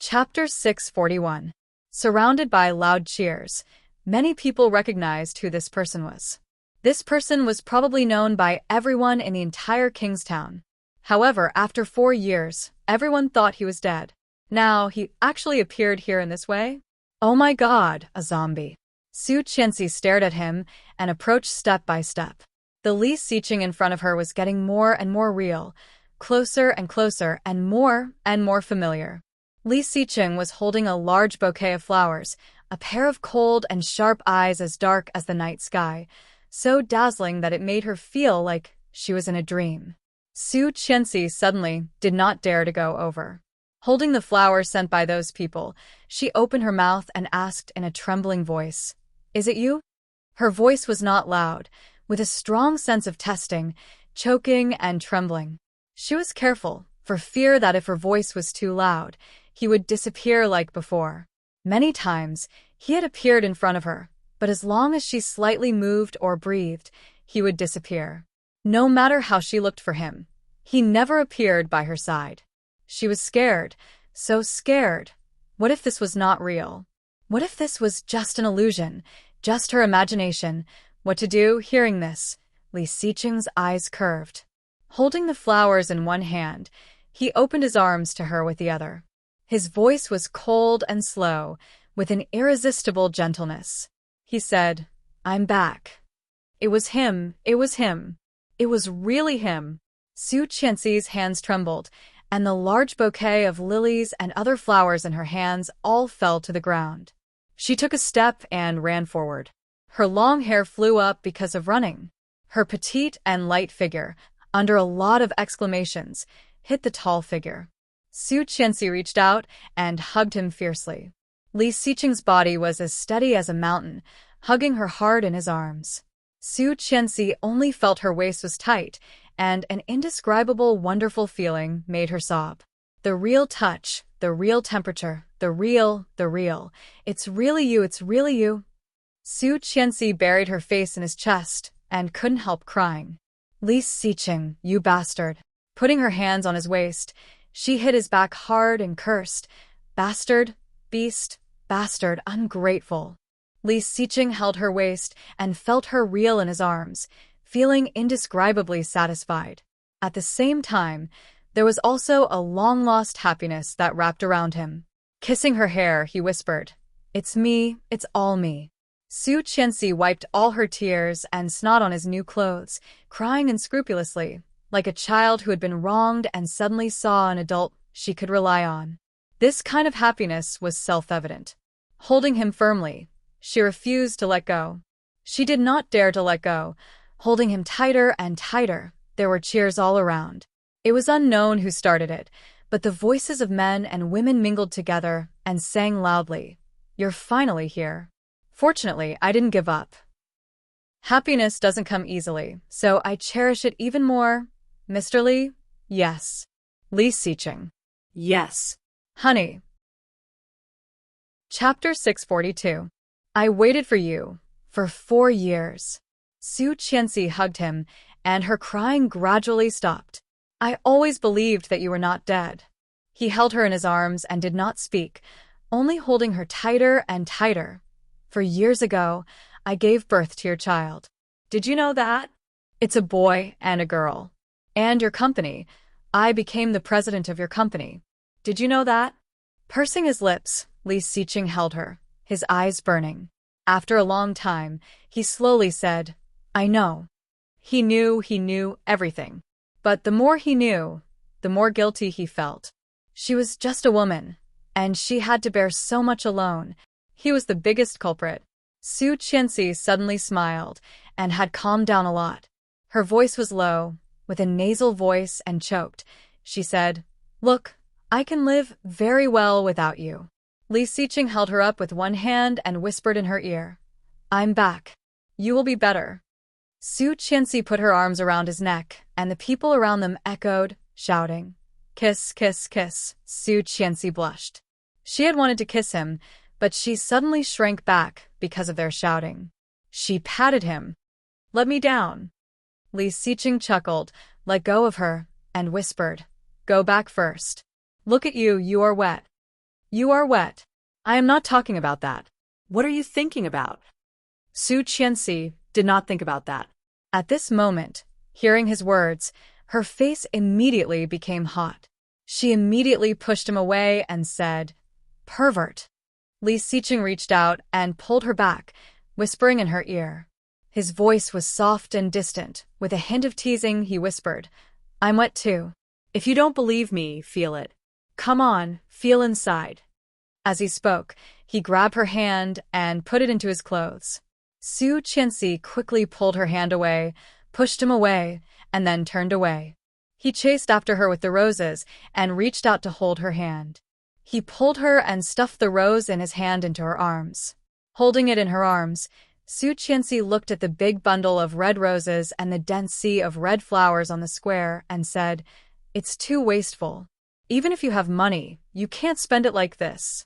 Chapter 641. Surrounded by loud cheers, many people recognized who this person was. This person was probably known by everyone in the entire Kingstown. However, after 4 years, everyone thought he was dead. Now, he actually appeared here in this way? Oh my god, a zombie. Su Qianxi stared at him and approached step by step. The Li Xiqing in front of her was getting more and more real, closer and closer, and more familiar. Li Xiqing was holding a large bouquet of flowers, a pair of cold and sharp eyes as dark as the night sky, so dazzling that it made her feel like she was in a dream. Su Qianxi suddenly did not dare to go over. Holding the flowers sent by those people, she opened her mouth and asked in a trembling voice, "Is it you?" Her voice was not loud, with a strong sense of testing, choking and trembling. She was careful, for fear that if her voice was too loud, he would disappear like before. Many times, he had appeared in front of her, but as long as she slightly moved or breathed, he would disappear. No matter how she looked for him, he never appeared by her side. She was scared, so scared. What if this was not real? What if this was just an illusion, just her imagination? What to do, hearing this? Li Xiqing's eyes curved. Holding the flowers in one hand, he opened his arms to her with the other. His voice was cold and slow, with an irresistible gentleness. He said, "I'm back." It was him, it was him. It was really him. Su Qianxi's hands trembled, and the large bouquet of lilies and other flowers in her hands all fell to the ground. She took a step and ran forward. Her long hair flew up because of running. Her petite and light figure, under a lot of exclamations, hit the tall figure. Su Qianxi reached out and hugged him fiercely. Li Xiqing's body was as steady as a mountain, hugging her hard in his arms. Su Qianxi only felt her waist was tight, and an indescribable, wonderful feeling made her sob. The real touch, the real temperature, the real. It's really you, it's really you. Su Qianxi buried her face in his chest and couldn't help crying. Li Xiqing, you bastard. Putting her hands on his waist, she hit his back hard and cursed, "Bastard, beast, bastard, ungrateful." Li Xiqing held her waist and felt her reel in his arms, feeling indescribably satisfied. At the same time, there was also a long-lost happiness that wrapped around him. Kissing her hair, he whispered, "It's me, it's all me." Su Qianxi wiped all her tears and snot on his new clothes, crying unscrupulously, like a child who had been wronged and suddenly saw an adult she could rely on. This kind of happiness was self-evident. Holding him firmly, she refused to let go. She did not dare to let go. Holding him tighter and tighter, there were cheers all around. It was unknown who started it, but the voices of men and women mingled together and sang loudly, "You're finally here." Fortunately, I didn't give up. Happiness doesn't come easily, so I cherish it even more. Mr. Li? Yes. Li Xiqing? Yes. Honey. Chapter 642. I waited for you for 4 years. Su Qianxi hugged him, and her crying gradually stopped. I always believed that you were not dead. He held her in his arms and did not speak, only holding her tighter and tighter. For years ago, I gave birth to your child. Did you know that? It's a boy and a girl. And your company. I became the president of your company. Did you know that? Pursing his lips, Li Xiqing held her, his eyes burning. After a long time, he slowly said, "I know." He knew everything. But the more he knew, the more guilty he felt. She was just a woman, and she had to bear so much alone. He was the biggest culprit. Su Qianxi suddenly smiled and had calmed down a lot. Her voice was low, with a nasal voice and choked. She said, "Look, I can live very well without you." Li Xiqing held her up with one hand and whispered in her ear, "I'm back. You will be better." Su Qianxi put her arms around his neck, and the people around them echoed, shouting, "Kiss, kiss, kiss." Su Qianxi blushed. She had wanted to kiss him, but she suddenly shrank back because of their shouting. She patted him. "Let me down." Li Xiqing chuckled, let go of her, and whispered, "Go back first. Look at you, you are wet." You are wet. I am not talking about that. What are you thinking about? Su Qianxi did not think about that. At this moment, hearing his words, her face immediately became hot. She immediately pushed him away and said, "Pervert." Li Xiqing reached out and pulled her back, whispering in her ear. His voice was soft and distant. With a hint of teasing, he whispered, "I'm wet too. If you don't believe me, feel it. Come on, feel inside." As he spoke, he grabbed her hand and put it into his clothes. Su Qianxi quickly pulled her hand away, pushed him away, and then turned away. He chased after her with the roses and reached out to hold her hand. He pulled her and stuffed the rose in his hand into her arms. Holding it in her arms, Su Qianxi looked at the big bundle of red roses and the dense sea of red flowers on the square and said, "It's too wasteful. Even if you have money, you can't spend it like this."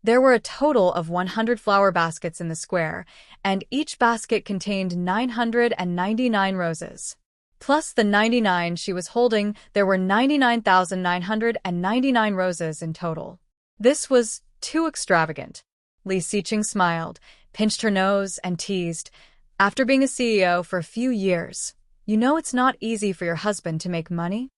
There were a total of 100 flower baskets in the square, and each basket contained 999 roses. Plus the 99 she was holding, there were 99,999 roses in total. This was too extravagant. Li Xiqing smiled, pinched her nose, and teased, "After being a CEO for a few years, you know it's not easy for your husband to make money?"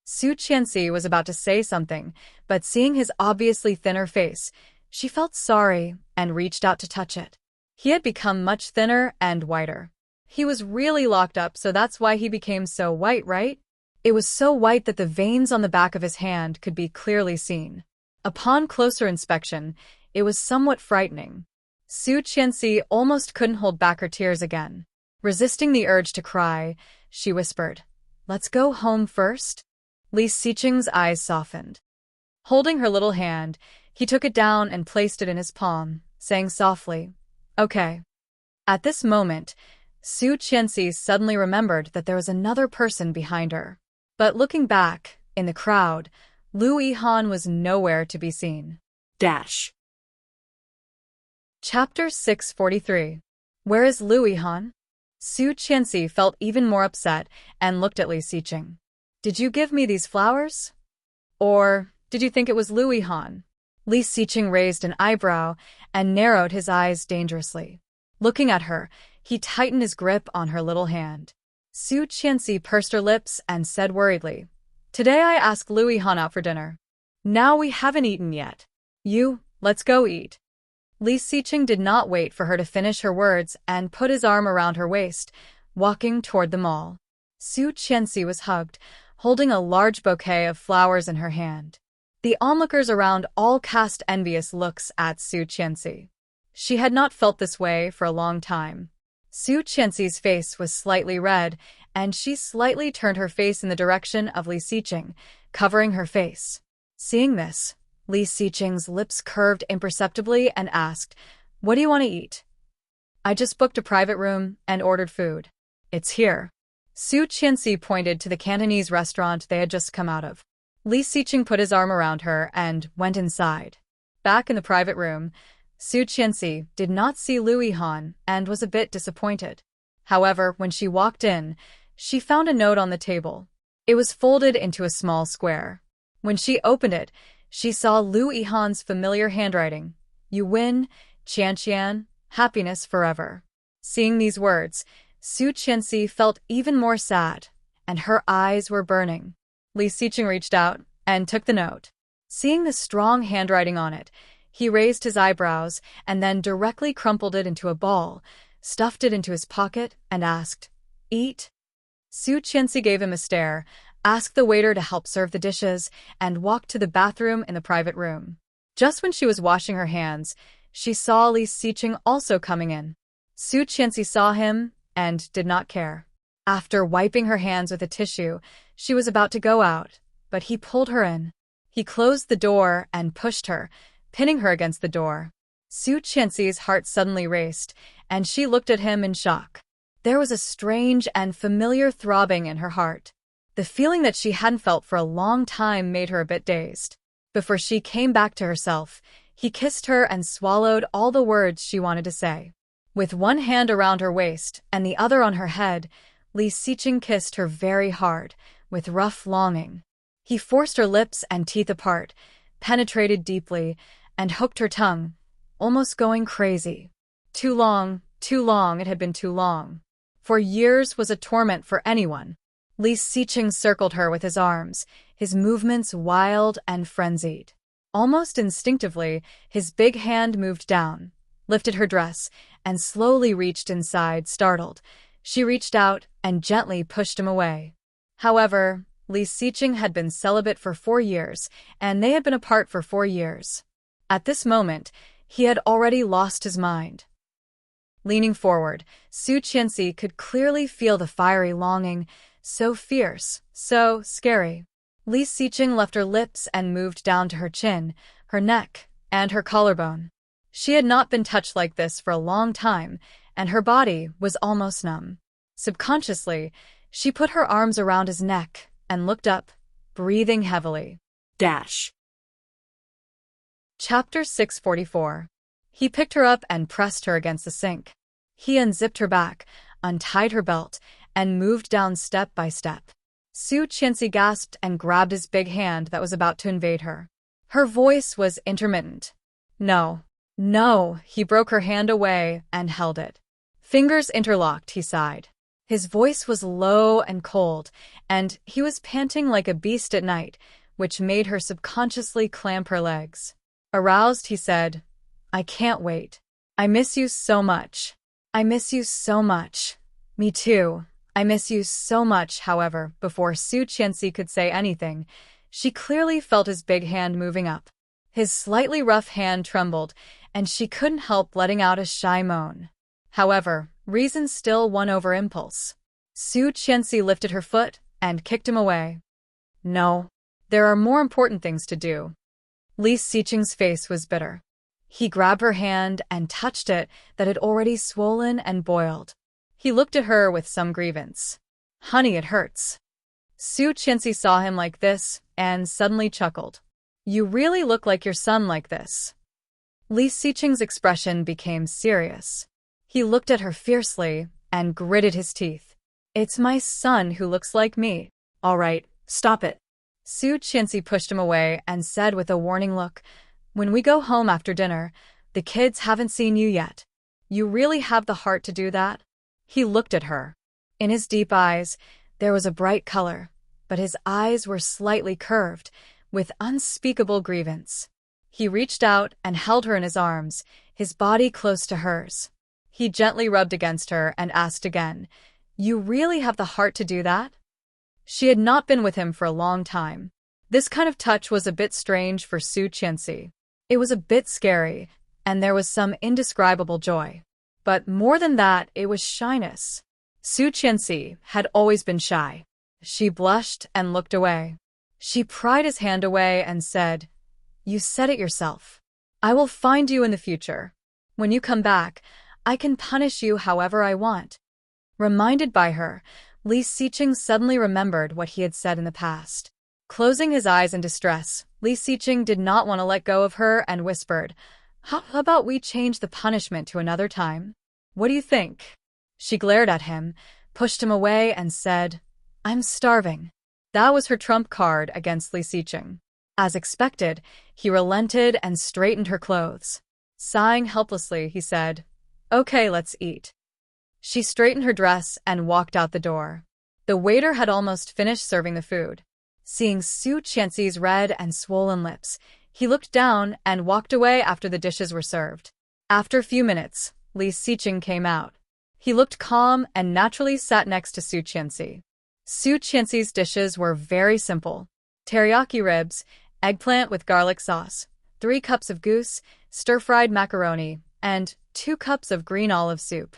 Su Qianxi was about to say something, but seeing his obviously thinner face, she felt sorry and reached out to touch it. He had become much thinner and whiter. He was really locked up, so that's why he became so white, right? It was so white that the veins on the back of his hand could be clearly seen. Upon closer inspection, it was somewhat frightening. Su Qianxi almost couldn't hold back her tears again. Resisting the urge to cry, she whispered, "Let's go home first?" Li Xiqing's eyes softened. Holding her little hand, he took it down and placed it in his palm, saying softly, "Okay." At this moment, Su Qianxi suddenly remembered that there was another person behind her. But looking back, in the crowd, Lu Yihan was nowhere to be seen. Chapter 643. Where is Lu Yihan? Su Qianxi felt even more upset and looked at Li Xiqing. "Did you give me these flowers? Or did you think it was Lu Yihan?" Li Xiqing raised an eyebrow and narrowed his eyes dangerously. Looking at her, he tightened his grip on her little hand. Su Qianxi pursed her lips and said worriedly, "Today I asked Lu Yihan out for dinner. Now we haven't eaten yet. Let's go eat." Li Xiqing did not wait for her to finish her words and put his arm around her waist, walking toward the mall. Su Qianxi was hugged, holding a large bouquet of flowers in her hand. The onlookers around all cast envious looks at Su Qianxi. She had not felt this way for a long time. Su Qianxi's face was slightly red, and she slightly turned her face in the direction of Li Xiqing, covering her face. Seeing this, Li Xiqing's lips curved imperceptibly and asked, "What do you want to eat?" "I just booked a private room and ordered food. It's here." Su Qianxi pointed to the Cantonese restaurant they had just come out of. Li Xiqing put his arm around her and went inside. Back in the private room, Su Qianxi did not see Lu Yihan and was a bit disappointed. However, when she walked in, she found a note on the table. It was folded into a small square. When she opened it, she saw Lu Yihan's familiar handwriting. "You win, Qianqian, happiness forever." Seeing these words, Su Qianxi felt even more sad, and her eyes were burning. Li Xiqing reached out and took the note. Seeing the strong handwriting on it, he raised his eyebrows and then directly crumpled it into a ball, stuffed it into his pocket, and asked, "Eat?" Su Qianxi gave him a stare, asked the waiter to help serve the dishes, and walked to the bathroom in the private room. Just when she was washing her hands, she saw Li Xiqing also coming in. Su Qianxi saw him and did not care. After wiping her hands with a tissue, she was about to go out, but he pulled her in. He closed the door and pushed her, pinning her against the door. Su Qianxi's heart suddenly raced, and she looked at him in shock. There was a strange and familiar throbbing in her heart. The feeling that she hadn't felt for a long time made her a bit dazed. Before she came back to herself, he kissed her and swallowed all the words she wanted to say. With one hand around her waist and the other on her head, Li Xiqing kissed her very hard, with rough longing. He forced her lips and teeth apart, penetrated deeply, and hooked her tongue, almost going crazy. Too long, it had been too long. For years was a torment for anyone. Li Xiqing circled her with his arms, his movements wild and frenzied. Almost instinctively, his big hand moved down, lifted her dress, and slowly reached inside, startled. She reached out and gently pushed him away. However, Li Xiqing had been celibate for 4 years, and they had been apart for 4 years. At this moment, he had already lost his mind. Leaning forward, Su Qianxi could clearly feel the fiery longing, so fierce, so scary. Li Xiqing left her lips and moved down to her chin, her neck, and her collarbone. She had not been touched like this for a long time, and her body was almost numb. Subconsciously, she put her arms around his neck and looked up, breathing heavily. Dash. Chapter 644. He picked her up and pressed her against the sink. He unzipped her back, untied her belt, and moved down step by step. Su Qianxi gasped and grabbed his big hand that was about to invade her. Her voice was intermittent. No. No, he broke her hand away and held it. Fingers interlocked, he sighed. His voice was low and cold, and he was panting like a beast at night, which made her subconsciously clamp her legs. Aroused, he said, "I can't wait. I miss you so much. I miss you so much." "Me too. I miss you so much." However, before Su Qianxi could say anything, she clearly felt his big hand moving up. His slightly rough hand trembled, and she couldn't help letting out a shy moan. However, reason still won over impulse. Su Qianxi lifted her foot and kicked him away. "No. There are more important things to do." Li Xiqing's face was bitter. He grabbed her hand and touched it that had already swollen and boiled. He looked at her with some grievance. "Honey, it hurts." Su Qianxi saw him like this and suddenly chuckled. "You really look like your son like this." Li Xiqing's expression became serious. He looked at her fiercely and gritted his teeth. "It's my son who looks like me." All right, stop it. Su Qianxi pushed him away and said with a warning look, "When we go home after dinner, the kids haven't seen you yet. You really have the heart to do that?" He looked at her. In his deep eyes, there was a bright color, but his eyes were slightly curved, with unspeakable grievance. He reached out and held her in his arms, his body close to hers. He gently rubbed against her and asked again, "You really have the heart to do that?" She had not been with him for a long time. This kind of touch was a bit strange for Su Qianxi. It was a bit scary, and there was some indescribable joy. But more than that, it was shyness. Su Qianxi had always been shy. She blushed and looked away. She pried his hand away and said, "You said it yourself. I will find you in the future. When you come back, I can punish you however I want." Reminded by her, Li Xiqing suddenly remembered what he had said in the past. Closing his eyes in distress, Li Xiqing did not want to let go of her and whispered, "How about we change the punishment to another time? What do you think?" She glared at him, pushed him away, and said, "I'm starving." That was her trump card against Li Xiqing. As expected, he relented and straightened her clothes. Sighing helplessly, he said, "Okay, let's eat." She straightened her dress and walked out the door. The waiter had almost finished serving the food. Seeing Su Qianxi's red and swollen lips, he looked down and walked away after the dishes were served. After a few minutes, Li Xiqing came out. He looked calm and naturally sat next to Su Qianxi. Su Qianxi's dishes were very simple. Teriyaki ribs, eggplant with garlic sauce, 3 cups of goose, stir-fried macaroni, and 2 cups of green olive soup.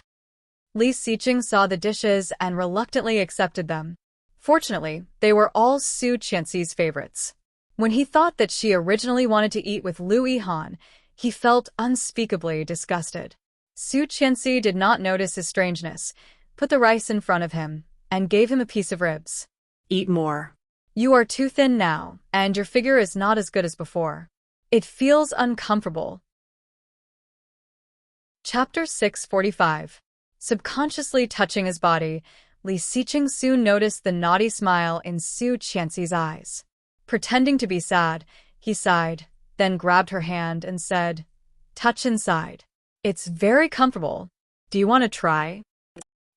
Li Xiqing saw the dishes and reluctantly accepted them. Fortunately, they were all Su Qianxi's favorites. When he thought that she originally wanted to eat with Lu Yihan, he felt unspeakably disgusted. Su Qianxi did not notice his strangeness, put the rice in front of him, and gave him a piece of ribs. Eat more. "You are too thin now, and your figure is not as good as before. It feels uncomfortable." Chapter 645. Subconsciously touching his body, Li Xiqing soon noticed the naughty smile in Su Qianxi's eyes. Pretending to be sad, He sighed, then grabbed her hand and said, "Touch inside. It's very comfortable. Do you want to try?"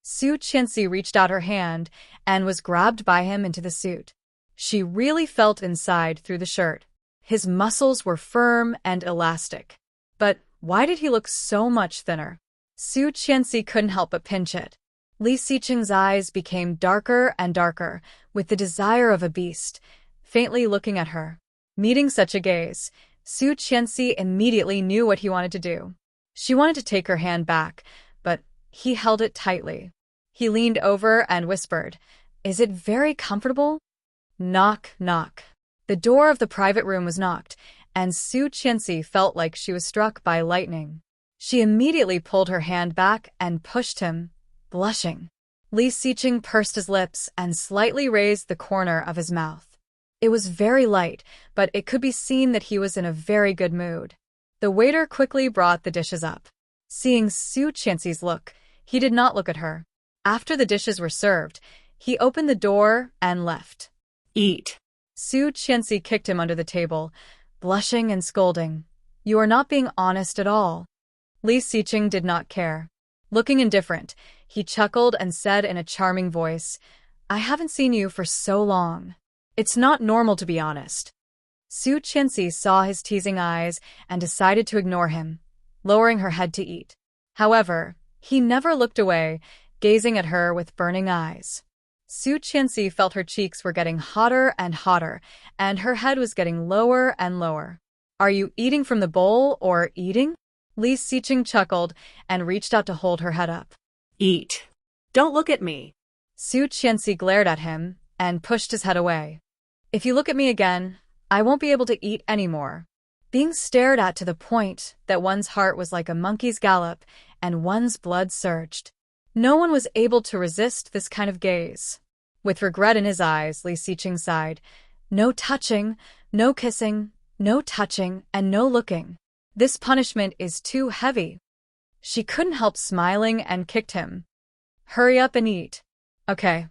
Su Qianxi reached out her hand and was grabbed by him into the suit. She really felt inside through the shirt. His muscles were firm and elastic. But why did he look so much thinner? Su Qianxi couldn't help but pinch it. Li Xiqing's eyes became darker and darker, with the desire of a beast, faintly looking at her. Meeting such a gaze, Su Qianxi immediately knew what he wanted to do. She wanted to take her hand back, but he held it tightly. He leaned over and whispered, "Is it very comfortable?" Knock, knock. The door of the private room was knocked, and Su Qianxi felt like she was struck by lightning. She immediately pulled her hand back and pushed him, blushing. Li Xiqing pursed his lips and slightly raised the corner of his mouth. It was very light, but it could be seen that he was in a very good mood. The waiter quickly brought the dishes up. Seeing Su Qianxi's look, he did not look at her. After the dishes were served, he opened the door and left. Eat. Su Qianxi kicked him under the table, blushing and scolding. "You are not being honest at all." Li Xiqing did not care. Looking indifferent, he chuckled and said in a charming voice, "I haven't seen you for so long. It's not normal to be honest." Su Qianxi saw his teasing eyes and decided to ignore him, lowering her head to eat. However, he never looked away, gazing at her with burning eyes. Su Qianxi felt her cheeks were getting hotter and hotter, and her head was getting lower and lower. "Are you eating from the bowl or eating?" Li Xiqing chuckled and reached out to hold her head up. Eat. Don't look at me. Su Qianxi glared at him and pushed his head away. "If you look at me again, I won't be able to eat anymore." Being stared at to the point that one's heart was like a monkey's gallop and one's blood surged. No one was able to resist this kind of gaze. With regret in his eyes, Li Xiqing sighed. "No touching, no kissing, no touching, and no looking. This punishment is too heavy." She couldn't help smiling and kicked him. "Hurry up and eat." "Okay."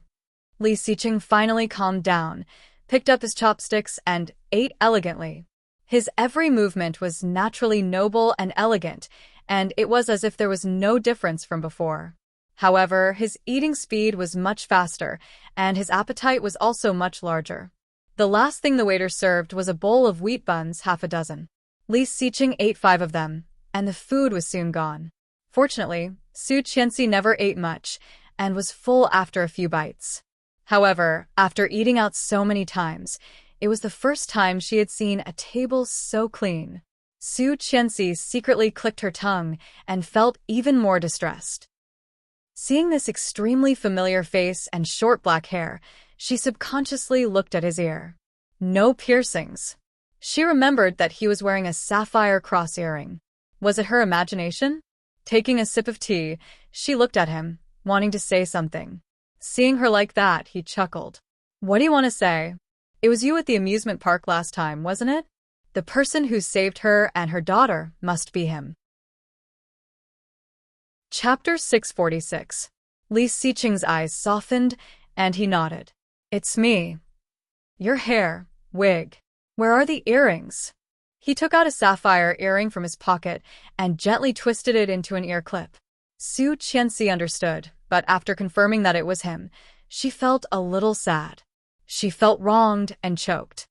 Li Xiqing finally calmed down, picked up his chopsticks, and ate elegantly. His every movement was naturally noble and elegant, and it was as if there was no difference from before. However, his eating speed was much faster, and his appetite was also much larger. The last thing the waiter served was a bowl of wheat buns, half a dozen. Li Xiqing ate 5 of them, and the food was soon gone. Fortunately, Su Qianxi never ate much, and was full after a few bites. However, after eating out so many times, it was the first time she had seen a table so clean. Su Qianxi secretly clicked her tongue and felt even more distressed. Seeing this extremely familiar face and short black hair, she subconsciously looked at his ear. No piercings. She remembered that he was wearing a sapphire cross earring. Was it her imagination? Taking a sip of tea, she looked at him, wanting to say something. Seeing her like that, he chuckled. "What do you want to say? It was you at the amusement park last time, wasn't it? The person who saved her and her daughter must be him." Chapter 646. Li Xiqing's eyes softened, and he nodded. "It's me." "Your hair, wig. Where are the earrings?" He took out a sapphire earring from his pocket and gently twisted it into an ear clip. Su Qianxi understood, but after confirming that it was him, she felt a little sad. She felt wronged and choked.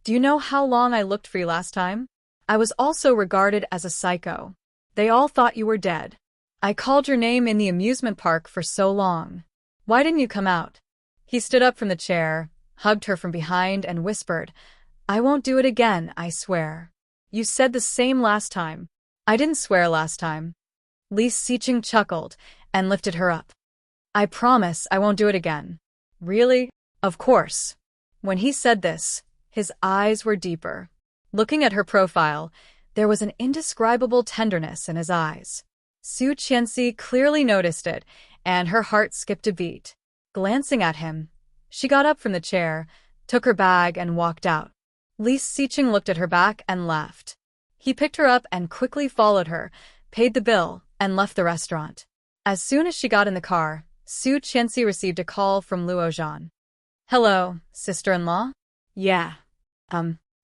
"Do you know how long I looked for you last time? I was also regarded as a psycho. They all thought you were dead. I called your name in the amusement park for so long. Why didn't you come out?" He stood up from the chair, hugged her from behind, and whispered, "I won't do it again, I swear." "You said the same last time." "I didn't swear last time." Li Xiqing chuckled and lifted her up. "I promise I won't do it again." "Really?" "Of course." When he said this, his eyes were deeper. Looking at her profile, there was an indescribable tenderness in his eyes. Su Qianxi clearly noticed it, and her heart skipped a beat. Glancing at him, she got up from the chair, took her bag, and walked out. Li Xiqing looked at her back and laughed. He picked her up and quickly followed her, paid the bill, and left the restaurant. As soon as she got in the car, Su Qianxi received a call from Luo Zhan. "Hello, sister-in-law?" Yeah.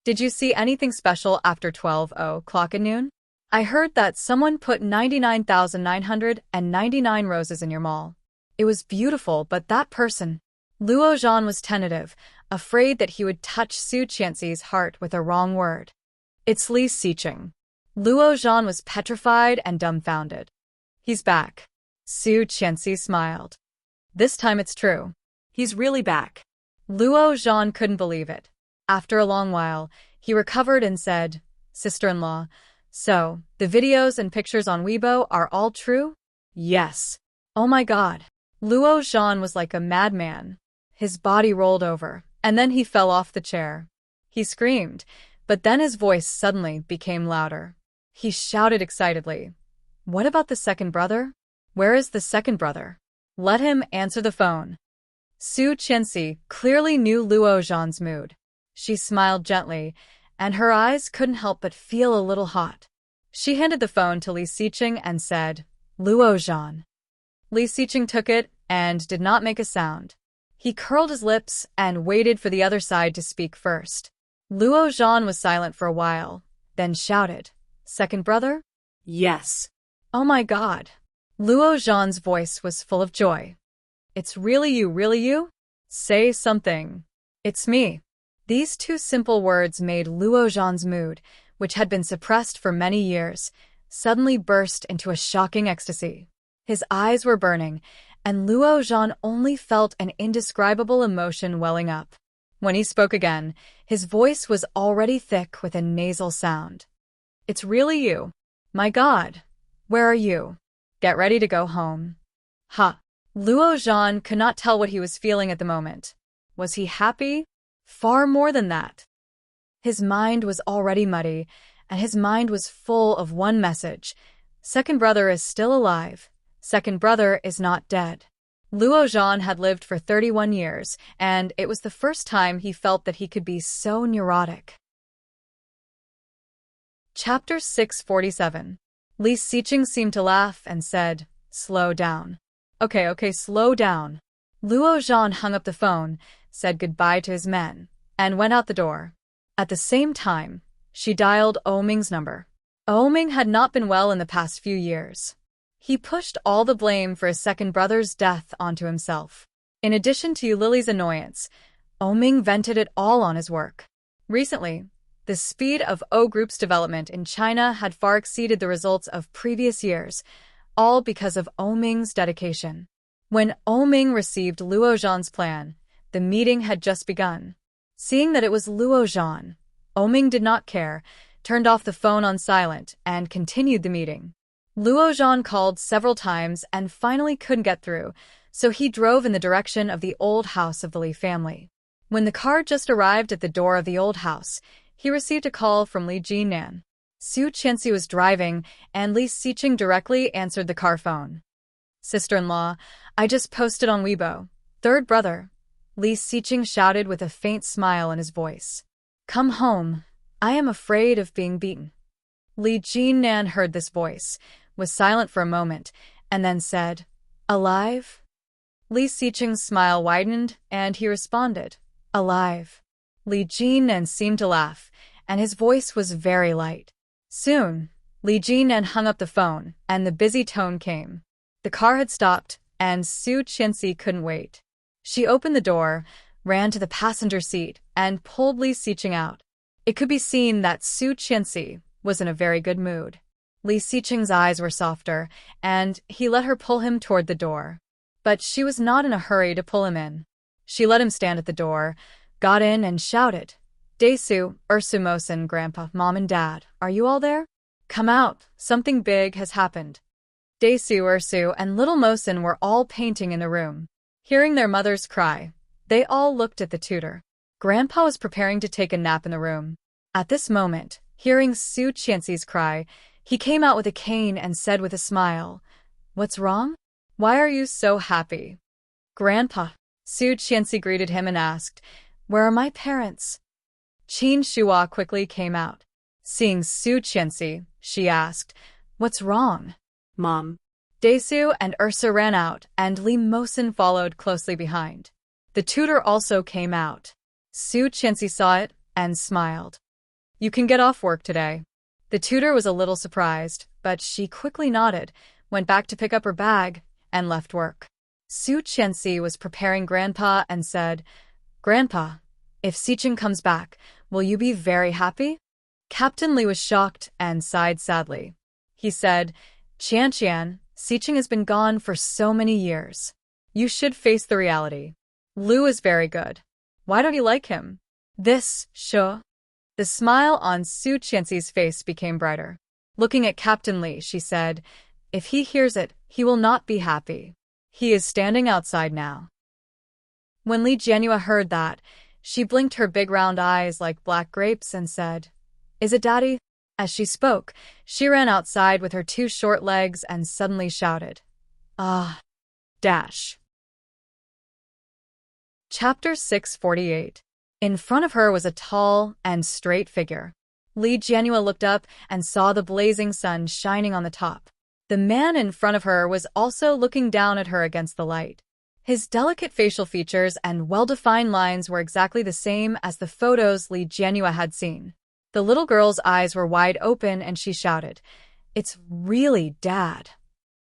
Did you see anything special after 12 o'clock at noon? I heard that someone put 99,999 roses in your mall. It was beautiful, but that person. Luo Zhan was tentative, afraid that he would touch Su Qianxi's heart with a wrong word. It's Li Xiqing. Luo Zhan was petrified and dumbfounded. He's back. Su Qianxi smiled. This time it's true. He's really back. Luo Zhan couldn't believe it. After a long while, he recovered and said, Sister-in-law, so, the videos and pictures on Weibo are all true? Yes. Oh my god. Luo Zhan was like a madman. His body rolled over, and then he fell off the chair. He screamed, but then his voice suddenly became louder. He shouted excitedly, What about the second brother? Where is the second brother? Let him answer the phone. Su Qianxi clearly knew Luo Zhan's mood. She smiled gently, and her eyes couldn't help but feel a little hot. She handed the phone to Li Xiqing and said, Luo Zhan. Li Xiqing took it and did not make a sound. He curled his lips and waited for the other side to speak first. Luo Zhan was silent for a while, then shouted, Second brother? Yes. Oh my god. Luo Zhan's voice was full of joy. It's really you? Say something. It's me. These two simple words made Luo Zhan's mood, which had been suppressed for many years, suddenly burst into a shocking ecstasy. His eyes were burning, and Luo Zhan only felt an indescribable emotion welling up. When he spoke again, his voice was already thick with a nasal sound. It's really you. My god. Where are you? Get ready to go home. Ha. Luo Zhan could not tell what he was feeling at the moment. Was he happy? Far more than that. His mind was already muddy, and his mind was full of one message. Second brother is still alive. Second brother is not dead. Luo Zhan had lived for 31 years, and it was the first time he felt that he could be so neurotic. Chapter 647. Li Xiqing seemed to laugh and said, Slow down. Okay, slow down. Luo Zhan hung up the phone, said goodbye to his men, and went out the door. At the same time, she dialed Ming's number. Ming had not been well in the past few years. He pushed all the blame for his second brother's death onto himself. In addition to Lily's annoyance, Ming vented it all on his work. Recently, the speed of O Group's development in China had far exceeded the results of previous years, all because of Ming's dedication. When Ming received Luo Zhan's plan, the meeting had just begun. Seeing that it was Luo Zhan, Ming did not care, turned off the phone on silent, and continued the meeting. Luo Zhan called several times and finally couldn't get through, so he drove in the direction of the old house of the Li family. When the car just arrived at the door of the old house, he received a call from Li Jinan. Su Qianxi was driving, and Li Xiqing directly answered the car phone. Sister-in-law, I just posted on Weibo. Third brother. Li Xiqing shouted with a faint smile in his voice. Come home. I am afraid of being beaten. Li Jinan heard this voice, was silent for a moment, and then said, Alive? Li Xiqing's smile widened, and he responded, Alive. Li Jinan seemed to laugh, and his voice was very light. Soon, Li Jinan hung up the phone, and the busy tone came. The car had stopped, and Su Qianxi couldn't wait. She opened the door, ran to the passenger seat, and pulled Li Xiqing out. It could be seen that Su Qianxi was in a very good mood. Li Xiqing's eyes were softer, and he let her pull him toward the door. But she was not in a hurry to pull him in. She let him stand at the door, got in and shouted, Daesu, Mosen, Grandpa, Mom and Dad, are you all there? Come out, something big has happened. Ursu, and little Mosen were all painting in the room. Hearing their mother's cry, they all looked at the tutor. Grandpa was preparing to take a nap in the room. At this moment, hearing Su Qianxi's cry, he came out with a cane and said with a smile, What's wrong? Why are you so happy? Grandpa. Su Qianxi greeted him and asked, Where are my parents? Qin Shua quickly came out. Seeing Su Qianxi, she asked, What's wrong? Mom. Daesu and Ursa ran out, and Li Mosen followed closely behind. The tutor also came out. Su Qianxi saw it and smiled. You can get off work today. The tutor was a little surprised, but she quickly nodded, went back to pick up her bag, and left work. Su Qianxi was preparing Grandpa and said, "Grandpa, if Xiqing comes back, will you be very happy?" Captain Li was shocked and sighed sadly. He said, "Qianqian, Xiqing has been gone for so many years. You should face the reality. Lu is very good. Why don't you like him?" This, sure. The smile on Su Qianxi's face became brighter. Looking at Captain Li, she said, "If he hears it, he will not be happy. He is standing outside now." When Li Jianhua heard that, she blinked her big round eyes like black grapes and said, "Is it Daddy?" As she spoke, she ran outside with her 2 short legs and suddenly shouted, "Ah!" Dash. Chapter 648. In front of her was a tall and straight figure. Li Jianhua looked up and saw the blazing sun shining on the top. The man in front of her was also looking down at her against the light. His delicate facial features and well-defined lines were exactly the same as the photos Li Jianhua had seen. The little girl's eyes were wide open and she shouted, "It's really Dad."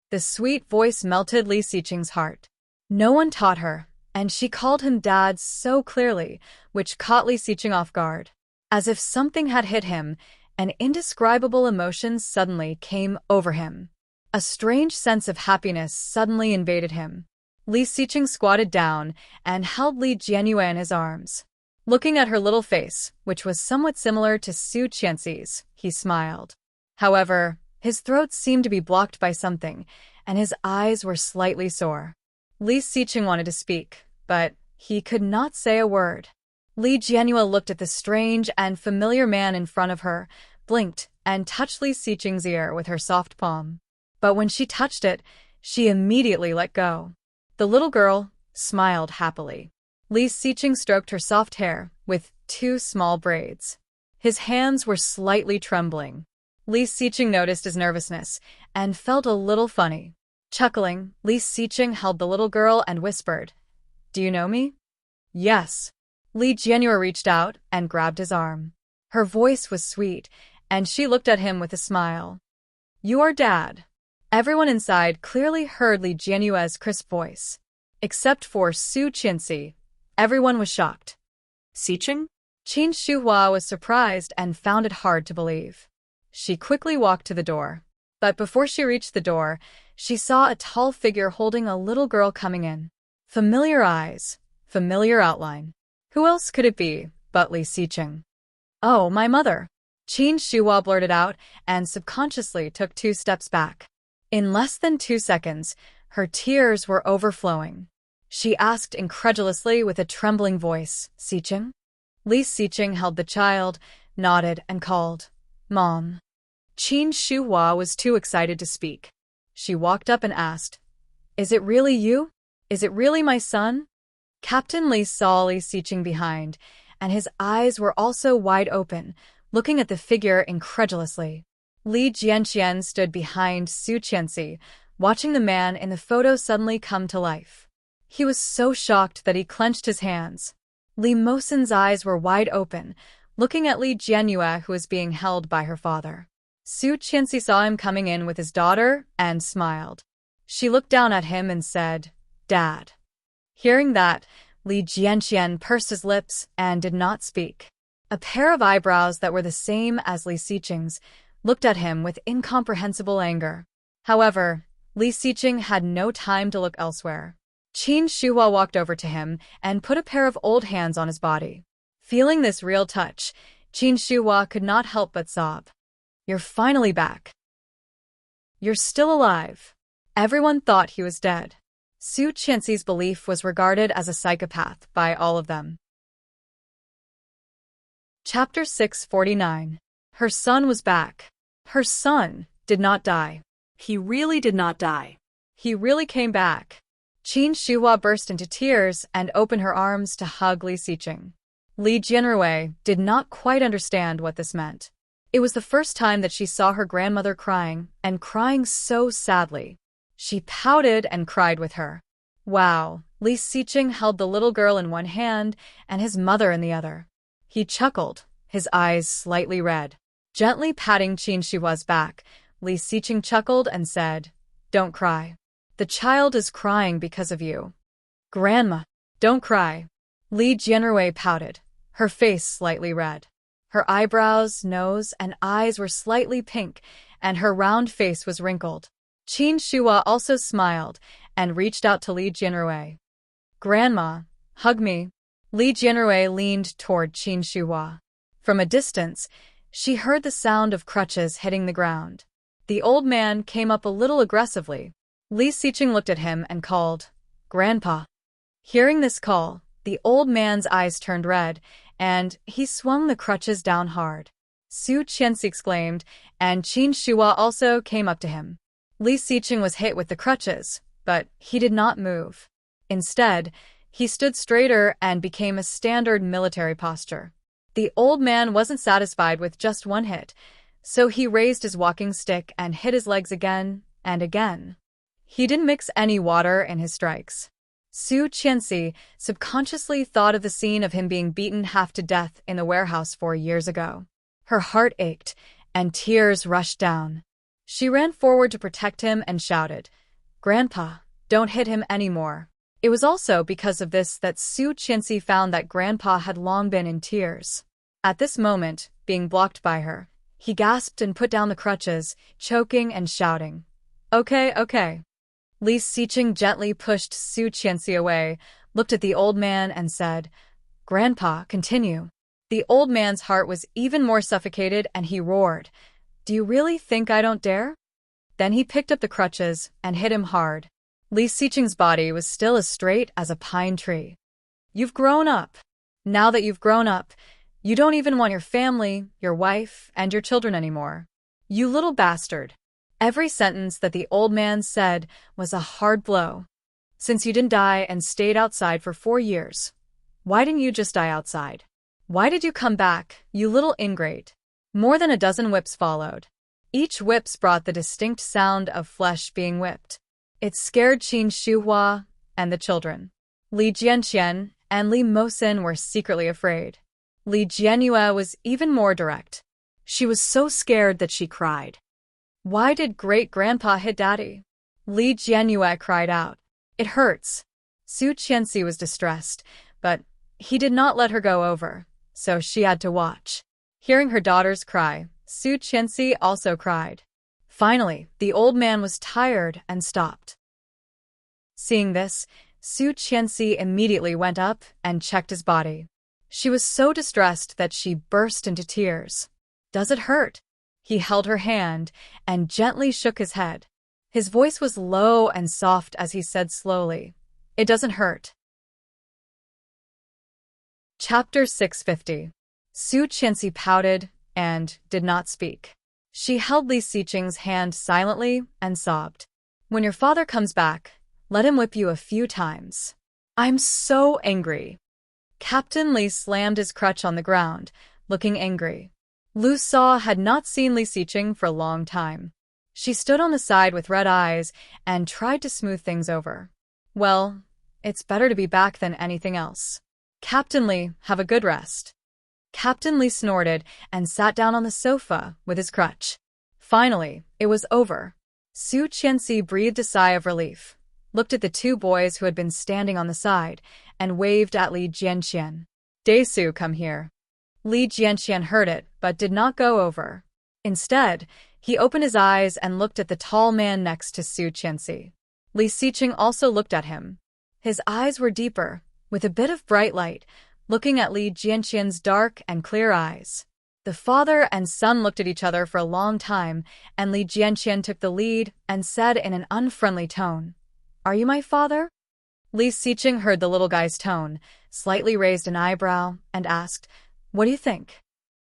The sweet voice melted Li Xiqing's heart. No one taught her, and she called him Dad so clearly, which caught Li Xiqing off guard. As if something had hit him, an indescribable emotion suddenly came over him. A strange sense of happiness suddenly invaded him. Li Xiqing squatted down and held Li Jianhua in his arms. Looking at her little face, which was somewhat similar to Su Qianxi's, he smiled. However, his throat seemed to be blocked by something, and his eyes were slightly sore. Li Xiqing wanted to speak, but he could not say a word. Li Jianhua looked at the strange and familiar man in front of her, blinked, and touched Li Xiqing's ear with her soft palm. But when she touched it, she immediately let go. The little girl smiled happily. Li Xiqing stroked her soft hair with 2 small braids. His hands were slightly trembling. Li Xiqing noticed his nervousness and felt a little funny. Chuckling, Li Xiqing held the little girl and whispered, "Do you know me?" "Yes." Li Jianhua reached out and grabbed his arm. Her voice was sweet, and she looked at him with a smile. "You are Dad." Everyone inside clearly heard Li Jianhua's crisp voice. Except for Su Qianxi, everyone was shocked. Xiqing? Qin Shuhua was surprised and found it hard to believe. She quickly walked to the door. But before she reached the door, she saw a tall figure holding a little girl coming in. Familiar eyes, familiar outline. Who else could it be but Li Xiqing? "Oh, my mother!" Qin Shuhua blurted out and subconsciously took 2 steps back. In less than 2 seconds, her tears were overflowing. She asked incredulously with a trembling voice, "Xiqing?" Li Xiqing held the child, nodded, and called, "Mom." Qin Shuhua was too excited to speak. She walked up and asked, "Is it really you? Is it really my son?" Captain Li saw Li Xiqing behind, and his eyes were also wide open, looking at the figure incredulously. Li Jianqian stood behind Su Qianxi, watching the man in the photo suddenly come to life. He was so shocked that he clenched his hands. Li Mosen's eyes were wide open, looking at Li Jianhua, who was being held by her father. Su Qianxi saw him coming in with his daughter and smiled. She looked down at him and said, "Dad." Hearing that, Li Jianqian pursed his lips and did not speak. A pair of eyebrows that were the same as Li Xiqing's looked at him with incomprehensible anger. However, Li Xiqing had no time to look elsewhere. Qin Shuhua walked over to him and put a pair of old hands on his body. Feeling this real touch, Qin Shuhua could not help but sob. "You're finally back. You're still alive." Everyone thought he was dead. Su Qianxi's belief was regarded as a psychopath by all of them. Chapter 649. Her son was back. Her son did not die. He really did not die. He really came back. Qin Shuhua burst into tears and opened her arms to hug Li Xiqing. Li Jianrui did not quite understand what this meant. It was the first time that she saw her grandmother crying, and crying so sadly. She pouted and cried with her. Wow, Li Xiqing held the little girl in one hand and his mother in the other. He chuckled, his eyes slightly red. Gently patting Qin Shihua's back, Li Xiqing chuckled and said, "Don't cry. The child is crying because of you." "Grandma, don't cry." Li Jianrui pouted, her face slightly red. Her eyebrows, nose, and eyes were slightly pink, and her round face was wrinkled. Qin Shihua also smiled and reached out to Li Jianrui. "Grandma, hug me." Li Jianrui leaned toward Qin Shihua. From a distance, she heard the sound of crutches hitting the ground. The old man came up a little aggressively. Li Xiqing looked at him and called, "Grandpa." Hearing this call, the old man's eyes turned red, and he swung the crutches down hard. Su Qianxi exclaimed, and Qin Shihua also came up to him. Li Xiqing was hit with the crutches, but he did not move. Instead, he stood straighter and became a standard military posture. The old man wasn't satisfied with just one hit, so he raised his walking stick and hit his legs again and again. He didn't mix any water in his strikes. Su Qianxi subconsciously thought of the scene of him being beaten half to death in the warehouse 4 years ago. Her heart ached, and tears rushed down. She ran forward to protect him and shouted, "Grandpa, don't hit him anymore." It was also because of this that Su Qianxi found that Grandpa had long been in tears. At this moment, being blocked by her, he gasped and put down the crutches, choking and shouting, "Okay, okay." Li Xiqing gently pushed Su Qianxi away, looked at the old man and said, "Grandpa, continue." The old man's heart was even more suffocated and he roared, "Do you really think I don't dare?" Then he picked up the crutches and hit him hard. Li Xiqing's body was still as straight as a pine tree. "You've grown up. Now that you've grown up, you don't even want your family, your wife, and your children anymore. You little bastard." Every sentence that the old man said was a hard blow. "Since you didn't die and stayed outside for 4 years, why didn't you just die outside? Why did you come back, you little ingrate?" More than a dozen whips followed. Each whips brought the distinct sound of flesh being whipped. It scared Qin Shihua and the children. Li Jianqian and Li Mosin were secretly afraid. Li Jianyue was even more direct. She was so scared that she cried. "Why did great-grandpa hit Daddy?" Li Jianyue cried out. "It hurts." Su Qianxi was distressed, but he did not let her go over, so she had to watch. Hearing her daughters cry, Su Qianxi also cried. Finally, the old man was tired and stopped. Seeing this, Su Qianxi immediately went up and checked his body. She was so distressed that she burst into tears. "Does it hurt?" He held her hand and gently shook his head. His voice was low and soft as he said slowly, "It doesn't hurt." Chapter 650. Su Qianxi pouted and did not speak. She held Li Xiqing's hand silently and sobbed. "When your father comes back, let him whip you a few times. I'm so angry." Captain Li slammed his crutch on the ground, looking angry. Lu Sa had not seen Li Xiqing for a long time. She stood on the side with red eyes and tried to smooth things over. "Well, it's better to be back than anything else. Captain Li, have a good rest." Captain Li snorted and sat down on the sofa with his crutch. Finally, it was over. Su Qianxi breathed a sigh of relief, looked at the 2 boys who had been standing on the side, and waved at Li Jianqian. "Daisu, come here." Li Jianqian heard it, but did not go over. Instead, he opened his eyes and looked at the tall man next to Su Qianxi. Li Xiqing also looked at him. His eyes were deeper, with a bit of bright light, looking at Li Jianqian's dark and clear eyes. The father and son looked at each other for a long time, and Li Jianqian took the lead and said in an unfriendly tone, "Are you my father?" Li Xiqing heard the little guy's tone, slightly raised an eyebrow, and asked, "What do you think?"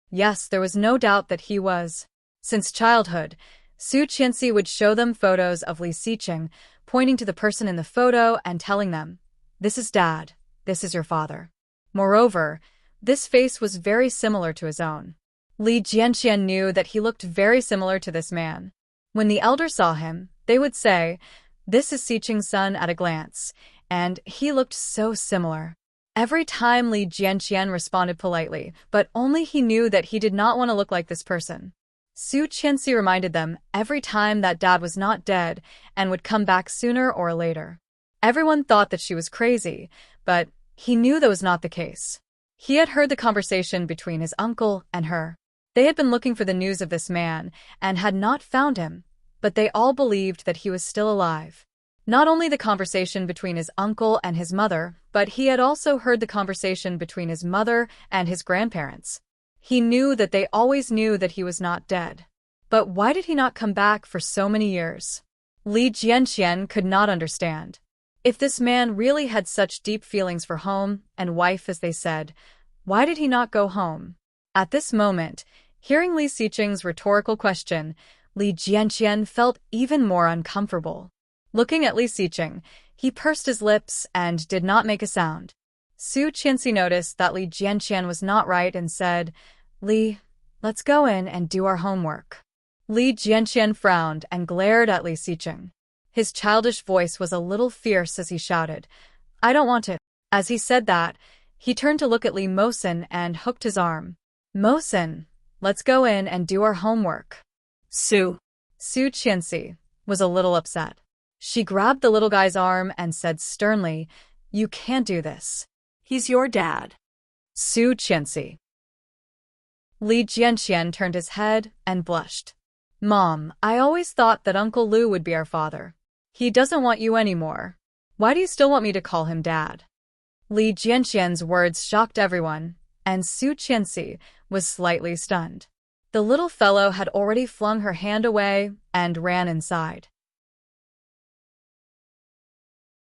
Yes, there was no doubt that he was. Since childhood, Su Qianxi would show them photos of Li Xiqing, pointing to the person in the photo and telling them, "This is Dad, this is your father." Moreover, this face was very similar to his own. Li Jianqian knew that he looked very similar to this man. When the elders saw him, they would say, "This is Xiqing's son at a glance," and he looked so similar. Every time Li Jianqian responded politely, but only he knew that he did not want to look like this person. Su Qianxi reminded them every time that dad was not dead and would come back sooner or later. Everyone thought that she was crazy, but he knew that was not the case. He had heard the conversation between his uncle and her. They had been looking for the news of this man and had not found him, but they all believed that he was still alive. Not only the conversation between his uncle and his mother, but he had also heard the conversation between his mother and his grandparents. He knew that they always knew that he was not dead. But why did he not come back for so many years? Li Jianqian could not understand. If this man really had such deep feelings for home and wife as they said, why did he not go home? At this moment, hearing Li Xiqing's rhetorical question, Li Jianqian felt even more uncomfortable. Looking at Li Xiqing, he pursed his lips and did not make a sound. Su Qianxi noticed that Li Jianqian was not right and said, "Li, let's go in and do our homework." Li Jianqian frowned and glared at Li Xiqing. His childish voice was a little fierce as he shouted, "I don't want to." As he said that, he turned to look at Li Mosin and hooked his arm. "Mosin, let's go in and do our homework." Su Qianxi was a little upset. She grabbed the little guy's arm and said sternly, "You can't do this. He's your dad." Su Qianxi. Li Jianqian turned his head and blushed. "Mom, I always thought that Uncle Lu would be our father. He doesn't want you anymore. Why do you still want me to call him dad?" Li Jianqian's words shocked everyone, and Su Qianxi was slightly stunned. The little fellow had already flung her hand away and ran inside.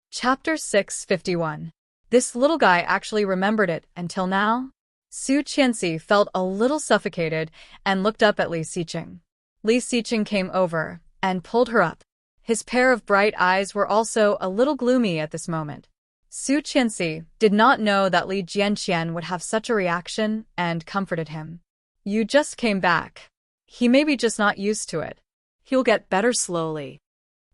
Chapter 651. This little guy actually remembered it until now? Su Qianxi felt a little suffocated and looked up at Li Xiqing. Li Xiqing came over and pulled her up. His pair of bright eyes were also a little gloomy at this moment. Su Qianxi did not know that Li Jianqian would have such a reaction and comforted him. "You just came back. He may be just not used to it. He'll get better slowly."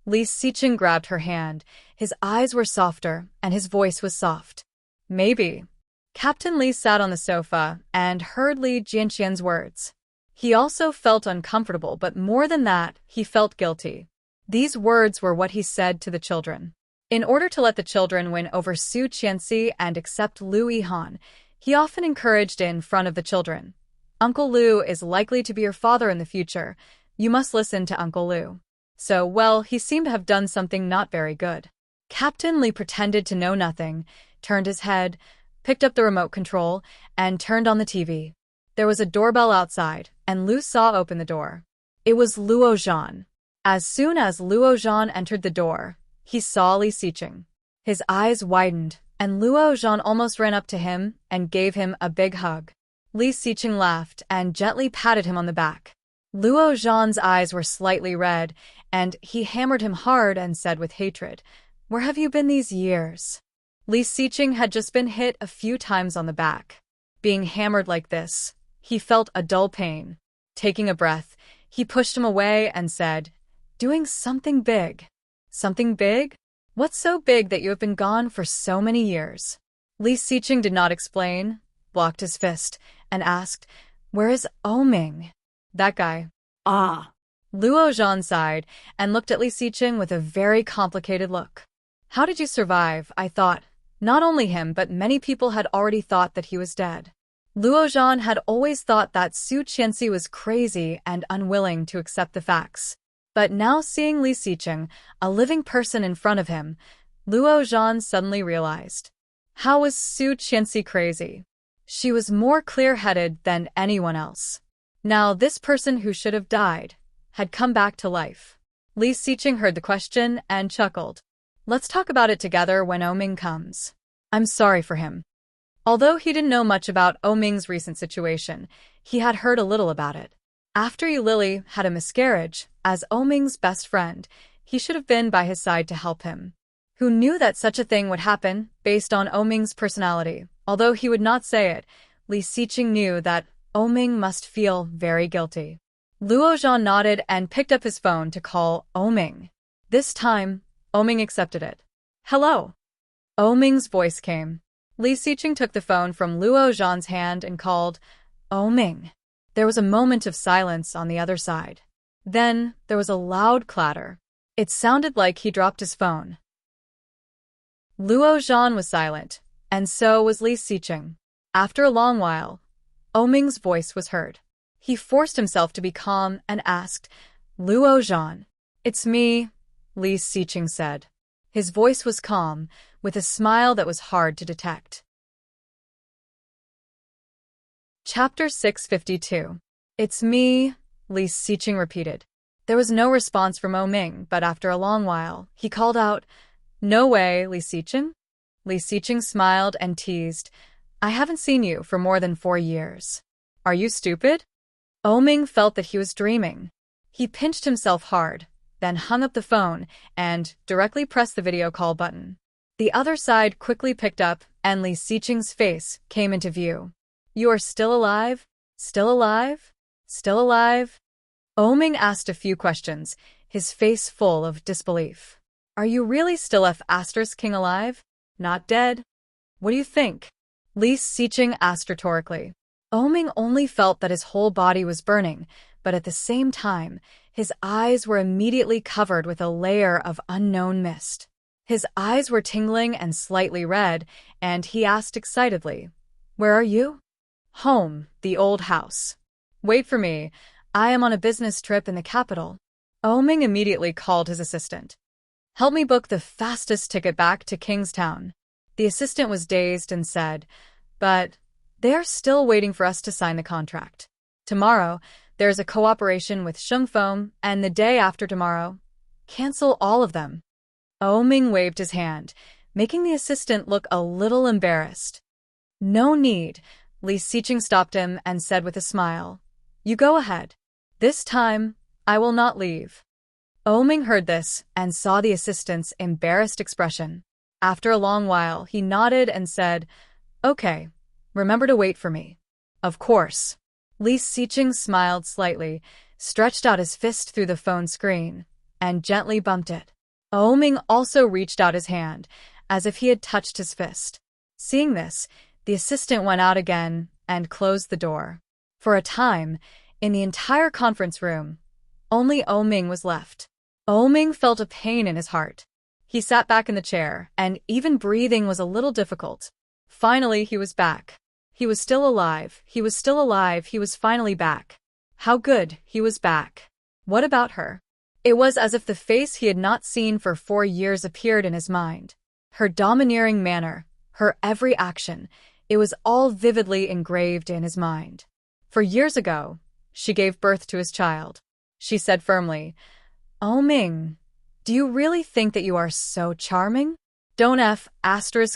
Li Xiqing grabbed her hand. His eyes were softer, and his voice was soft. "Maybe." Captain Li sat on the sofa and heard Li Jianqian's words. He also felt uncomfortable, but more than that, he felt guilty. These words were what he said to the children. In order to let the children win over Su Qianxi and accept Lu Yihan, he often encouraged in front of the children, "Uncle Lu is likely to be your father in the future. You must listen to Uncle Lu." So, well, he seemed to have done something not very good. Captain Li pretended to know nothing, turned his head, picked up the remote control, and turned on the TV. There was a doorbell outside, and Lu saw open the door. It was Luo Zhan. As soon as Luo Zhan entered the door, he saw Li Xiqing. His eyes widened, and Luo Zhan almost ran up to him and gave him a big hug. Li Xiqing laughed and gently patted him on the back. Luo Zhan's eyes were slightly red, and he hammered him hard and said with hatred, "Where have you been these years?" Li Xiqing had just been hit a few times on the back. Being hammered like this, he felt a dull pain. Taking a breath, he pushed him away and said, "Doing something big." "Something big? What's so big that you have been gone for so many years?" Li Xiqing did not explain, blocked his fist, and asked, "Where is Oming?" "That guy." "Ah." Luo Zhan sighed and looked at Li Xiqing with a very complicated look. "How did you survive?" I thought. Not only him, but many people had already thought that he was dead. Luo Zhan had always thought that Su Qianxi was crazy and unwilling to accept the facts. But now seeing Li Xiqing, a living person in front of him, Luo Zhan suddenly realized. How was Su Qianxi crazy? She was more clear-headed than anyone else. Now this person who should have died had come back to life. Li Xiqing heard the question and chuckled. "Let's talk about it together when Oming comes. I'm sorry for him." Although he didn't know much about Oming's recent situation, he had heard a little about it. After Yu Lily had a miscarriage, as Oming's best friend, he should have been by his side to help him. Who knew that such a thing would happen based on Oming's personality? Although he would not say it, Li Xiqing knew that Oming must feel very guilty. Luo Zhan nodded and picked up his phone to call Oming. This time, Oming accepted it. "Hello." Oming's voice came. Li Xiqing took the phone from Luo Zhan's hand and called, "Oh Ming." There was a moment of silence on the other side. Then there was a loud clatter. It sounded like he dropped his phone. Luo Zhan was silent, and so was Li Xiqing. After a long while, Oh Ming's voice was heard. He forced himself to be calm and asked, "Luo Zhan." "It's me," Li Xiqing said. His voice was calm, with a smile that was hard to detect. Chapter 652. "It's me," Li Xiqing repeated. There was no response from Oh Ming, but after a long while, he called out, "No way, Li Xiqing?" Li Xiqing smiled and teased, "I haven't seen you for more than 4 years. Are you stupid?" Oh Ming felt that he was dreaming. He pinched himself hard, then hung up the phone and directly pressed the video call button. The other side quickly picked up, and Li Xiqing's face came into view. "You are still alive? Still alive? Still alive?" Oh Ming asked a few questions, his face full of disbelief. "Are you really still King alive? Not dead? What do you think?" Li Xiqing asked rhetorically. Oh Ming only felt that his whole body was burning, but at the same time, his eyes were immediately covered with a layer of unknown mist. His eyes were tingling and slightly red, and he asked excitedly, "Where are you?" "Home, the old house." "Wait for me. I am on a business trip in the capital." Oh Ming immediately called his assistant. "Help me book the fastest ticket back to Kingstown." The assistant was dazed and said, "But they're still waiting for us to sign the contract. Tomorrow, there's a cooperation with Shengfeng, and the day after tomorrow, cancel all of them." Oh Ming waved his hand, making the assistant look a little embarrassed. "No need," Li Xiqing stopped him and said with a smile. "You go ahead. This time, I will not leave." Oh Ming heard this and saw the assistant's embarrassed expression. After a long while, he nodded and said, "Okay, remember to wait for me." "Of course." Li Xiqing smiled slightly, stretched out his fist through the phone screen, and gently bumped it. Oh Ming also reached out his hand, as if he had touched his fist. Seeing this, the assistant went out again and closed the door. For a time, in the entire conference room, only Oh Ming was left. Oh Ming felt a pain in his heart. He sat back in the chair, and even breathing was a little difficult. Finally, he was back. He was still alive, he was still alive, he was finally back. How good, he was back. What about her? It was as if the face he had not seen for 4 years appeared in his mind. Her domineering manner, her every action, it was all vividly engraved in his mind. For years ago, she gave birth to his child. She said firmly, "Oh Ming, do you really think that you are so charming? Don't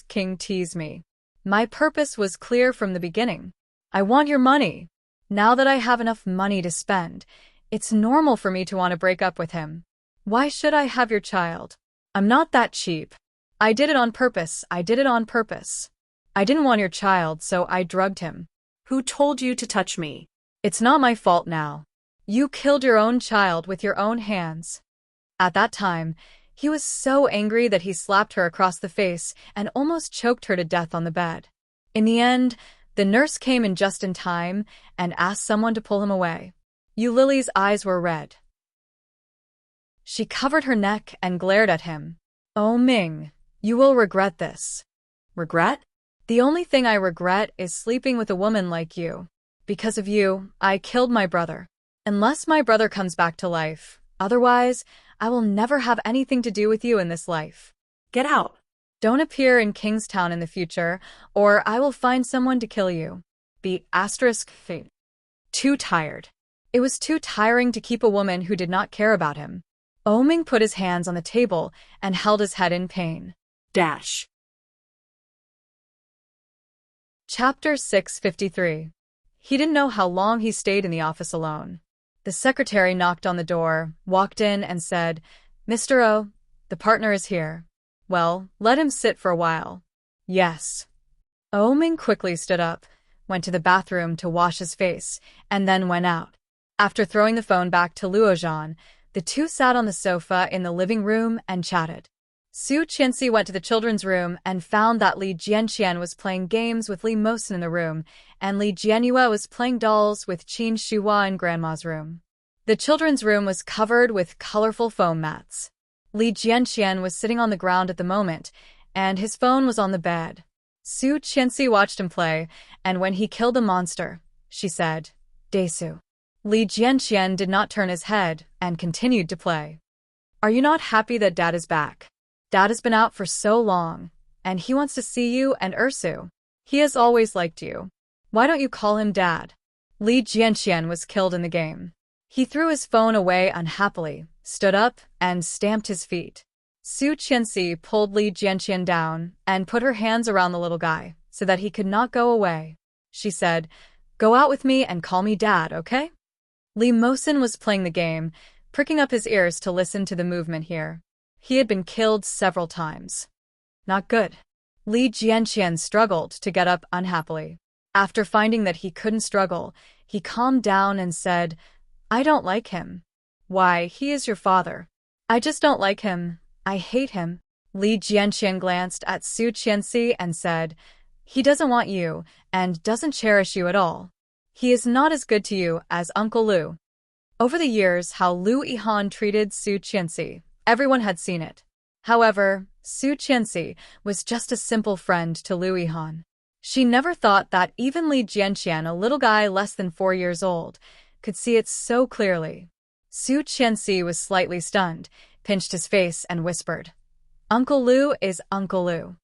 King tease me. My purpose was clear from the beginning. I want your money. Now that I have enough money to spend, it's normal for me to want to break up with him. Why should I have your child? I'm not that cheap. I did it on purpose, I did it on purpose. I didn't want your child, so I drugged him." Who told you to touch me? "It's not my fault now. You killed your own child with your own hands." At that time, he was so angry that he slapped her across the face and almost choked her to death on the bed. In the end, the nurse came in just in time and asked someone to pull him away. Lily's eyes were red. She covered her neck and glared at him. "Oh Ming, you will regret this." Regret? "The only thing I regret is sleeping with a woman like you. Because of you, I killed my brother. Unless my brother comes back to life, otherwise, I will never have anything to do with you in this life. Get out. Don't appear in Kingstown in the future, or I will find someone to kill you. Be *fate. Too tired. It was too tiring to keep a woman who did not care about him. Oh Ming put his hands on the table and held his head in pain. Dash. Chapter 653. He didn't know how long he stayed in the office alone. The secretary knocked on the door, walked in and said, "Mr. O, the partner is here." "Well, let him sit for a while." "Yes." Oh Ming quickly stood up, went to the bathroom to wash his face, and then went out. After throwing the phone back to Luo Zhan, the two sat on the sofa in the living room and chatted. Su Qianxi went to the children's room and found that Li Jianqian was playing games with Li Mosen in the room, and Li Jianyue was playing dolls with Qin Shihua in Grandma's room. The children's room was covered with colorful foam mats. Li Jianqian was sitting on the ground at the moment, and his phone was on the bed. Su Qianxi watched him play, and when he killed the monster, she said, "Desu." Li Jianqian did not turn his head and continued to play. "Are you not happy that Dad is back? Dad has been out for so long, and he wants to see you and Ursu. He has always liked you. Why don't you call him Dad?" Li Jianqian was killed in the game. He threw his phone away unhappily, stood up, and stamped his feet. Su Qianxi pulled Li Jianqian down and put her hands around the little guy so that he could not go away. She said, "Go out with me and call me Dad, okay?" Li Mosen was playing the game, pricking up his ears to listen to the movement here. He had been killed several times. Not good. Li Jianqian struggled to get up unhappily. After finding that he couldn't struggle, he calmed down and said, "I don't like him." "Why, he is your father." "I just don't like him. I hate him." Li Jianqian glanced at Su Qianxi and said, "He doesn't want you and doesn't cherish you at all. He is not as good to you as Uncle Lu." Over the years, how Lu Yihan treated Su Qianxi, everyone had seen it. However, Su Qianxi was just a simple friend to Lu Yihan. She never thought that even Li Jianqian, a little guy less than 4 years old, could see it so clearly. Su Qianxi was slightly stunned, pinched his face, and whispered, "Uncle Lu is Uncle Lu.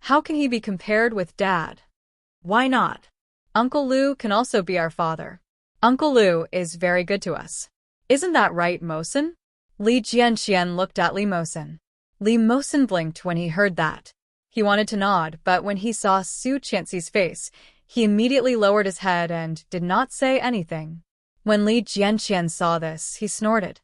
How can he be compared with Dad?" Why not? "Uncle Lu can also be our father. Uncle Lu is very good to us. Isn't that right, Mosen?" Li Jianqian looked at Li Mosen. Li Mosen blinked when he heard that. He wanted to nod, but when he saw Su Qianxi's face, he immediately lowered his head and did not say anything. When Li Jianqian saw this, he snorted.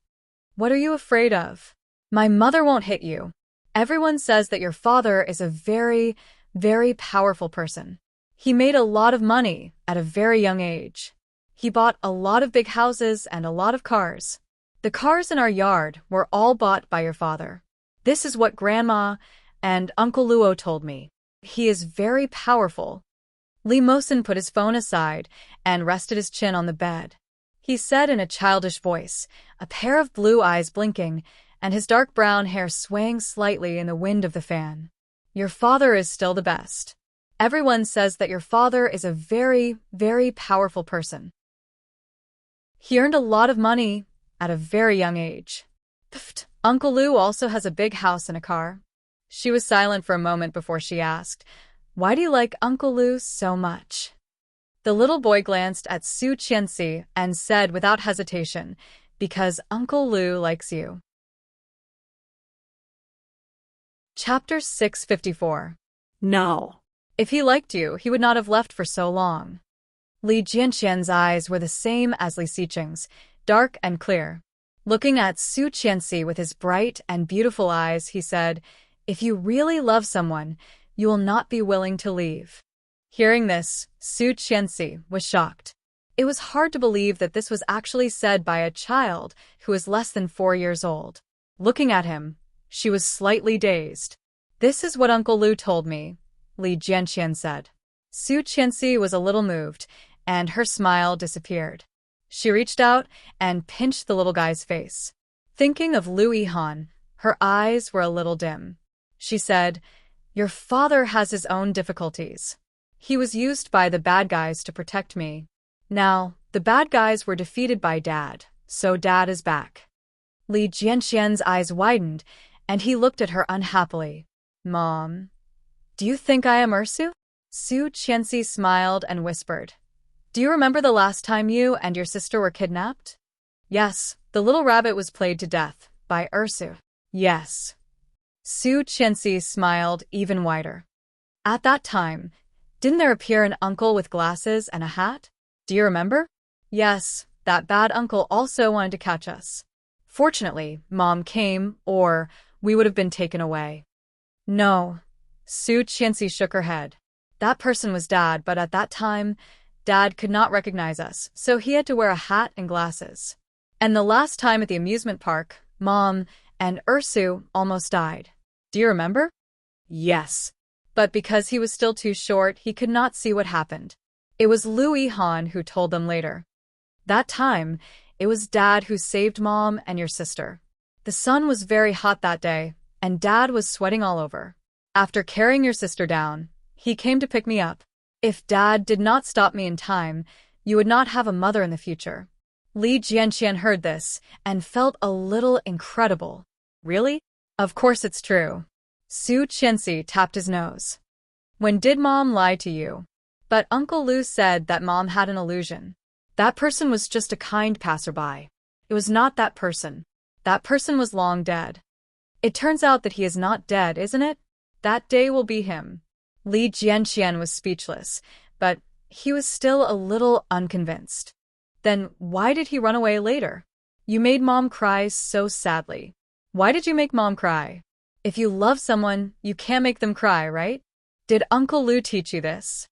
"What are you afraid of? My mother won't hit you. Everyone says that your father is a very, very powerful person. He made a lot of money at a very young age. He bought a lot of big houses and a lot of cars. The cars in our yard were all bought by your father. This is what Grandma and Uncle Luo told me. He is very powerful." Li Mosen put his phone aside and rested his chin on the bed. He said in a childish voice, a pair of blue eyes blinking, and his dark brown hair swaying slightly in the wind of the fan. "Your father is still the best. Everyone says that your father is a very, very powerful person. He earned a lot of money at a very young age. Pfft, Uncle Lu also has a big house and a car." She was silent for a moment before she asked, "Why do you like Uncle Lu so much?" The little boy glanced at Su Qianxi and said without hesitation, "Because Uncle Lu likes you." Chapter 654. No. If he liked you, he would not have left for so long. Li Jianqian's eyes were the same as Li Xiqing's, dark and clear. Looking at Su Qianxi with his bright and beautiful eyes, he said, "If you really love someone, you will not be willing to leave." Hearing this, Su Qianxi was shocked. It was hard to believe that this was actually said by a child who was less than 4 years old. Looking at him, she was slightly dazed. "This is what Uncle Lu told me," Li Jianqian said. Su Qianxi was a little moved, and her smile disappeared. She reached out and pinched the little guy's face. Thinking of Lu Yihan, her eyes were a little dim. She said, "Your father has his own difficulties. He was used by the bad guys to protect me. Now, the bad guys were defeated by Dad, so Dad is back." Li Jianqian's eyes widened, and he looked at her unhappily. "Mom, do you think I am Ursu?" Su Qianxi smiled and whispered, "Do you remember the last time you and your sister were kidnapped?" "Yes, the little rabbit was played to death by Ursu." "Yes." Su Qianxi smiled even wider. "At that time, didn't there appear an uncle with glasses and a hat? Do you remember?" "Yes, that bad uncle also wanted to catch us. Fortunately, Mom came, or we would have been taken away." "No." Su Qianxi shook her head. "That person was Dad, but at that time, Dad could not recognize us, so he had to wear a hat and glasses. And the last time at the amusement park, Mom and Ursu almost died. Do you remember? Yes. But because he was still too short, he could not see what happened. It was Louis Han who told them later. That time, it was Dad who saved Mom and your sister. The sun was very hot that day, and Dad was sweating all over. After carrying your sister down, he came to pick me up. If Dad did not stop me in time, you would not have a mother in the future. Li Jianqian heard this and felt a little incredible. Really? Of course it's true. Su Qianxi tapped his nose. When did Mom lie to you? But Uncle Lu said that Mom had an illusion. That person was just a kind passerby. It was not that person. That person was long dead. It turns out that he is not dead, isn't it? That day will be him. Li Jianqian was speechless, but he was still a little unconvinced. Then why did he run away later? You made Mom cry so sadly. Why did you make Mom cry? If you love someone, you can't make them cry, right? Did Uncle Lu teach you this?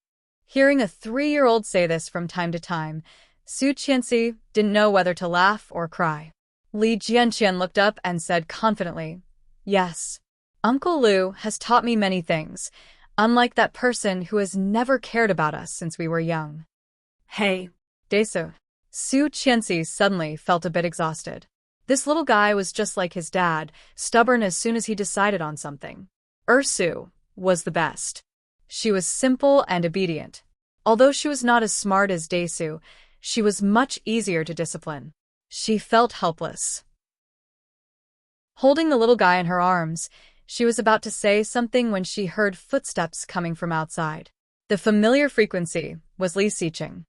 Hearing a 3-year-old say this from time to time, Su Qianxi didn't know whether to laugh or cry. Li Jianqian looked up and said confidently, "Yes. Uncle Lu has taught me many things, unlike that person who has never cared about us since we were young." Hey. Desu. Su Qianxi suddenly felt a bit exhausted. This little guy was just like his dad, stubborn as soon as he decided on something. Su was the best. She was simple and obedient. Although she was not as smart as Desu, she was much easier to discipline. She felt helpless. Holding the little guy in her arms, she was about to say something when she heard footsteps coming from outside. The familiar frequency was Li Xiqing.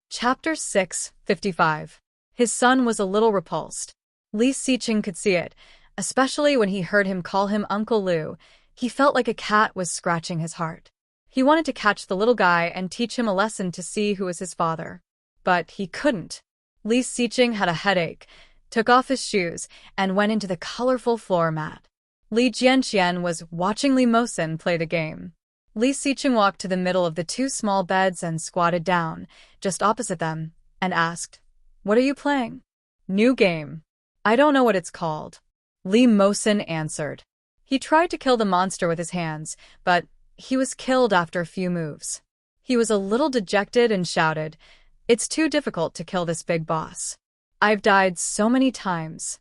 Chapter 6:55. His son was a little repulsed. Li Xiqing could see it, especially when he heard him call him Uncle Lu. He felt like a cat was scratching his heart. He wanted to catch the little guy and teach him a lesson to see who was his father. But he couldn't. Li Xiqing had a headache, took off his shoes, and went into the colorful floor mat. Li Jianqian was watching Li Mosin play the game. Li Xiqing walked to the middle of the 2 small beds and squatted down, just opposite them, and asked, "What are you playing?" "New game. I don't know what it's called." Li Mosin answered. He tried to kill the monster with his hands, but he was killed after a few moves. He was a little dejected and shouted, "It's too difficult to kill this big boss. I've died so many times."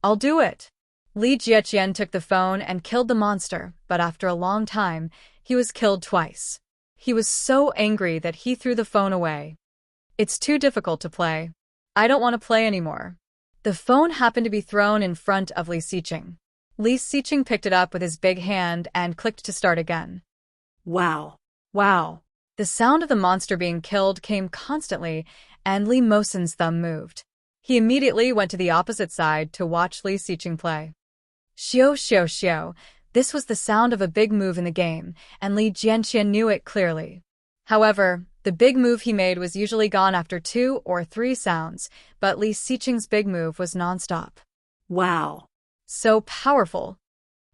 "I'll do it." Li Jianqian took the phone and killed the monster, but after a long time, he was killed twice. He was so angry that he threw the phone away. "It's too difficult to play. I don't want to play anymore." The phone happened to be thrown in front of Li Xiqing. Li Xiqing picked it up with his big hand and clicked to start again. Wow. Wow. The sound of the monster being killed came constantly, and Li Mosin's thumb moved. He immediately went to the opposite side to watch Li Xiqing play. Xiao xiao xiao. This was the sound of a big move in the game, and Li Jianqian knew it clearly. However, the big move he made was usually gone after 2 or 3 sounds, but Li Xiqing's big move was nonstop. Wow. So powerful.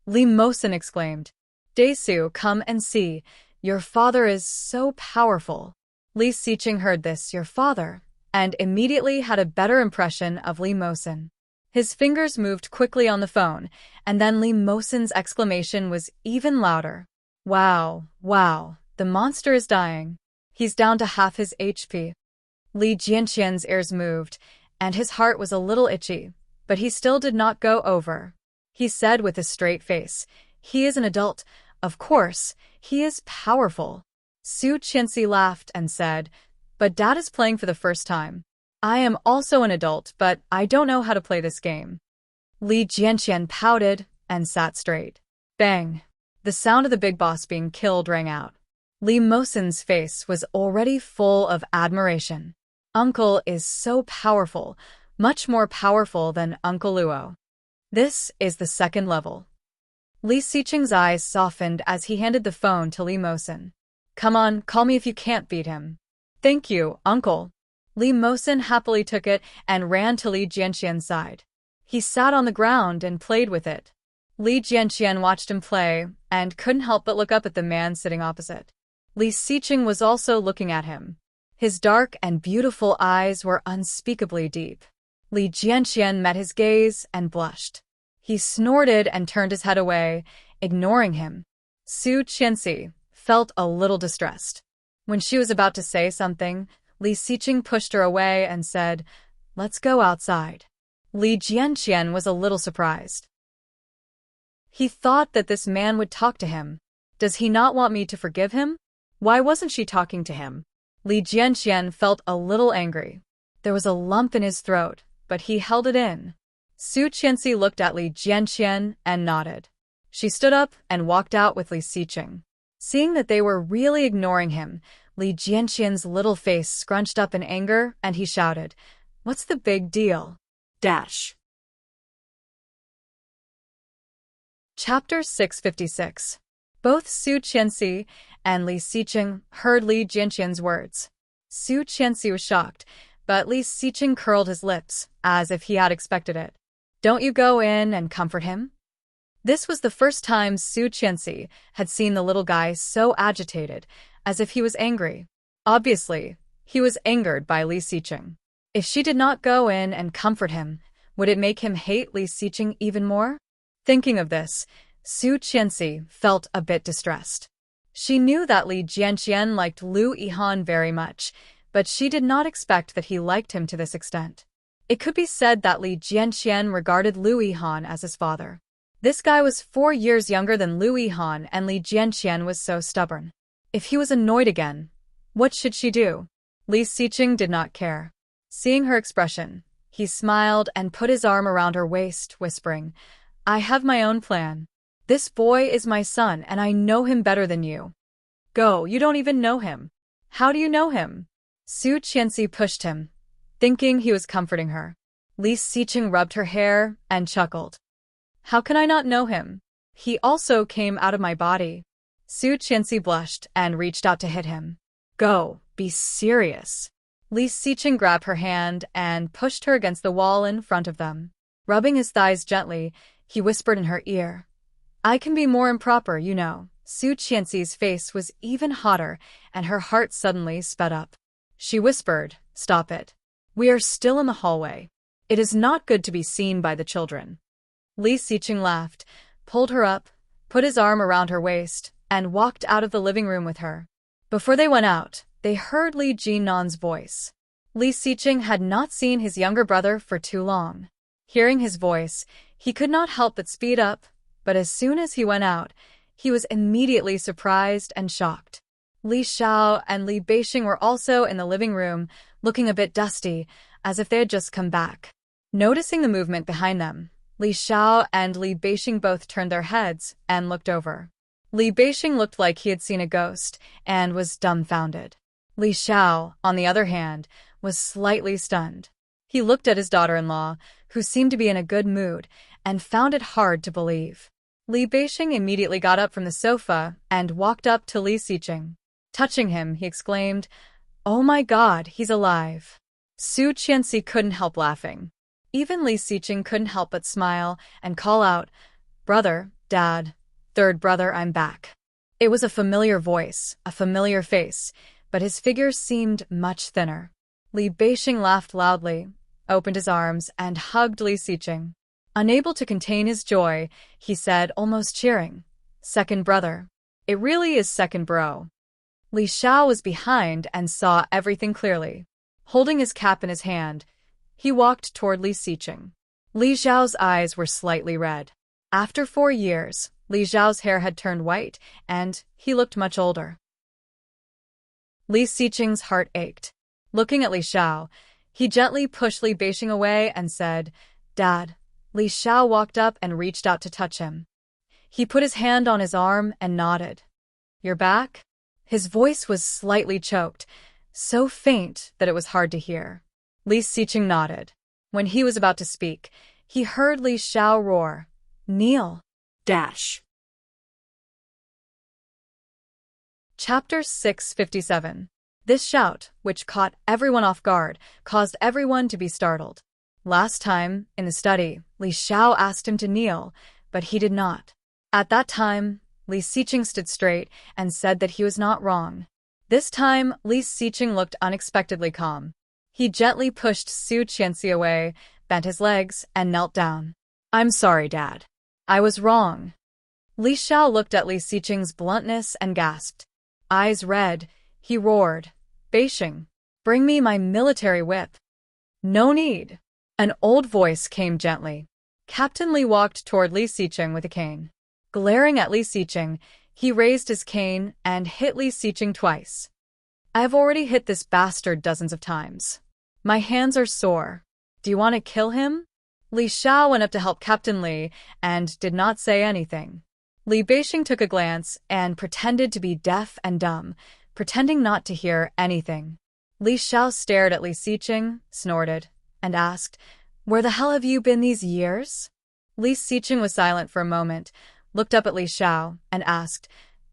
Li Mosin exclaimed. "Desu, come and see. Your father is so powerful." Li Xiqing heard this, "your father," and immediately had a better impression of Li Mosin. His fingers moved quickly on the phone, and then Li Mosin's exclamation was even louder. "Wow, wow, the monster is dying. He's down to half his HP." Li Jianqian's ears moved, and his heart was a little itchy, but he still did not go over. He said with a straight face, "He is an adult. Of course, he is powerful." Su Qianxi laughed and said, "But Dad is playing for the first time. I am also an adult, but I don't know how to play this game." Li Jianqian pouted and sat straight. Bang! The sound of the big boss being killed rang out. Li Mosin's face was already full of admiration. Uncle is so powerful, much more powerful than Uncle Luo. This is the 2nd level. Li Xiqing's eyes softened as he handed the phone to Li Mosin. "Come on, call me if you can't beat him." "Thank you, Uncle." Li Mosin happily took it and ran to Li Jianqian's side. He sat on the ground and played with it. Li Jianqian watched him play and couldn't help but look up at the man sitting opposite. Li Xiqing was also looking at him. His dark and beautiful eyes were unspeakably deep. Li Jianqian met his gaze and blushed. He snorted and turned his head away, ignoring him. Su Qianxi felt a little distressed. When she was about to say something, Li Xiqing pushed her away and said, "Let's go outside." Li Jianqian was a little surprised. He thought that this man would talk to him. Does he not want me to forgive him? Why wasn't she talking to him? Li Jianqian felt a little angry. There was a lump in his throat, but he held it in. Su Qianxi looked at Li Jianqian and nodded. She stood up and walked out with Li Xiqing. Seeing that they were really ignoring him, Li Jianqian's little face scrunched up in anger and he shouted, "What's the big deal?" Dash. Chapter 656. Both Su Qianxi and Li Xiqing heard Li Jianqian's words. Su Qianxi was shocked, but Li Xiqing curled his lips, as if he had expected it. "Don't you go in and comfort him?" This was the first time Su Qianxi had seen the little guy so agitated, as if he was angry. Obviously, he was angered by Li Xiqing. If she did not go in and comfort him, would it make him hate Li Xiqing even more? Thinking of this, Su Qianxi felt a bit distressed. She knew that Li Jianqian liked Lu Yihan very much, but she did not expect that he liked him to this extent. It could be said that Li Jianqian regarded Lu Yihan as his father. This guy was 4 years younger than Lu Yihan and Li Jianqian was so stubborn. If he was annoyed again, what should she do? Li Xiqing did not care. Seeing her expression, he smiled and put his arm around her waist, whispering, "I have my own plan. This boy is my son and I know him better than you. Go, you don't even know him. How do you know him?" Su Qianxi pushed him, thinking he was comforting her. Li Xiqing rubbed her hair and chuckled. "How can I not know him? He also came out of my body." Su Qianxi blushed and reached out to hit him. "Go, be serious." Li Xiqing grabbed her hand and pushed her against the wall in front of them. Rubbing his thighs gently, he whispered in her ear, "I can be more improper, you know." Su Qianxi's face was even hotter and her heart suddenly sped up. She whispered, "Stop it. We are still in the hallway. It is not good to be seen by the children." Li Xiqing laughed, pulled her up, put his arm around her waist, and walked out of the living room with her. Before they went out, they heard Li Jinan's voice. Li Xiqing had not seen his younger brother for too long. Hearing his voice, he could not help but speed up, but as soon as he went out, he was immediately surprised and shocked. Li Xiao and Li Beixing were also in the living room, looking a bit dusty, as if they had just come back. Noticing the movement behind them, Li Xiao and Li Beixing both turned their heads and looked over. Li Beixing looked like he had seen a ghost and was dumbfounded. Li Xiao, on the other hand, was slightly stunned. He looked at his daughter-in-law, who seemed to be in a good mood, and found it hard to believe. Li Beixing immediately got up from the sofa and walked up to Li Xiqing. Touching him, he exclaimed, "Oh my God, he's alive." Su Qianxi couldn't help laughing. Even Li Xiqing couldn't help but smile and call out, "Brother, Dad, third brother, I'm back." It was a familiar voice, a familiar face, but his figure seemed much thinner. Li Beixing laughed loudly, opened his arms, and hugged Li Xiqing. Unable to contain his joy, he said, almost cheering, "Second brother. It really is second bro." Li Xiao was behind and saw everything clearly. Holding his cap in his hand, he walked toward Li Xiqing. Li Xiao's eyes were slightly red. After 4 years, Li Xiao's hair had turned white, and he looked much older. Li Xiqing's heart ached. Looking at Li Xiao, he gently pushed Li Beixing away and said, "Dad." Li Xiao walked up and reached out to touch him. He put his hand on his arm and nodded. "You're back?" His voice was slightly choked, so faint that it was hard to hear. Li Xiqing nodded. When he was about to speak, he heard Li Xiao roar, "Kneel!" Dash. Chapter 657. This shout, which caught everyone off guard, caused everyone to be startled. Last time, in the study, Li Xiao asked him to kneel, but he did not. At that time, Li Xiqing stood straight and said that he was not wrong. This time, Li Xiqing looked unexpectedly calm. He gently pushed Su Qianxi away, bent his legs, and knelt down. I'm sorry, Dad. I was wrong. Li Xiao looked at Li Xiqing's bluntness and gasped. Eyes red, he roared. Beishing, bring me my military whip. No need. An old voice came gently. Captain Li walked toward Li Xiqing with a cane. Glaring at Li Xiqing, he raised his cane and hit Li Xiqing twice. I have already hit this bastard dozens of times. My hands are sore. Do you want to kill him? Li Xiao went up to help Captain Li and did not say anything. Li Beishing took a glance and pretended to be deaf and dumb, pretending not to hear anything. Li Xiao stared at Li Xiqing, snorted, and asked, Where the hell have you been these years? Li Xiqing was silent for a moment, looked up at Li Xiao, and asked,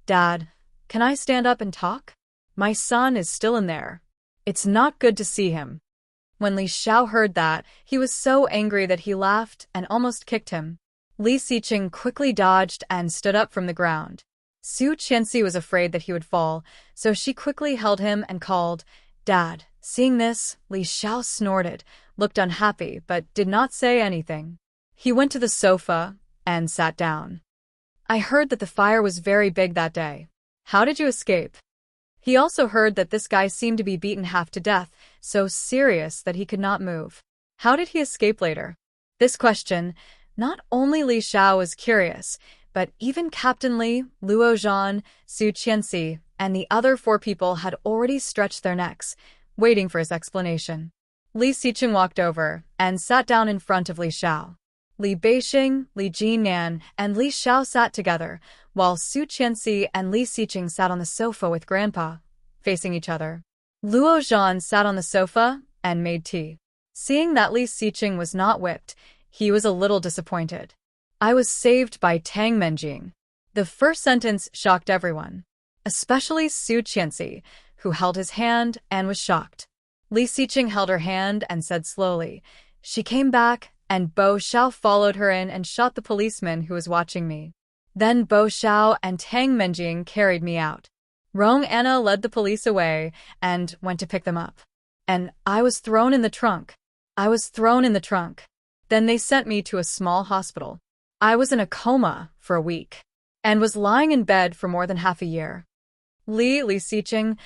Dad, can I stand up and talk? My son is still in there. It's not good to see him. When Li Xiao heard that, he was so angry that he laughed and almost kicked him. Li Xiqing quickly dodged and stood up from the ground. Su Qianxi was afraid that he would fall, so she quickly held him and called, Dad. Seeing this, Li Xiao snorted, looked unhappy, but did not say anything. He went to the sofa and sat down. I heard that the fire was very big that day. How did you escape? He also heard that this guy seemed to be beaten half to death, so serious that he could not move. How did he escape later? This question, not only Li Xiao was curious, but even Captain Li, Luo Zhan, Su Qianxi, and the other 4 people had already stretched their necks, waiting for his explanation. Li Xiqing walked over and sat down in front of Li Xiao. Li Beishing, Li Jinan, and Li Xiao sat together, while Su Qianxi and Li Xiqing sat on the sofa with Grandpa, facing each other. Luo Zhan sat on the sofa and made tea. Seeing that Li Xiqing was not whipped, he was a little disappointed. I was saved by Tang Menjing. The first sentence shocked everyone, especially Su Qianxi, who held his hand and was shocked. Li Xiqing held her hand and said slowly, She came back, and Bo Xiao followed her in and shot the policeman who was watching me. Then Bo Xiao and Tang Menjing carried me out. Rong Anna led the police away and went to pick them up. And I was thrown in the trunk. Then they sent me to a small hospital. I was in a coma for a week and was lying in bed for more than half a year. Li Xiqing,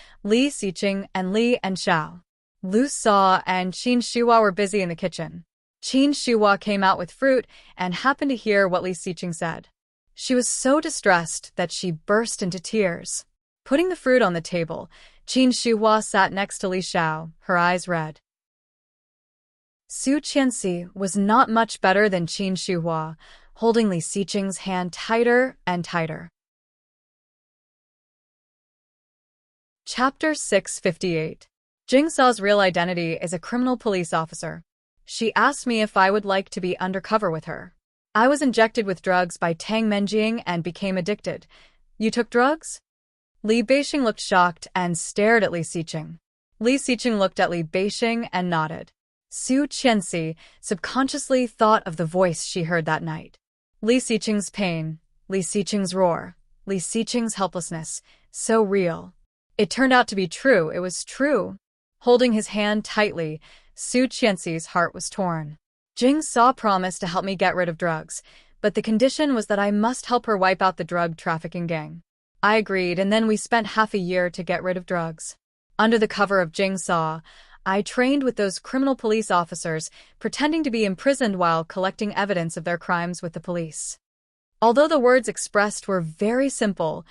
and Li and Xiao. Lu Sa and Qin Shihua were busy in the kitchen. Qin Shihua came out with fruit and happened to hear what Li Xiqing said. She was so distressed that she burst into tears. Putting the fruit on the table, Qin Shihua sat next to Li Xiao, her eyes red. Su Qianxi was not much better than Qin Shihua, holding Li Xiqing's hand tighter and tighter. Chapter 658. Jingsao's real identity is a criminal police officer. She asked me if I would like to be undercover with her. I was injected with drugs by Tang Menjing and became addicted. You took drugs? Li Beishing looked shocked and stared at Li Xiqing. Li Xiqing looked at Li Beishing and nodded. Su Qianxi subconsciously thought of the voice she heard that night. Li Xiqing's pain, Li Xiqing's roar, Li Xiqing's helplessness, so real. It turned out to be true, it was true. Holding his hand tightly, Su Qianxi's heart was torn. Jingsa promised to help me get rid of drugs, but the condition was that I must help her wipe out the drug trafficking gang. I agreed, and then we spent half a year to get rid of drugs. Under the cover of Jingsa, I trained with those criminal police officers, pretending to be imprisoned while collecting evidence of their crimes with the police. Although the words expressed were very simple,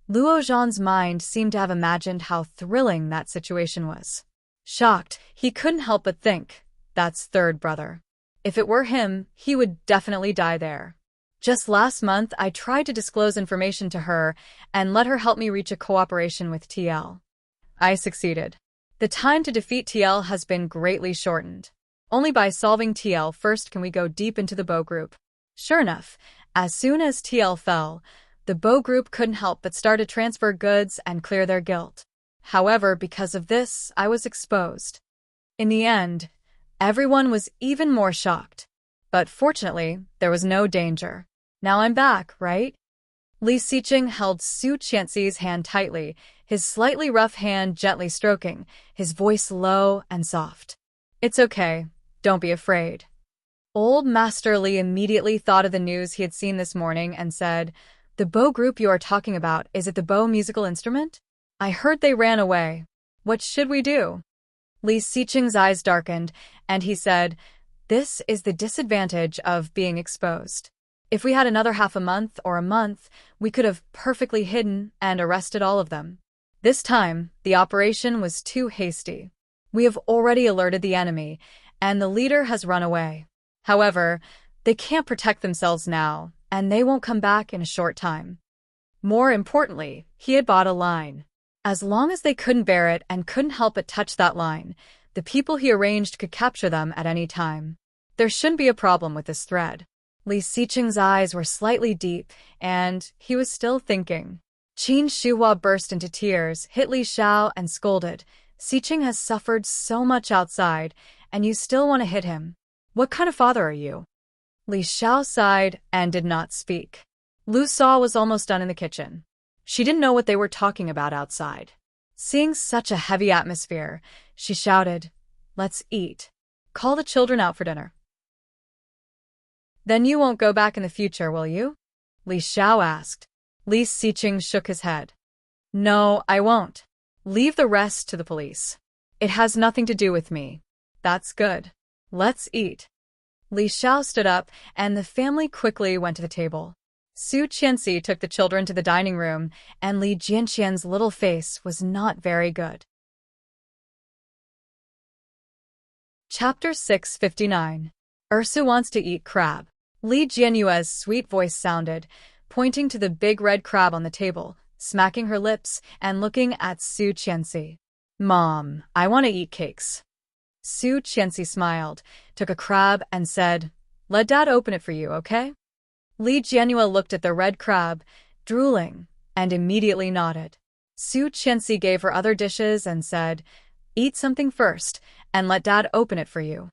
Luo Zhan's mind seemed to have imagined how thrilling that situation was. Shocked, he couldn't help but think, that's third brother. If it were him, he would definitely die there. Just last month, I tried to disclose information to her and let her help me reach a cooperation with TL. I succeeded. The time to defeat TL has been greatly shortened. Only by solving TL first can we go deep into the Bo group. Sure enough, as soon as TL fell, the Bo group couldn't help but start to transfer goods and clear their guilt. However, because of this, I was exposed. In the end, everyone was even more shocked. But fortunately, there was no danger. Now I'm back, right? Li Xiqing held Su Qianxi's hand tightly, his slightly rough hand gently stroking, his voice low and soft. It's okay, don't be afraid. Old Master Li immediately thought of the news he had seen this morning and said, "The bow group you are talking about, is it the bow musical instrument? I heard they ran away. What should we do?" Li Xiqing's eyes darkened, and he said, "This is the disadvantage of being exposed. If we had another half a month or a month, we could have perfectly hidden and arrested all of them. This time, the operation was too hasty. We have already alerted the enemy, and the leader has run away. However, they can't protect themselves now, and they won't come back in a short time." More importantly, he had bought a line. As long as they couldn't bear it and couldn't help but touch that line, the people he arranged could capture them at any time. There shouldn't be a problem with this thread. Li Xiqing's eyes were slightly deep, and he was still thinking. Qin Shuhua burst into tears, hit Li Xiao, and scolded, "Xiqing has suffered so much outside, and you still want to hit him. What kind of father are you?" Li Xiao sighed and did not speak. Lu Sa was almost done in the kitchen. She didn't know what they were talking about outside. Seeing such a heavy atmosphere, she shouted, "Let's eat. Call the children out for dinner." "Then you won't go back in the future, will you?" Li Xiao asked. Li Xiqing shook his head. "No, I won't. Leave the rest to the police. It has nothing to do with me." "That's good. Let's eat." Li Xiao stood up, and the family quickly went to the table. Su Qianxi took the children to the dining room, and Li Jianqian's little face was not very good. Chapter 659. Ursu wants to eat crab. Li Jianyue's sweet voice sounded, pointing to the big red crab on the table, smacking her lips, and looking at Su Qianxi. "Mom, I want to eat cakes." Su Qianxi smiled, took a crab, and said, "Let Dad open it for you, okay?" Li Jianyue looked at the red crab, drooling, and immediately nodded. Su Qianxi gave her other dishes and said, "Eat something first, and let Dad open it for you."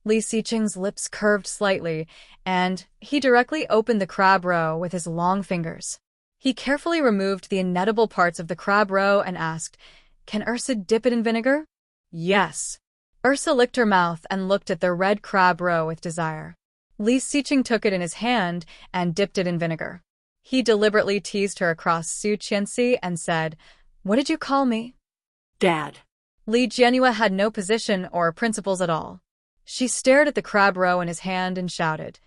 Li Xiqing's lips curved slightly, and he directly opened the crab roe with his long fingers. He carefully removed the inedible parts of the crab roe and asked, "Can Ursa dip it in vinegar?" "Yes." Ursa licked her mouth and looked at the red crab roe with desire. Li Xiqing took it in his hand and dipped it in vinegar. He deliberately teased her across Su Qianxi and said, "What did you call me?" "Dad." Li Jianyue had no position or principles at all. She stared at the crab roe in his hand and shouted,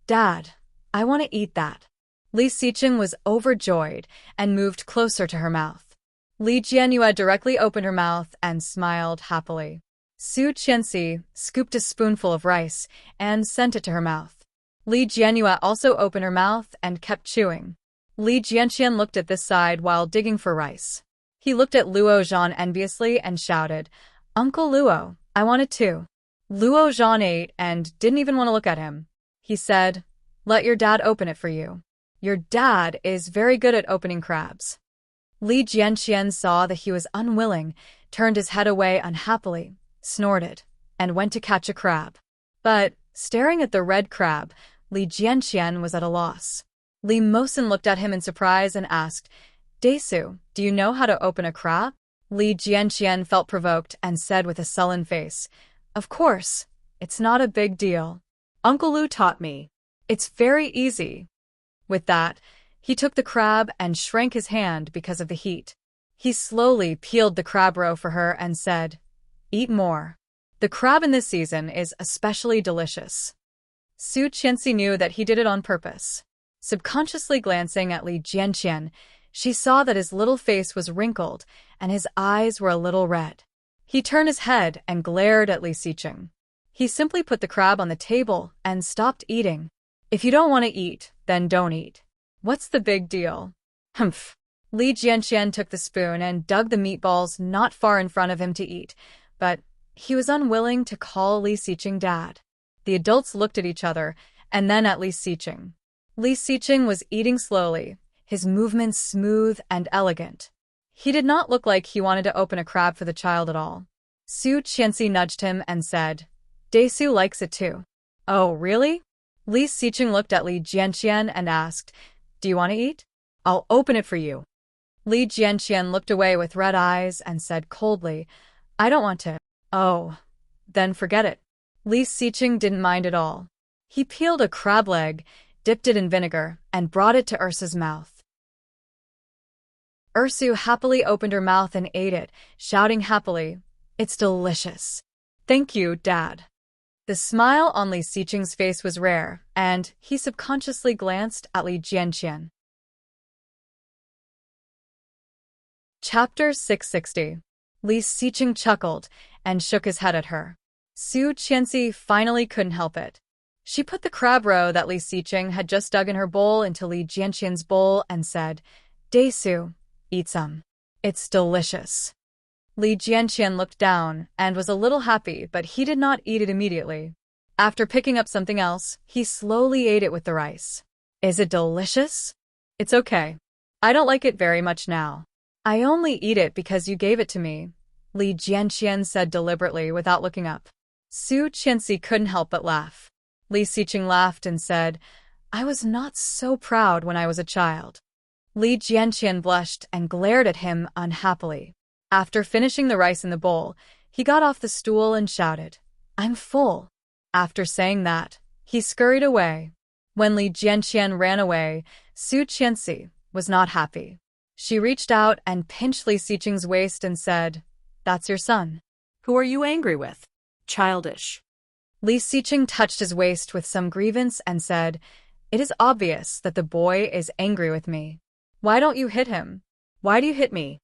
"Dad, I want to eat that." Li Xiqing was overjoyed and moved closer to her mouth. Li Jianyue directly opened her mouth and smiled happily. Su Qianxi scooped a spoonful of rice and sent it to her mouth. Li Jianyue also opened her mouth and kept chewing. Li Jianqian looked at this side while digging for rice. He looked at Luo Zhan enviously and shouted, "Uncle Luo, I want it too." Luo Zhan ate and didn't even want to look at him. He said, "Let your dad open it for you. Your dad is very good at opening crabs." Li Jianqian saw that he was unwilling, turned his head away unhappily, snorted, and went to catch a crab. But, staring at the red crab, Li Jianqian was at a loss. Li Mosin looked at him in surprise and asked, "Desu, do you know how to open a crab?" Li Jianqian felt provoked and said with a sullen face, "Of course, it's not a big deal. Uncle Lu taught me. It's very easy." With that, he took the crab and shrank his hand because of the heat. He slowly peeled the crab roe for her and said, "Eat more. The crab in this season is especially delicious." Su Qianxi knew that he did it on purpose. Subconsciously glancing at Li Jianqian, she saw that his little face was wrinkled and his eyes were a little red. He turned his head and glared at Li Xiqing. He simply put the crab on the table and stopped eating. "If you don't want to eat, then don't eat. What's the big deal?" "Humph." Li Jianqian took the spoon and dug the meatballs not far in front of him to eat, but he was unwilling to call Li Xiqing Dad. The adults looked at each other and then at Li Xiqing. Li Xiqing was eating slowly, his movements smooth and elegant. He did not look like he wanted to open a crab for the child at all. Su Qianxi nudged him and said, "Desu likes it too." "Oh, really?" Li Xiqing looked at Li Jianqian and asked, "Do you want to eat? I'll open it for you." Li Jianqian looked away with red eyes and said coldly, "I don't want to." "Oh, then forget it." Li Xiqing didn't mind at all. He peeled a crab leg, dipped it in vinegar, and brought it to Ursa's mouth. Ursu happily opened her mouth and ate it, shouting happily, "It's delicious. Thank you, Dad." The smile on Li Xiqing's face was rare, and he subconsciously glanced at Li Jianqian. Chapter 660. Li Xiqing chuckled and shook his head at her. Su Qianxi finally couldn't help it. She put the crab roe that Li Xiqing had just dug in her bowl into Li Jianqian's bowl and said, "Su, eat some. It's delicious." Li Jianqian looked down and was a little happy, but he did not eat it immediately. After picking up something else, he slowly ate it with the rice. "Is it delicious?" "It's okay. I don't like it very much now. I only eat it because you gave it to me," Li Jianqian said deliberately without looking up. Su Qianxi couldn't help but laugh. Li Xiqing laughed and said, "I was not so proud when I was a child." Li Jianqian blushed and glared at him unhappily. After finishing the rice in the bowl, he got off the stool and shouted, "I'm full." After saying that, he scurried away. When Li Jianqian ran away, Su Qianxi was not happy. She reached out and pinched Li Xiqing's waist and said, "That's your son." Who are you angry with? Childish. Li Xiqing touched his waist with some grievance and said, "It is obvious that the boy is angry with me. Why don't you hit him? Why do you hit me?"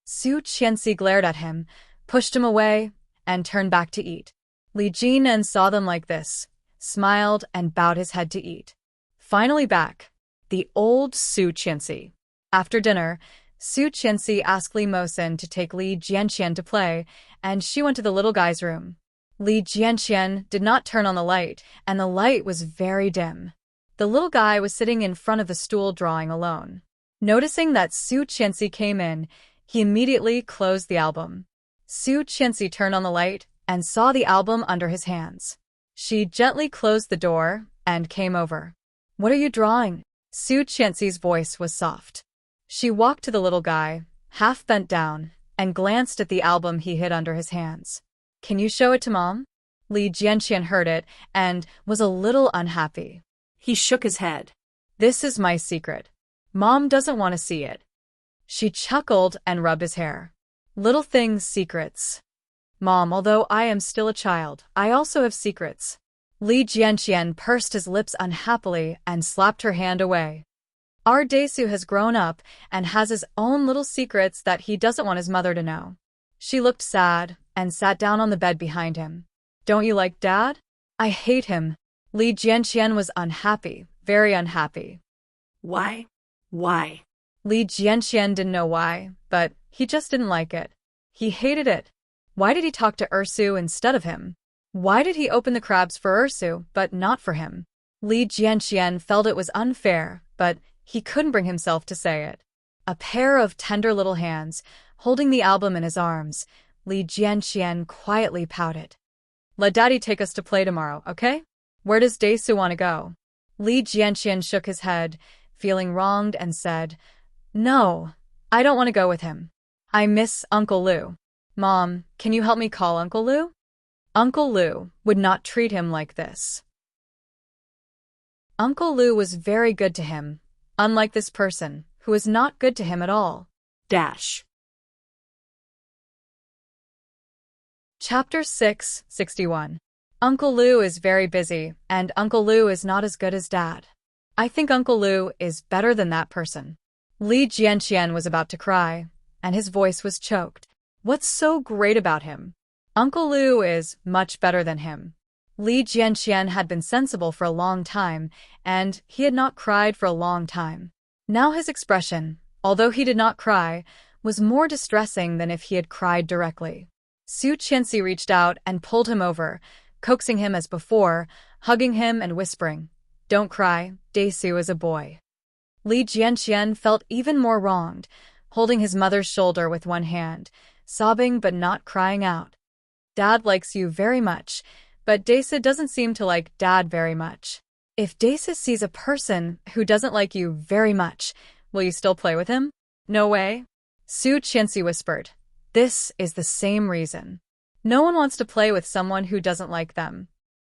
Su Qianxi glared at him, pushed him away, and turned back to eat. Li Jinan saw them like this, smiled, and bowed his head to eat. Finally back, the old Su Qianxi. After dinner, Su Qianxi asked Li Mosin to take Li Jianqian to play, and she went to the little guy's room. Li Jianqian did not turn on the light, and the light was very dim. The little guy was sitting in front of the stool drawing alone. Noticing that Su Qianxi came in, he immediately closed the album. Su Qianxi turned on the light and saw the album under his hands. She gently closed the door and came over. "What are you drawing?" Su Qianxi's voice was soft. She walked to the little guy, half bent down, and glanced at the album he hid under his hands. "Can you show it to Mom?" Li Jianqian heard it and was a little unhappy. He shook his head. "This is my secret. Mom doesn't want to see it." She chuckled and rubbed his hair. "Little things, secrets. Mom, although I am still a child, I also have secrets." Li Jianqian pursed his lips unhappily and slapped her hand away. Our Desu has grown up and has his own little secrets that he doesn't want his mother to know. She looked sad and sat down on the bed behind him. "Don't you like Dad?" "I hate him." Li Jianqian was unhappy, very unhappy. Why? Why? Li Jianqian didn't know why, but he just didn't like it. He hated it. Why did he talk to Ursu instead of him? Why did he open the crabs for Ursu, but not for him? Li Jianqian felt it was unfair, but he couldn't bring himself to say it. A pair of tender little hands, holding the album in his arms, Li Jianqian quietly pouted. "Let Daddy take us to play tomorrow, okay? Where does Desu want to go?" Li Jianqian shook his head, feeling wronged, and said, "No, I don't want to go with him. I miss Uncle Lu. Mom, can you help me call Uncle Lu?" Uncle Lu would not treat him like this. Uncle Lu was very good to him, unlike this person, who is not good to him at all. Dash. Chapter 661. Uncle Lu is very busy, and Uncle Lu is not as good as Dad. I think Uncle Lu is better than that person. Li Jianqian was about to cry, and his voice was choked. What's so great about him? Uncle Lu is much better than him. Li Jianqian had been sensible for a long time, and he had not cried for a long time. Now his expression, although he did not cry, was more distressing than if he had cried directly. Su Qianxi reached out and pulled him over, coaxing him as before, hugging him and whispering, "Don't cry, Desu is a boy." Li Jianqian felt even more wronged, holding his mother's shoulder with one hand, sobbing but not crying out. "Dad likes you very much, but Desu doesn't seem to like Dad very much. If Desu sees a person who doesn't like you very much, will you still play with him?" "No way." Su Qianxi whispered. "This is the same reason. No one wants to play with someone who doesn't like them.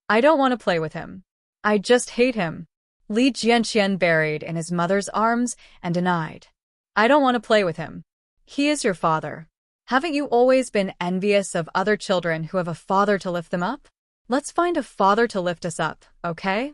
I don't want to play with him." I just hate him. Li Jianqian buried in his mother's arms and denied. I don't want to play with him. He is your father. Haven't you always been envious of other children who have a father to lift them up? Let's find a father to lift us up, okay?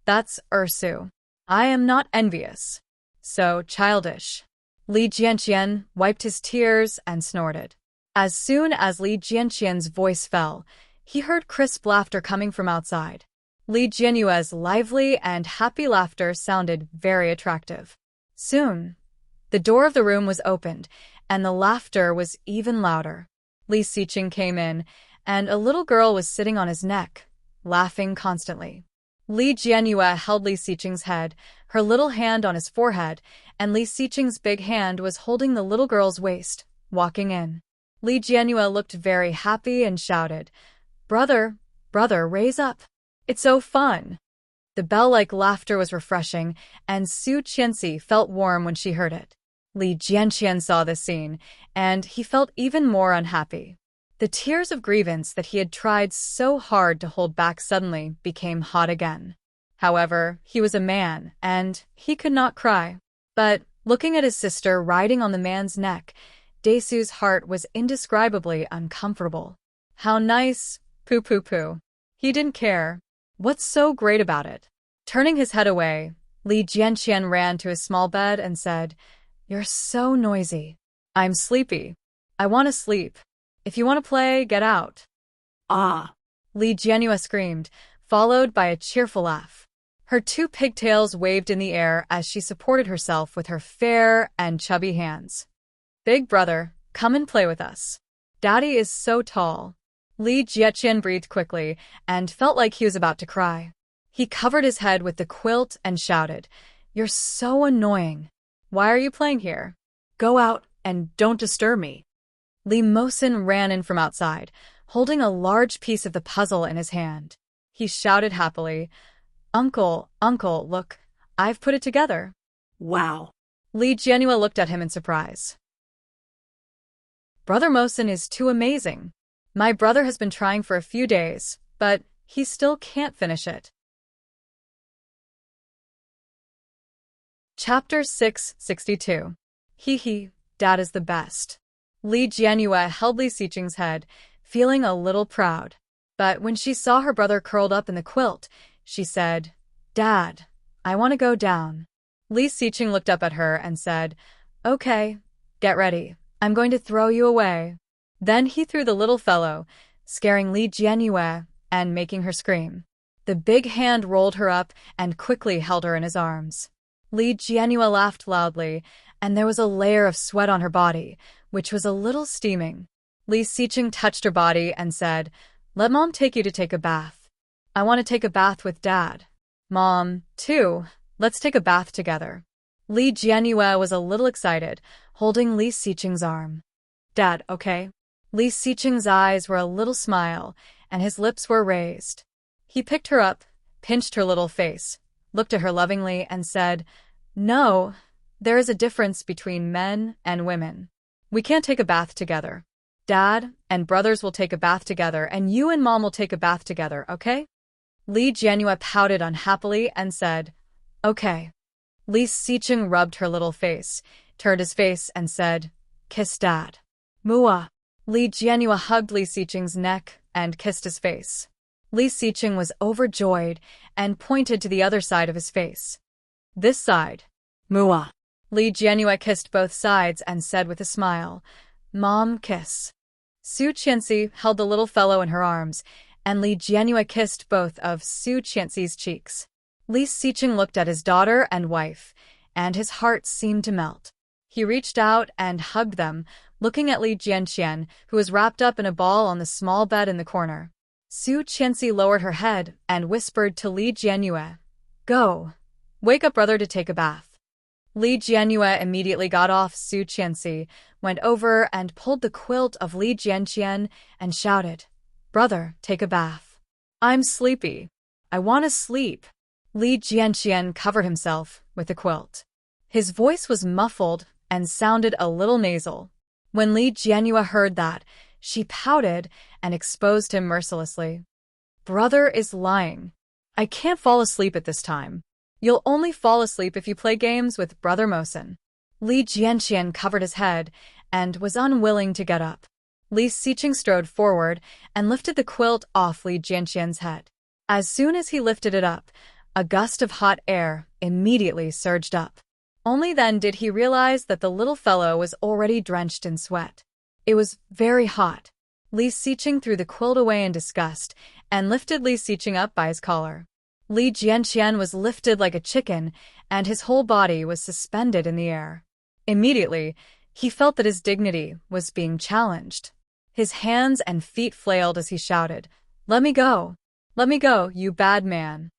That's Ursu. I am not envious. So childish. Li Jianqian wiped his tears and snorted. As soon as Li Jianqian's voice fell, he heard crisp laughter coming from outside. Li Jianyue's lively and happy laughter sounded very attractive. Soon, the door of the room was opened, and the laughter was even louder. Li Xiqing came in, and a little girl was sitting on his neck, laughing constantly. Li Jianyue held Li Xiqing's head, her little hand on his forehead, and Li Xiqing's big hand was holding the little girl's waist, walking in. Li Jianyue looked very happy and shouted, "Brother, brother, raise up. It's so fun." The bell-like laughter was refreshing, and Su Qianxi felt warm when she heard it. Li Jianqian saw this scene, and he felt even more unhappy. The tears of grievance that he had tried so hard to hold back suddenly became hot again. However, he was a man, and he could not cry. But, looking at his sister riding on the man's neck, Daesu's heart was indescribably uncomfortable. How nice, poo. He didn't care. What's so great about it? Turning his head away, Li Jianqian ran to his small bed and said, "You're so noisy. I'm sleepy. I want to sleep. If you want to play, get out." Ah! Li Jianyue screamed, followed by a cheerful laugh. Her two pigtails waved in the air as she supported herself with her fair and chubby hands. "Big brother, come and play with us. Daddy is so tall." Li Jianqian breathed quickly and felt like he was about to cry. He covered his head with the quilt and shouted, "You're so annoying. Why are you playing here? Go out and don't disturb me." Li Mosin ran in from outside, holding a large piece of the puzzle in his hand. He shouted happily, Uncle, look, I've put it together." Wow! Li Jianyue looked at him in surprise. "Brother Mosin is too amazing. My brother has been trying for a few days, but he still can't finish it." Chapter 662. Hee, Dad is the best. Li Jianyue held Li Xiqing's head, feeling a little proud. But when she saw her brother curled up in the quilt, she said, "Dad, I want to go down." Li Xiqing looked up at her and said, "Okay, get ready. I'm going to throw you away." Then he threw the little fellow, scaring Li Jianyue and making her scream. The big hand rolled her up and quickly held her in his arms. Li Jianyue laughed loudly, and there was a layer of sweat on her body, which was a little steaming. Li Xiqing touched her body and said, "Let Mom take you to take a bath." "I want to take a bath with Dad." "Mom, too. Let's take a bath together." Li Jianyue was a little excited, holding Li Xiqing's arm. "Dad, okay?" Li Xiqing's eyes were a little smile, and his lips were raised. He picked her up, pinched her little face, looked at her lovingly, and said, "No, there is a difference between men and women. We can't take a bath together. Dad and brothers will take a bath together, and you and Mom will take a bath together, okay?" Li Jianyue pouted unhappily and said, "Okay." Li Xiqing rubbed her little face, turned his face, and said, "Kiss Dad." "Mua." Li Jianyue hugged Li Xiqing's neck and kissed his face. Li Xiqing was overjoyed and pointed to the other side of his face. "This side." Mua. Li Jianyue kissed both sides and said with a smile, "Mom, kiss." Su Qianxi held the little fellow in her arms, and Li Jianyue kissed both of Su Qianxi's cheeks. Li Xiqing looked at his daughter and wife, and his heart seemed to melt. He reached out and hugged them, looking at Li Jianqian, who was wrapped up in a ball on the small bed in the corner. Su Qianxi lowered her head and whispered to Li Jianyue, "Go. Wake up brother to take a bath." Li Jianyue immediately got off Su Qianxi, went over and pulled the quilt of Li Jianqian and shouted, "Brother, take a bath. I'm sleepy. I want to sleep." Li Jianqian covered himself with the quilt. His voice was muffled and sounded a little nasal. When Li Jianyue heard that, she pouted and exposed him mercilessly. "Brother is lying. I can't fall asleep at this time. You'll only fall asleep if you play games with Brother Mosen. Li Jianqian covered his head and was unwilling to get up. Li Xiqing strode forward and lifted the quilt off Li Jianqian's head. As soon as he lifted it up, a gust of hot air immediately surged up. Only then did he realize that the little fellow was already drenched in sweat. It was very hot. Li Xiqing threw the quilt away in disgust and lifted Li Xiqing up by his collar. Li Jianqian was lifted like a chicken, and his whole body was suspended in the air. Immediately, he felt that his dignity was being challenged. His hands and feet flailed as he shouted, "Let me go! Let me go, you bad man!"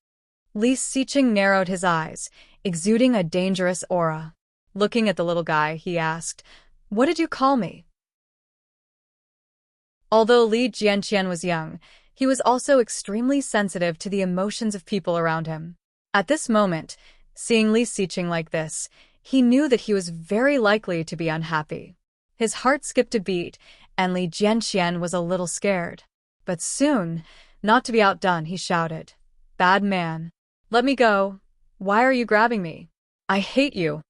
Li Xiqing narrowed his eyes, exuding a dangerous aura. Looking at the little guy, he asked, "What did you call me?" Although Li Jianqian was young, he was also extremely sensitive to the emotions of people around him. At this moment, seeing Li Xiqing like this, he knew that he was very likely to be unhappy. His heart skipped a beat, and Li Jianqian was a little scared. But soon, not to be outdone, he shouted, "Bad man! Let me go! Why are you grabbing me? I hate you!"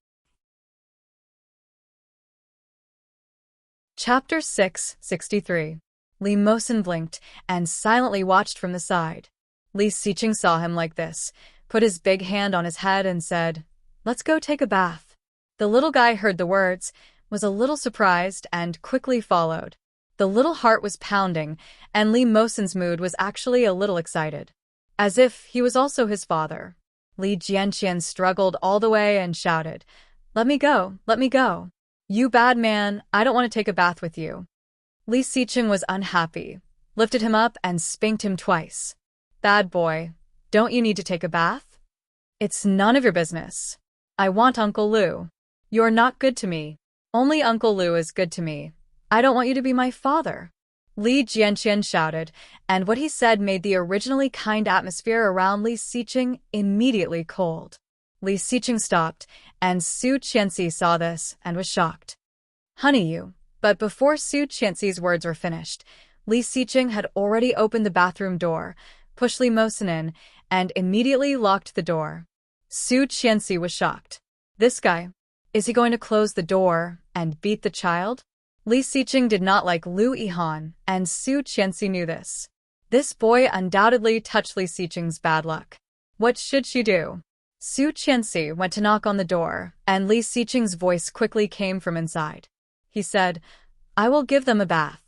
Chapter 663. Li Mosen blinked and silently watched from the side. Li Xiqing saw him like this, put his big hand on his head and said, "Let's go take a bath." The little guy heard the words, was a little surprised, and quickly followed. The little heart was pounding, and Li Mosen's mood was actually a little excited. As if he was also his father. Li Jianqian struggled all the way and shouted, "Let me go, let me go. You bad man, I don't want to take a bath with you." Li Xiqing was unhappy, lifted him up and spanked him twice. "Bad boy, don't you need to take a bath? It's none of your business. I want Uncle Lu. You're not good to me. Only Uncle Lu is good to me. I don't want you to be my father." Li Jianqian shouted, and what he said made the originally kind atmosphere around Li Xiqing immediately cold. Li Xiqing stopped, and Su Qianxi saw this and was shocked. "Honey, you." But before Su Qianxi's words were finished, Li Xiqing had already opened the bathroom door, pushed Li Mosen in, and immediately locked the door. Su Qianxi was shocked. This guy, is he going to close the door and beat the child? Li Xiqing did not like Lu Yihan, and Su Qianxi knew this. This boy undoubtedly touched Li Xiqing's bad luck. What should she do? Su Qianxi went to knock on the door, and Li Xiqing's voice quickly came from inside. He said, "I will give them a bath.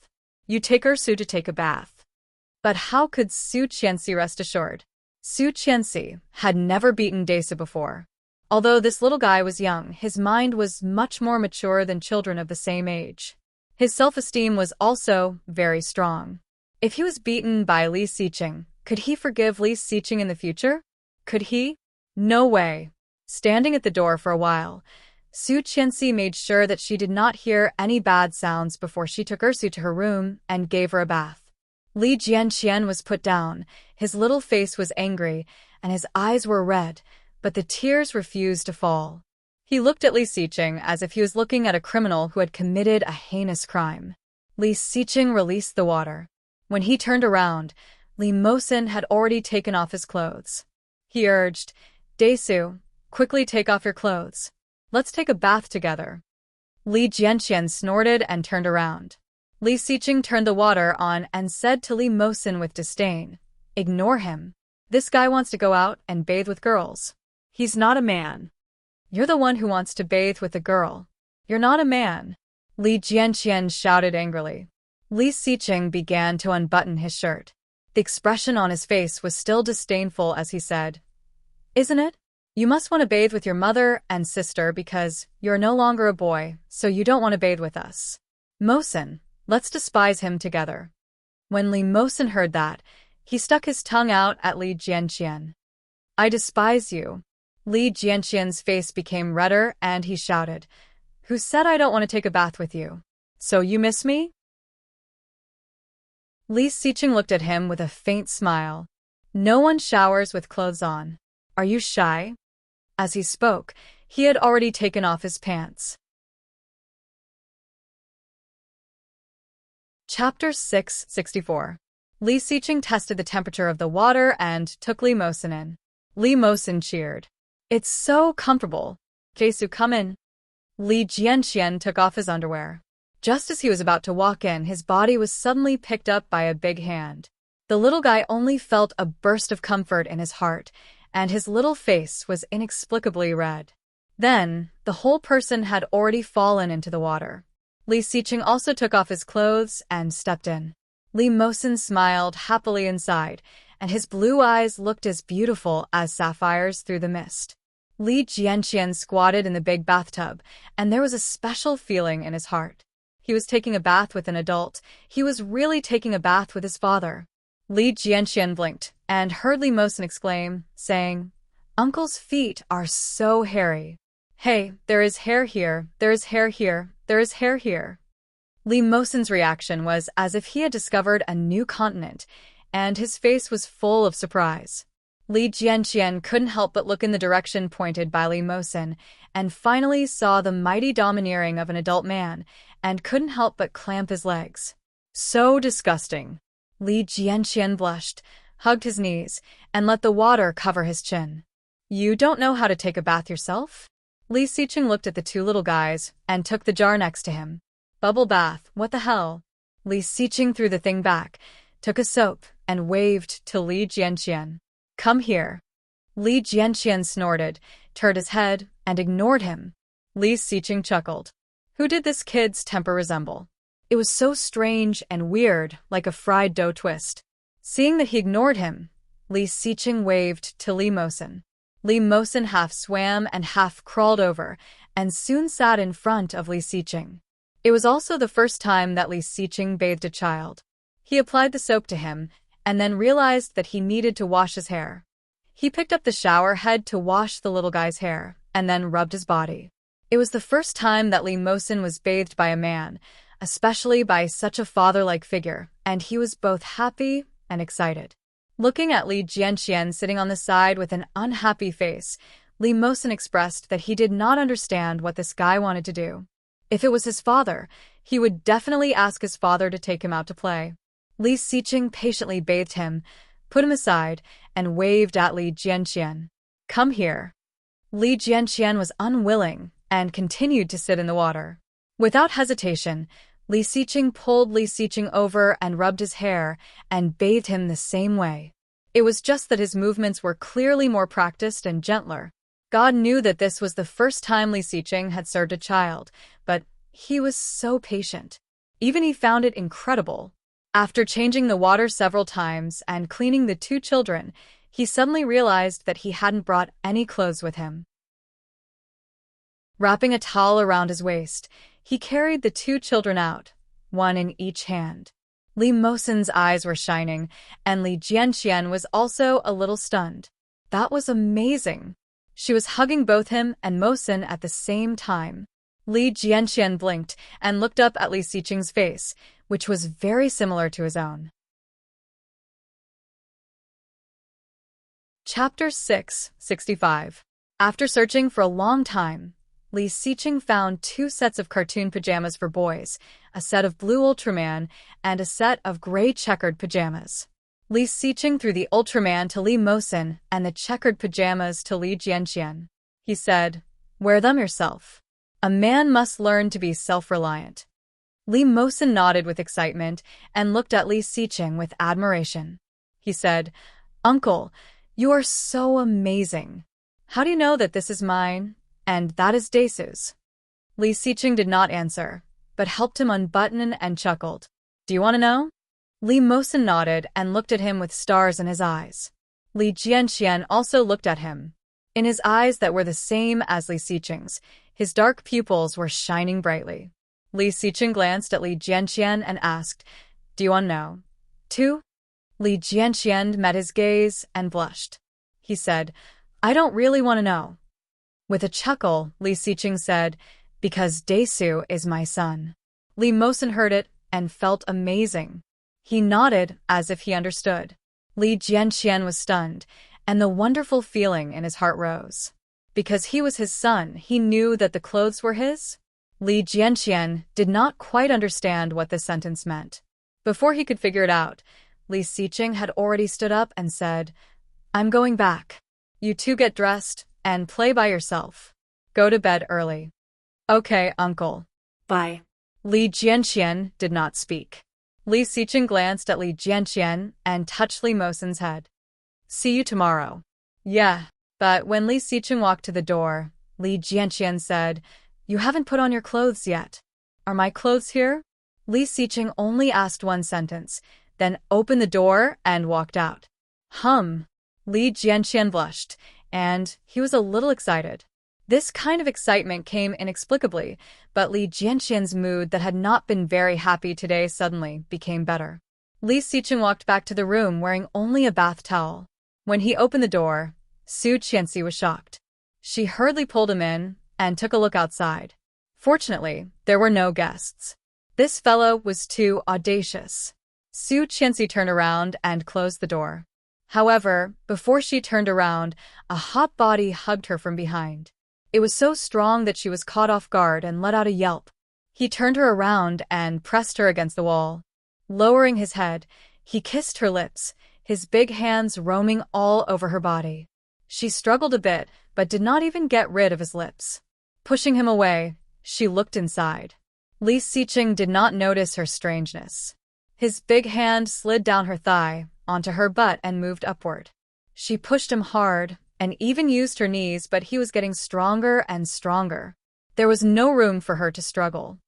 You take her Su to take a bath." But how could Su Qianxi rest assured? Su Qianxi had never beaten Daisa before. Although this little guy was young, his mind was much more mature than children of the same age. His self-esteem was also very strong. If he was beaten by Li Xiqing, could he forgive Li Xiqing in the future? Could he? No way. Standing at the door for a while, Su Qianxi made sure that she did not hear any bad sounds before she took Ursu to her room and gave her a bath. Li Jianqian was put down, his little face was angry, and his eyes were red, but the tears refused to fall. He looked at Li Xiqing as if he was looking at a criminal who had committed a heinous crime. Li Xiqing released the water. When he turned around, Li Mosen had already taken off his clothes. He urged, "Daesu, quickly take off your clothes. Let's take a bath together." Li Jianqian snorted and turned around. Li Xiqing turned the water on and said to Li Mosen with disdain, "Ignore him. This guy wants to go out and bathe with girls. He's not a man. You're the one who wants to bathe with a girl. You're not a man." Li Jianqian shouted angrily. Li Xiqing began to unbutton his shirt. The expression on his face was still disdainful as he said, "Isn't it? You must want to bathe with your mother and sister because you're no longer a boy, so you don't want to bathe with us. Mosen, let's despise him together." When Li Mosen heard that, he stuck his tongue out at Li Jianqian. "I despise you." Li Jianqian's face became redder and he shouted, "Who said I don't want to take a bath with you? So you miss me?" Li Xiqing looked at him with a faint smile. "No one showers with clothes on. Are you shy?" As he spoke, he had already taken off his pants. Chapter 664. Li Xiqing tested the temperature of the water and took Li Mosin in. Li Mosin cheered. It's so comfortable. Jesu, come in. Li Jianxian took off his underwear. Just as he was about to walk in, his body was suddenly picked up by a big hand. The little guy only felt a burst of comfort in his heart, and his little face was inexplicably red. Then, the whole person had already fallen into the water. Li Xiqing also took off his clothes and stepped in. Li Mosin smiled happily inside, and his blue eyes looked as beautiful as sapphires through the mist. Li Jianxian squatted in the big bathtub, and there was a special feeling in his heart. He was taking a bath with an adult. He was really taking a bath with his father. Li Jianxian blinked and heard Li Mosin exclaim, saying, "Uncle's feet are so hairy. Hey, there is hair here, there is hair here, there is hair here." Li Mosin's reaction was as if he had discovered a new continent, and his face was full of surprise. Li Jianxian couldn't help but look in the direction pointed by Li Mosin, and finally saw the mighty domineering of an adult man, and couldn't help but clamp his legs. So disgusting. Li Jianxian blushed, hugged his knees, and let the water cover his chin. You don't know how to take a bath yourself? Li Xiqing looked at the two little guys, and took the jar next to him. Bubble bath, what the hell? Li Xiqing threw the thing back, took a soap, and waved to Li Jianxian. Come here. Li Jianxian snorted, turned his head, and ignored him. Li Xiqing chuckled. Who did this kid's temper resemble? It was so strange and weird, like a fried dough twist. Seeing that he ignored him, Li Xiqing waved to Li Mosin. Li Mosin half swam and half crawled over, and soon sat in front of Li Xiqing. It was also the first time that Li Xiqing bathed a child. He applied the soap to him, and then realized that he needed to wash his hair. He picked up the shower head to wash the little guy's hair, and then rubbed his body. It was the first time that Li Mosin was bathed by a man, especially by such a father-like figure, and he was both happy and excited. Looking at Li Jianxian sitting on the side with an unhappy face, Li Mosin expressed that he did not understand what this guy wanted to do. If it was his father, he would definitely ask his father to take him out to play. Li Xiqing patiently bathed him, put him aside, and waved at Li Jianxian. Come here. Li Jianxian was unwilling and continued to sit in the water. Without hesitation, Li Xiqing pulled Li Xiqing over and rubbed his hair and bathed him the same way. It was just that his movements were clearly more practiced and gentler. God knew that this was the first time Li Xiqing had served a child, but he was so patient. Even he found it incredible. After changing the water several times and cleaning the two children, he suddenly realized that he hadn't brought any clothes with him. Wrapping a towel around his waist, he carried the two children out, one in each hand. Li Mosin's eyes were shining, and Li Jianxian was also a little stunned. That was amazing. She was hugging both him and Mosin at the same time. Li Jianxian blinked and looked up at Li Xiqing's face, which was very similar to his own. Chapter 6:65. After searching for a long time, Li Xiqing found two sets of cartoon pajamas for boys, a set of blue Ultraman, and a set of gray checkered pajamas. Li Xiqing threw the Ultraman to Li Mosin and the checkered pajamas to Li Jianxian. He said, "Wear them yourself. A man must learn to be self-reliant." Li Mosin nodded with excitement and looked at Li Xiqing with admiration. He said, "Uncle, you are so amazing. How do you know that this is mine, and that is Daisu's?" Li Xiqing did not answer, but helped him unbutton and chuckled. "Do you want to know?" Li Mosin nodded and looked at him with stars in his eyes. Li Jianxian also looked at him. In his eyes that were the same as Li Xiqing's, his dark pupils were shining brightly. Li Xiqing glanced at Li Jianxian and asked, "Do you want to know, too?" Li Jianxian met his gaze and blushed. He said, "I don't really want to know." With a chuckle, Li Xiqing said, "Because Daisu is my son." Li Mosin heard it and felt amazing. He nodded as if he understood. Li Jianxian was stunned, and the wonderful feeling in his heart rose. Because he was his son, he knew that the clothes were his? Li Jianxian did not quite understand what this sentence meant. Before he could figure it out, Li Xiqing had already stood up and said, "I'm going back. You two get dressed and play by yourself. Go to bed early." "Okay, uncle." Bye. Li Jianqian did not speak. Li Xiqing glanced at Li Jianqian and touched Li Mosen's head. "See you tomorrow." "Yeah." But when Li Xiqing walked to the door, Li Jianqian said, "You haven't put on your clothes yet." "Are my clothes here?" Li Xiqing only asked one sentence, then opened the door and walked out. Li Jianqian blushed, and he was a little excited. This kind of excitement came inexplicably, but Li Jianqian's mood that had not been very happy today suddenly became better. Li Xiqing walked back to the room wearing only a bath towel. When he opened the door, Su Qianxi was shocked. She hurriedly pulled him in and took a look outside. Fortunately, there were no guests. This fellow was too audacious. Su Qianxi turned around and closed the door. However, before she turned around, a hot body hugged her from behind. It was so strong that she was caught off guard and let out a yelp. He turned her around and pressed her against the wall. Lowering his head, he kissed her lips, his big hands roaming all over her body. She struggled a bit, but did not even get rid of his lips. Pushing him away, she looked inside. Li Xiqing did not notice her strangeness. His big hand slid down her thigh, onto her butt and moved upward. She pushed him hard, and even used her knees, but he was getting stronger and stronger. There was no room for her to struggle.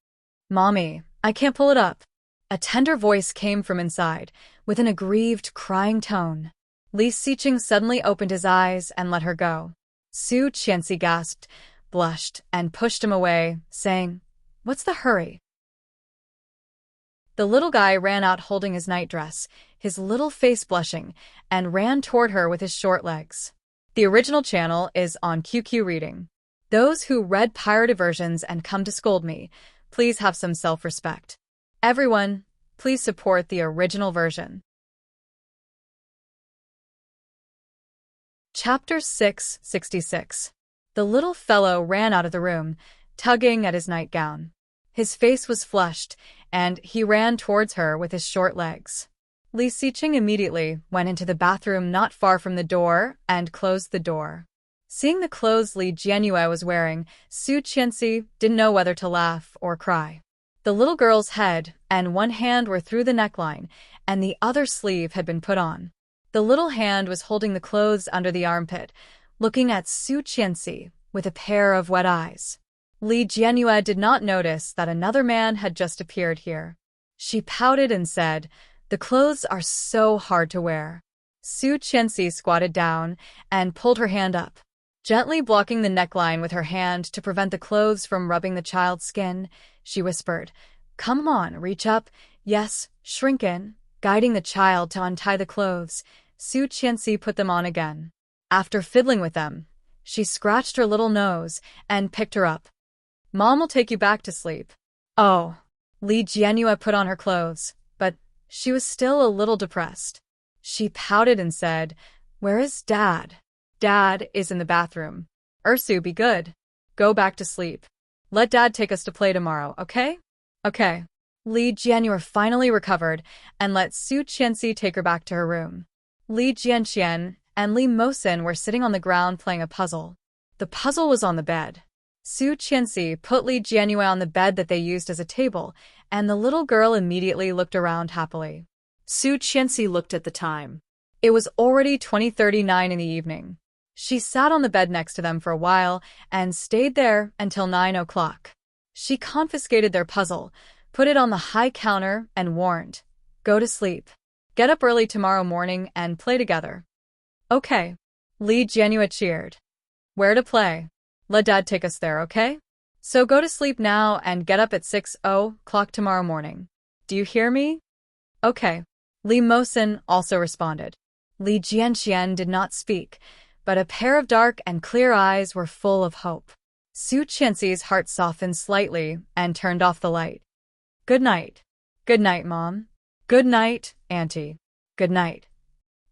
"Mommy, I can't pull it up." A tender voice came from inside, with an aggrieved, crying tone. Li Xiqing suddenly opened his eyes and let her go. Su Qianxi gasped, blushed, and pushed him away, saying, "What's the hurry?" The little guy ran out holding his nightdress, his little face blushing, and ran toward her with his short legs. The original channel is on QQ Reading. Those who read pirated versions and come to scold me, please have some self-respect. Everyone, please support the original version. Chapter 666. The little fellow ran out of the room, tugging at his nightgown. His face was flushed, and he ran towards her with his short legs. Li Xiqing immediately went into the bathroom not far from the door and closed the door. Seeing the clothes Li Jianyue was wearing, Su Qianxi didn't know whether to laugh or cry. The little girl's head and one hand were through the neckline, and the other sleeve had been put on. The little hand was holding the clothes under the armpit, looking at Su Qianxi with a pair of wet eyes. Li Jianyue did not notice that another man had just appeared here. She pouted and said, "The clothes are so hard to wear." Su Qianxi squatted down and pulled her hand up. Gently blocking the neckline with her hand to prevent the clothes from rubbing the child's skin, she whispered, "Come on, reach up. Yes, shrink in." Guiding the child to untie the clothes, Su Qianxi put them on again. After fiddling with them, she scratched her little nose and picked her up. "Mom will take you back to sleep." "Oh." Li Jianyue put on her clothes, but she was still a little depressed. She pouted and said, "Where is Dad?" "Dad is in the bathroom." "Ursu, be good. Go back to sleep. Let Dad take us to play tomorrow, okay?" "Okay." Li Jianyue finally recovered and let Su Qianxi take her back to her room. Li Jianqian and Li Mosen were sitting on the ground playing a puzzle. The puzzle was on the bed. Su Qianxi put Li Jianyue on the bed that they used as a table, and the little girl immediately looked around happily. Su Qianxi looked at the time. It was already 20:39 in the evening. She sat on the bed next to them for a while and stayed there until 9 o'clock. She confiscated their puzzle, put it on the high counter, and warned, "Go to sleep. Get up early tomorrow morning and play together." "Okay." Li Jianyue cheered. "Where to play? Let Dad take us there, okay? So go to sleep now and get up at 6 o'clock tomorrow morning. Do you hear me?" "Okay." Li Mosen also responded. Li Jianqian did not speak, but a pair of dark and clear eyes were full of hope. Su Qianxi's heart softened slightly and turned off the light. "Good night." "Good night, Mom." "Good night, Auntie." "Good night."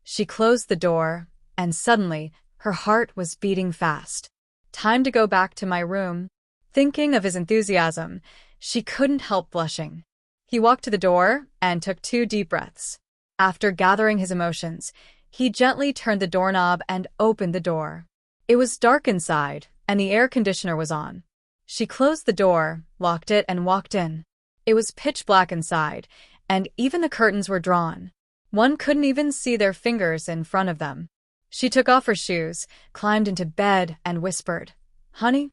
She closed the door, and suddenly her heart was beating fast. Time to go back to my room. Thinking of his enthusiasm, she couldn't help blushing. He walked to the door and took 2 deep breaths. After gathering his emotions, he gently turned the doorknob and opened the door. It was dark inside, and the air conditioner was on. She closed the door, locked it, and walked in. It was pitch black inside, and even the curtains were drawn. One couldn't even see their fingers in front of them. She took off her shoes, climbed into bed, and whispered, "Honey?"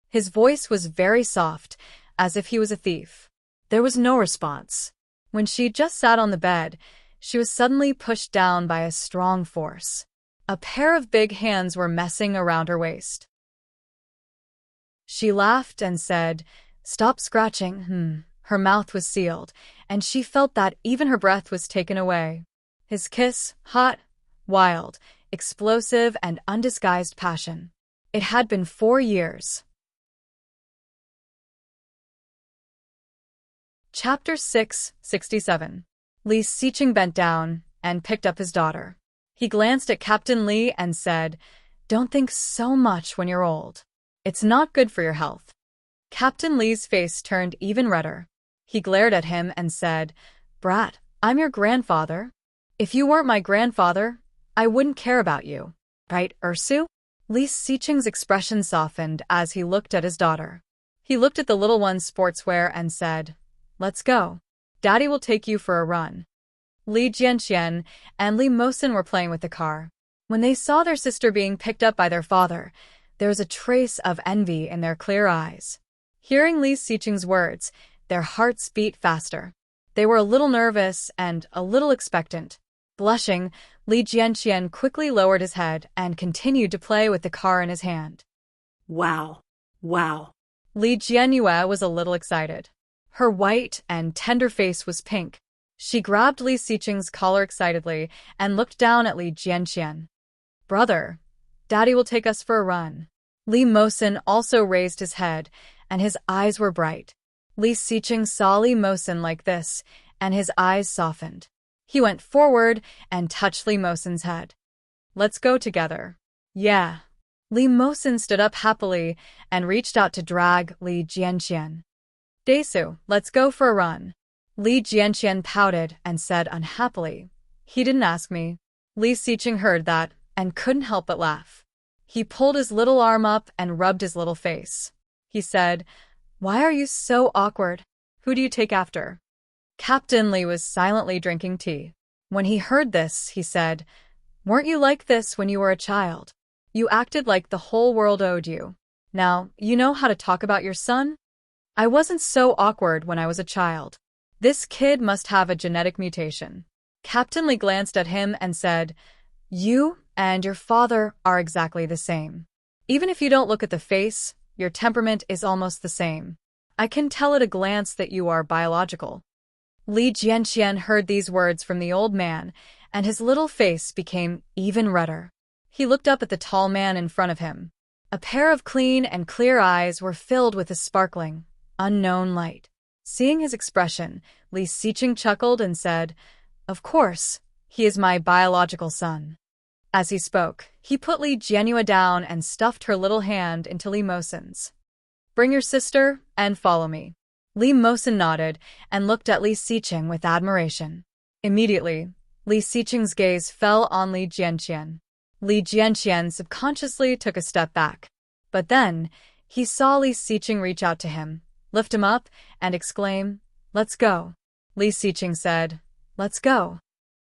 His voice was very soft, as if he was a thief. There was no response. When she just sat on the bed, she was suddenly pushed down by a strong force. A pair of big hands were messing around her waist. She laughed and said, "Stop scratching." Her mouth was sealed, and she felt that even her breath was taken away. His kiss, hot, wild, explosive, and undisguised passion. It had been 4 years. Chapter 6:67. Li Xiqing bent down and picked up his daughter. He glanced at Captain Li and said, "Don't think so much when you're old. It's not good for your health." Captain Li's face turned even redder. He glared at him and said, "Brat, I'm your grandfather. If you weren't my grandfather, I wouldn't care about you. Right, Ursu?" Li Xiqing's expression softened as he looked at his daughter. He looked at the little one's sportswear and said, "Let's go. Daddy will take you for a run." Li Jianxian and Li Mosen were playing with the car. When they saw their sister being picked up by their father, there was a trace of envy in their clear eyes. Hearing Li Xiqing's words, their hearts beat faster. They were a little nervous and a little expectant. Blushing, Li Jianxian quickly lowered his head and continued to play with the car in his hand. Wow. Wow. Li Jianyue was a little excited. Her white and tender face was pink. She grabbed Li Xiqing's collar excitedly and looked down at Li Jianxian. "Brother, Daddy will take us for a run." Li Mosen also raised his head, and his eyes were bright. Li Xiqing saw Li Mosen like this, and his eyes softened. He went forward and touched Li Mosen's head. "Let's go together." "Yeah." Li Mosen stood up happily and reached out to drag Li Jianxian. "Desu, let's go for a run." Li Jianxian pouted and said unhappily, "He didn't ask me." Li Xiqing heard that and couldn't help but laugh. He pulled his little arm up and rubbed his little face. He said, "Why are you so awkward? Who do you take after?" Captain Li was silently drinking tea. When he heard this, he said, "Weren't you like this when you were a child? You acted like the whole world owed you. Now, you know how to talk about your son? I wasn't so awkward when I was a child. This kid must have a genetic mutation." Captain Li glanced at him and said, "You and your father are exactly the same. Even if you don't look at the face, your temperament is almost the same. I can tell at a glance that you are biological." Li Jianxian heard these words from the old man, and his little face became even redder. He looked up at the tall man in front of him. A pair of clean and clear eyes were filled with a sparkling, unknown light. Seeing his expression, Li Xiqing chuckled and said, "Of course, he is my biological son." As he spoke, he put Li Jianyue down and stuffed her little hand into Li Mosen's. "Bring your sister and follow me." Li Mosen nodded and looked at Li Xiqing with admiration. Immediately, Li Xiqing's gaze fell on Li Jianxian. Li Jianxian subconsciously took a step back. But then, he saw Li Xiqing reach out to him, lift him up, and exclaim, "Let's go." Li Xiqing said, "Let's go."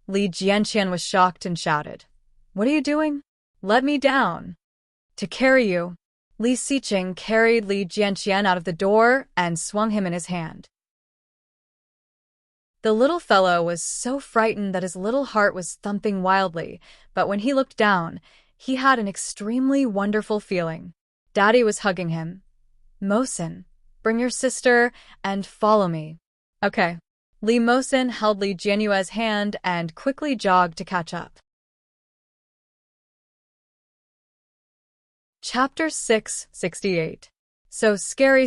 Li Jianxian was shocked and shouted, "What are you doing? Let me down." "To carry you." Li Xiqing carried Li Jianxian out of the door and swung him in his hand. The little fellow was so frightened that his little heart was thumping wildly, but when he looked down, he had an extremely wonderful feeling. Daddy was hugging him. "Mosen, bring your sister and follow me." "Okay." Li Mosen held Li Jianyue's hand and quickly jogged to catch up. Chapter 6:68. So scary,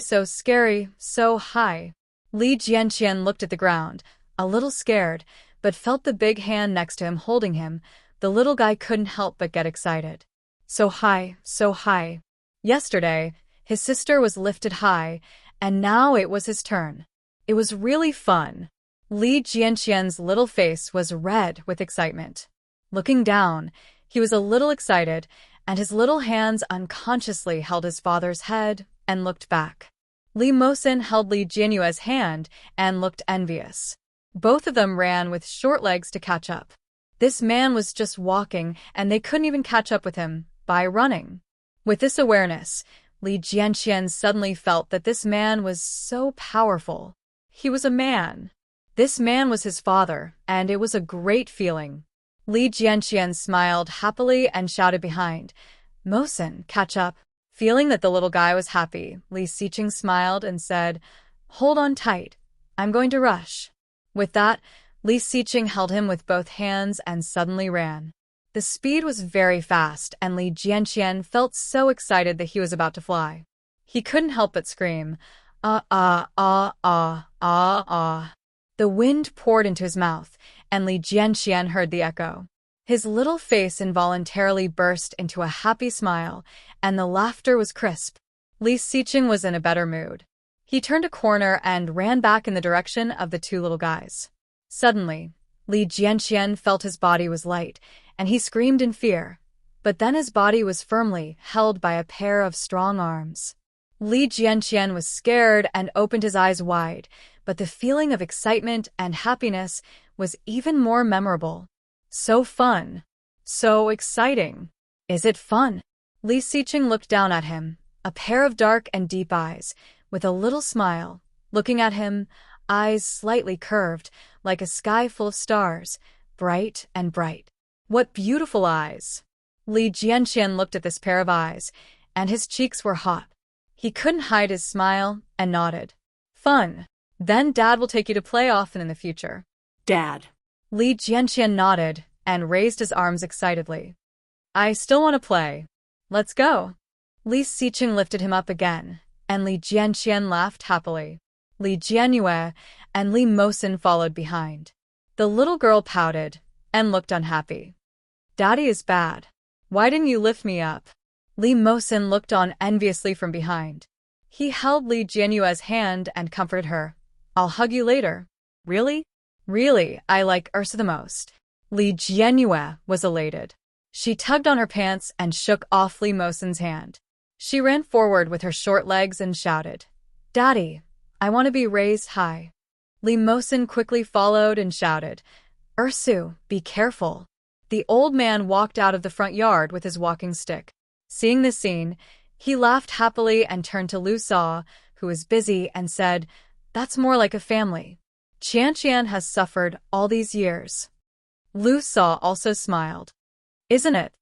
so high. Li Jianxian looked at the ground, a little scared, but felt the big hand next to him holding him. The little guy couldn't help but get excited. So high, so high. Yesterday, his sister was lifted high, and now it was his turn. It was really fun. Li Jianqian's little face was red with excitement. Looking down, he was a little excited, and his little hands unconsciously held his father's head and looked back. Li Mosin held Li Jianyue's hand and looked envious. Both of them ran with short legs to catch up. This man was just walking, and they couldn't even catch up with him by running. With this awareness, Li Jianqian suddenly felt that this man was so powerful. He was a man. This man was his father, and it was a great feeling. Li Jianqian smiled happily and shouted behind, "Mosin, catch up." Feeling that the little guy was happy, Li Xiqing smiled and said, "Hold on tight. I'm going to rush." With that, Li Xiqing held him with both hands and suddenly ran. The speed was very fast, and Li Jianqian felt so excited that he was about to fly. He couldn't help but scream, "Ah, ah, ah, ah, ah, ah." The wind poured into his mouth, and Li Jianqian heard the echo. His little face involuntarily burst into a happy smile, and the laughter was crisp. Li Xiqing was in a better mood. He turned a corner and ran back in the direction of the two little guys. Suddenly, Li Jianqian felt his body was light, and he screamed in fear. But then his body was firmly held by a pair of strong arms. Li Jianqian was scared and opened his eyes wide, but the feeling of excitement and happiness was even more memorable. So fun. So exciting. Is it fun? Li Xiqing looked down at him, a pair of dark and deep eyes, with a little smile, looking at him, eyes slightly curved, like a sky full of stars, bright and bright. What beautiful eyes! Li Jianqian looked at this pair of eyes, and his cheeks were hot. He couldn't hide his smile and nodded. Fun. Then Dad will take you to play often in the future. Dad. Li Jianqian nodded and raised his arms excitedly. I still want to play. Let's go. Li Xiqing lifted him up again, and Li Jianqian laughed happily. Li Jianyue and Li Mosin followed behind. The little girl pouted and looked unhappy. Daddy is bad. Why didn't you lift me up? Li Mosin looked on enviously from behind. He held Li Jianyue's hand and comforted her. I'll hug you later. Really? Really, I like Ursa the most. Li Jianyue was elated. She tugged on her pants and shook off Li Mosin's hand. She ran forward with her short legs and shouted, Daddy, I want to be raised high. Li Mosin quickly followed and shouted, Ursu, be careful. The old man walked out of the front yard with his walking stick. Seeing this scene, he laughed happily and turned to Lu Sa, who was busy, and said, That's more like a family. Qianqian has suffered all these years. Lu Sa also smiled. Isn't it?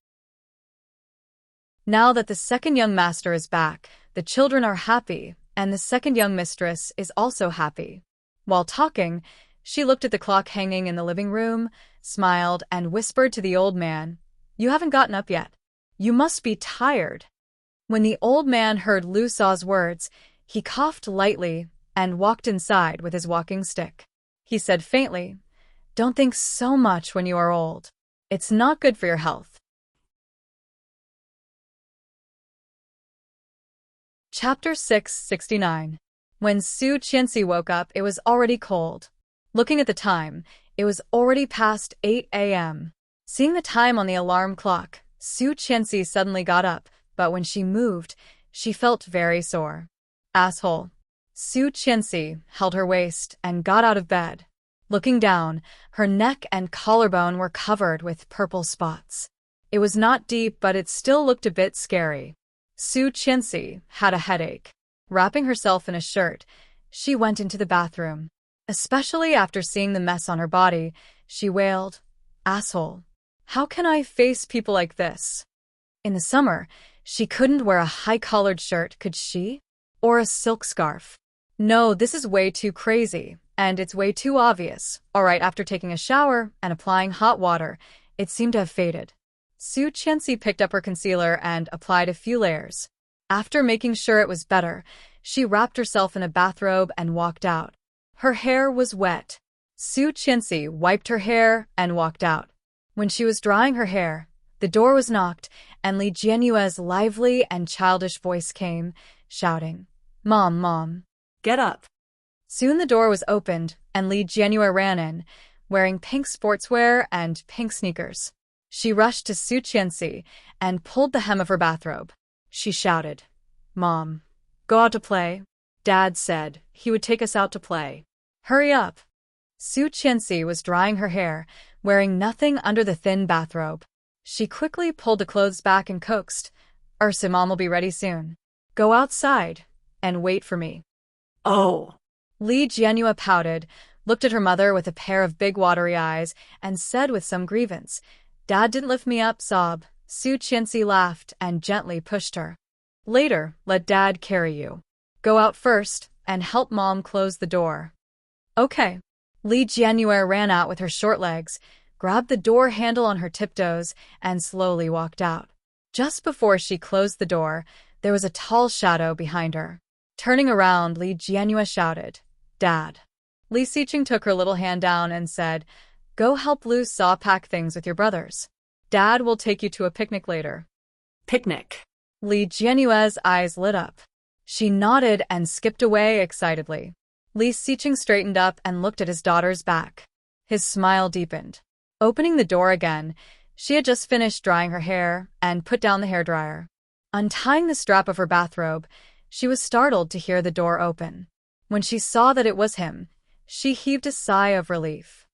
Now that the second young master is back, the children are happy, and the second young mistress is also happy. While talking, she looked at the clock hanging in the living room, smiled, and whispered to the old man, You haven't gotten up yet. You must be tired. When the old man heard Lu Sa's words, he coughed lightly and walked inside with his walking stick. He said faintly, Don't think so much when you are old. It's not good for your health. Chapter 669. When Su Qianxi woke up, it was already cold. Looking at the time, it was already past 8 a.m. Seeing the time on the alarm clock, Su Qianxi suddenly got up, but when she moved, she felt very sore. Asshole. Su Qianxi held her waist and got out of bed. Looking down, her neck and collarbone were covered with purple spots. It was not deep, but it still looked a bit scary. Su Qianxi had a headache. Wrapping herself in a shirt, she went into the bathroom. Especially after seeing the mess on her body, she wailed, Asshole. How can I face people like this? In the summer, she couldn't wear a high-collared shirt, could she? Or a silk scarf. No, this is way too crazy, and it's way too obvious. All right, after taking a shower and applying hot water, it seemed to have faded. Su Qianxi picked up her concealer and applied a few layers. After making sure it was better, she wrapped herself in a bathrobe and walked out. Her hair was wet. Su Qianxi wiped her hair and walked out. When she was drying her hair, the door was knocked, and Li Jianyue's lively and childish voice came, shouting, Mom, Mom. Get up. Soon the door was opened, and Li Jianyue ran in, wearing pink sportswear and pink sneakers. She rushed to Su Qianxi and pulled the hem of her bathrobe. She shouted, "Mom, go out to play. Dad said he would take us out to play. Hurry up." Su Qianxi was drying her hair, wearing nothing under the thin bathrobe. She quickly pulled the clothes back and coaxed, Mom will be ready soon. Go outside and wait for me." Oh. Li Jianyue pouted, looked at her mother with a pair of big watery eyes, and said with some grievance, "Dad didn't lift me up, sob." Su Qianxi laughed and gently pushed her. "Later, let Dad carry you. Go out first and help Mom close the door." "Okay." Li Jianyue ran out with her short legs, grabbed the door handle on her tiptoes, and slowly walked out. Just before she closed the door, there was a tall shadow behind her. Turning around, Li Jianyue shouted, "Dad." Li Xiqing took her little hand down and said, "Go help Lu Sa pack things with your brothers. Dad will take you to a picnic later." Picnic. Li Jianyue's eyes lit up. She nodded and skipped away excitedly. Li Xiqing straightened up and looked at his daughter's back. His smile deepened. Opening the door again, she had just finished drying her hair and put down the hairdryer. Untying the strap of her bathrobe, she was startled to hear the door open. When she saw that it was him, she heaved a sigh of relief.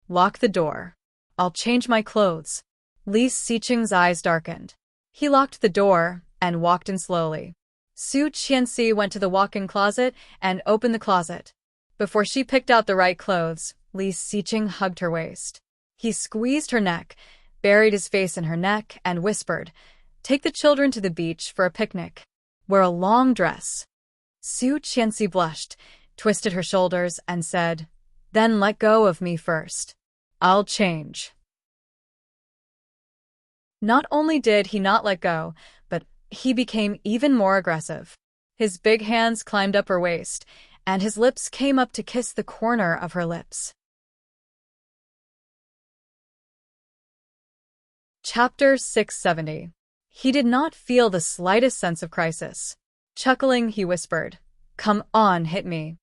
"Lock the door. I'll change my clothes." Li Xiqing's eyes darkened. He locked the door and walked in slowly. Su Qianxi went to the walk-in closet and opened the closet. Before she picked out the right clothes, Li Xiqing hugged her waist. He squeezed her neck, buried his face in her neck, and whispered, "Take the children to the beach for a picnic. Wear a long dress." Su Qianxi blushed, twisted her shoulders, and said, "Then let go of me first. I'll change." Not only did he not let go, but he became even more aggressive. His big hands climbed up her waist, and his lips came up to kiss the corner of her lips. Chapter 670. He did not feel the slightest sense of crisis. Chuckling, he whispered, "Come on, hit me."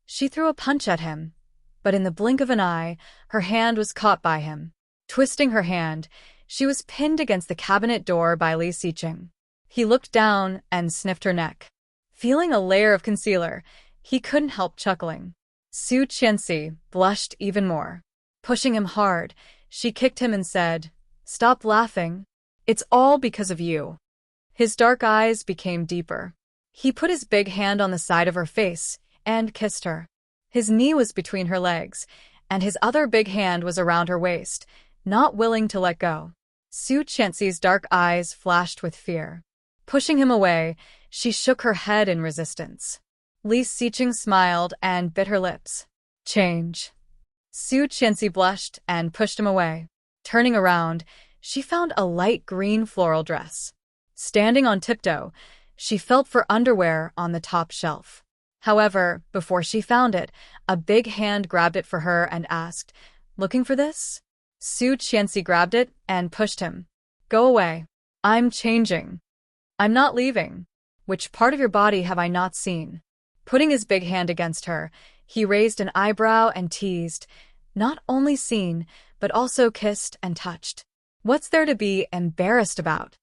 She threw a punch at him, but in the blink of an eye, her hand was caught by him. Twisting her hand, she was pinned against the cabinet door by Li Xiqing. He looked down and sniffed her neck. Feeling a layer of concealer, he couldn't help chuckling. Su Qianxi blushed even more. Pushing him hard, she kicked him and said, "Stop laughing. It's all because of you." His dark eyes became deeper. He put his big hand on the side of her face and kissed her. His knee was between her legs, and his other big hand was around her waist, not willing to let go. Su Qianxi's dark eyes flashed with fear. Pushing him away, she shook her head in resistance. Li Xiqing smiled and bit her lips. "Change." Su Qianxi blushed and pushed him away. Turning around, she found a light green floral dress. Standing on tiptoe, she felt for underwear on the top shelf. However, before she found it, a big hand grabbed it for her and asked, "Looking for this?" Su Qianxi grabbed it and pushed him. "Go away. I'm changing. I'm not leaving. Which part of your body have I not seen?" Putting his big hand against her, he raised an eyebrow and teased, "Not only seen, but also kissed and touched. What's there to be embarrassed about?"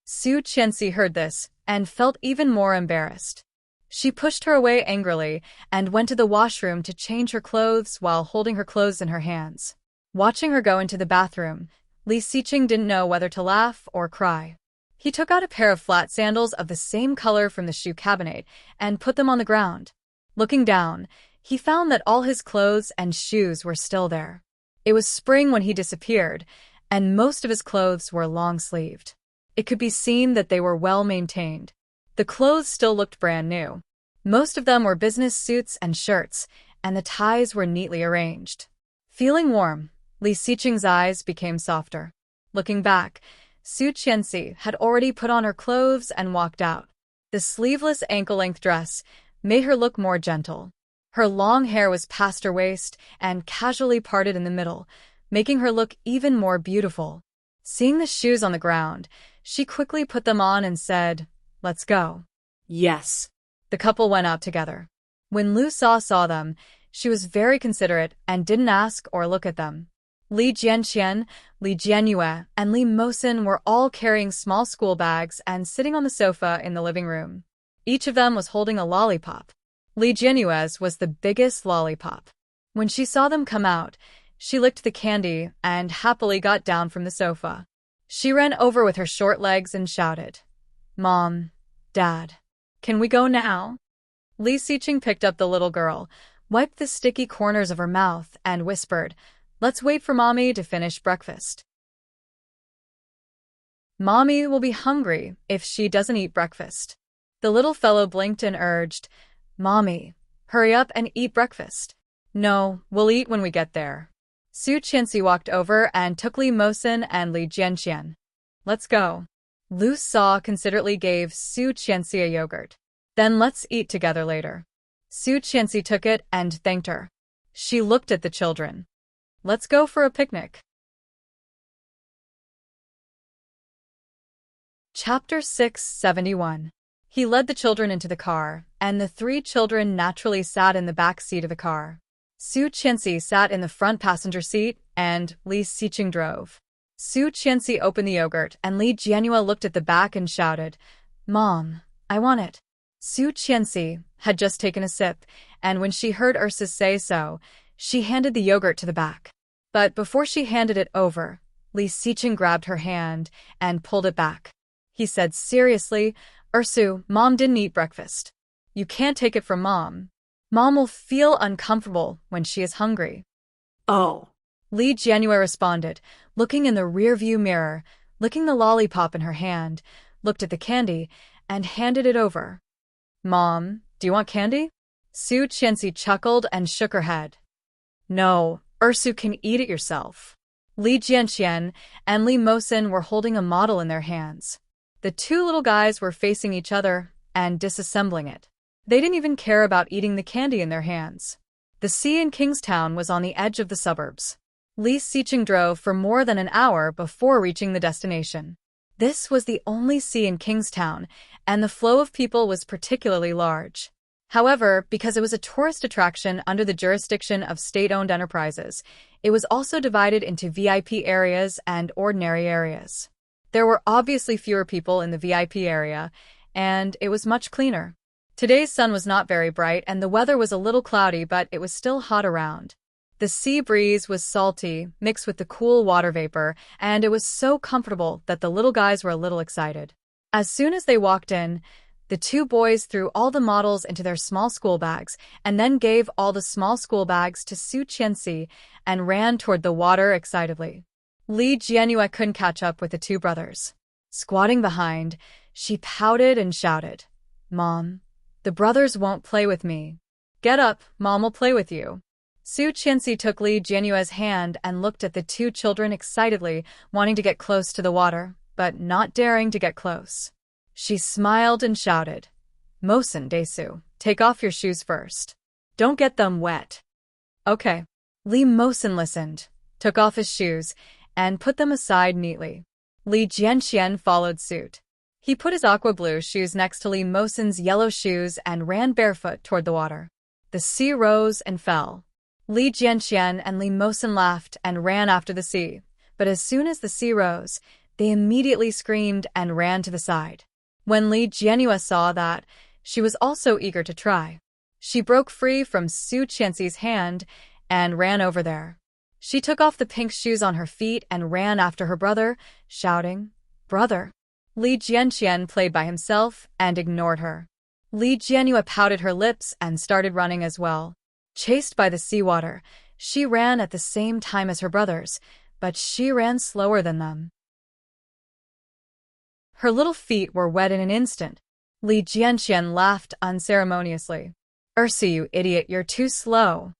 Su Qianxi heard this and felt even more embarrassed. She pushed her away angrily and went to the washroom to change her clothes while holding her clothes in her hands. Watching her go into the bathroom, Li Xiqing didn't know whether to laugh or cry. He took out a pair of flat sandals of the same color from the shoe cabinet and put them on the ground. Looking down, he found that all his clothes and shoes were still there. It was spring when he disappeared, and most of his clothes were long-sleeved. It could be seen that they were well-maintained. The clothes still looked brand new. Most of them were business suits and shirts, and the ties were neatly arranged. Feeling warm, Li Xiqing's eyes became softer. Looking back, Su Qianxi had already put on her clothes and walked out. The sleeveless ankle-length dress made her look more gentle. Her long hair was past her waist and casually parted in the middle, making her look even more beautiful. Seeing the shoes on the ground, she quickly put them on and said, "Let's go." Yes. The couple went out together. When Lu saw them, she was very considerate and didn't ask or look at them. Li Jianxian, Li Jianyue, and Li Mosin were all carrying small school bags and sitting on the sofa in the living room. Each of them was holding a lollipop. Li Jianyue's was the biggest lollipop. When she saw them come out, she licked the candy and happily got down from the sofa. She ran over with her short legs and shouted, "Mom, Dad, can we go now?" Li Xiqing picked up the little girl, wiped the sticky corners of her mouth, and whispered, "Let's wait for Mommy to finish breakfast. Mommy will be hungry if she doesn't eat breakfast." The little fellow blinked and urged, "Mommy, hurry up and eat breakfast." "No, we'll eat when we get there." Su Qianxi walked over and took Li Mosin and Li Jianxian. "Let's go." Lu Sa considerately gave Su Qianxi a yogurt. "Then let's eat together later." Su Qianxi took it and thanked her. She looked at the children. "Let's go for a picnic." Chapter 671. He led the children into the car, and the 3 children naturally sat in the back seat of the car. Su Qianxi sat in the front passenger seat, and Li Xiqing drove. Su Qianxi opened the yogurt, and Li Jianyue looked at the back and shouted, "Mom, I want it." Su Qianxi had just taken a sip, and when she heard Ursus say so, she handed the yogurt to the back. But before she handed it over, Li Xiqing grabbed her hand and pulled it back. He said seriously, "Ursu, Mom didn't eat breakfast. You can't take it from Mom. Mom will feel uncomfortable when she is hungry." Oh. Li Jianyue responded, looking in the rearview mirror, licking the lollipop in her hand, looked at the candy, and handed it over. "Mom, do you want candy?" Su Qianxi chuckled and shook her head. "No, Ursu can eat it yourself." Li Jianxian and Li Mosin were holding a model in their hands. The 2 little guys were facing each other and disassembling it. They didn't even care about eating the candy in their hands. The sea in Kingstown was on the edge of the suburbs. Li Xiqing drove for more than an hour before reaching the destination. This was the only sea in Kingstown, and the flow of people was particularly large. However, because it was a tourist attraction under the jurisdiction of state-owned enterprises, it was also divided into VIP areas and ordinary areas. There were obviously fewer people in the VIP area, and it was much cleaner. Today's sun was not very bright, and the weather was a little cloudy, but it was still hot around. The sea breeze was salty, mixed with the cool water vapor, and it was so comfortable that the little guys were a little excited. As soon as they walked in, the 2 boys threw all the models into their small school bags and then gave all the small school bags to Su Qianxi and ran toward the water excitedly. Li Jianyue couldn't catch up with the 2 brothers. Squatting behind, she pouted and shouted, "Mom, the brothers won't play with me." "Get up, Mom will play with you." Su Qianxi took Li Jianyue's hand and looked at the 2 children excitedly, wanting to get close to the water, but not daring to get close. She smiled and shouted, "Mosin Desu, take off your shoes first. Don't get them wet." "Okay." Li Mosin listened, took off his shoes, and put them aside neatly. Li Jianxian followed suit. He put his aqua blue shoes next to Li Mosin's yellow shoes and ran barefoot toward the water. The sea rose and fell. Li Jianxian and Li Mosin laughed and ran after the sea, but as soon as the sea rose, they immediately screamed and ran to the side. When Li Jianyue saw that, she was also eager to try. She broke free from Su Qianxi's hand and ran over there. She took off the pink shoes on her feet and ran after her brother, shouting, "Brother." Li Jianxian played by himself and ignored her. Li Jianyue pouted her lips and started running as well. Chased by the seawater, she ran at the same time as her brothers, but she ran slower than them. Her little feet were wet in an instant. Li Jianxian laughed unceremoniously. "Ursu, you idiot, you're too slow."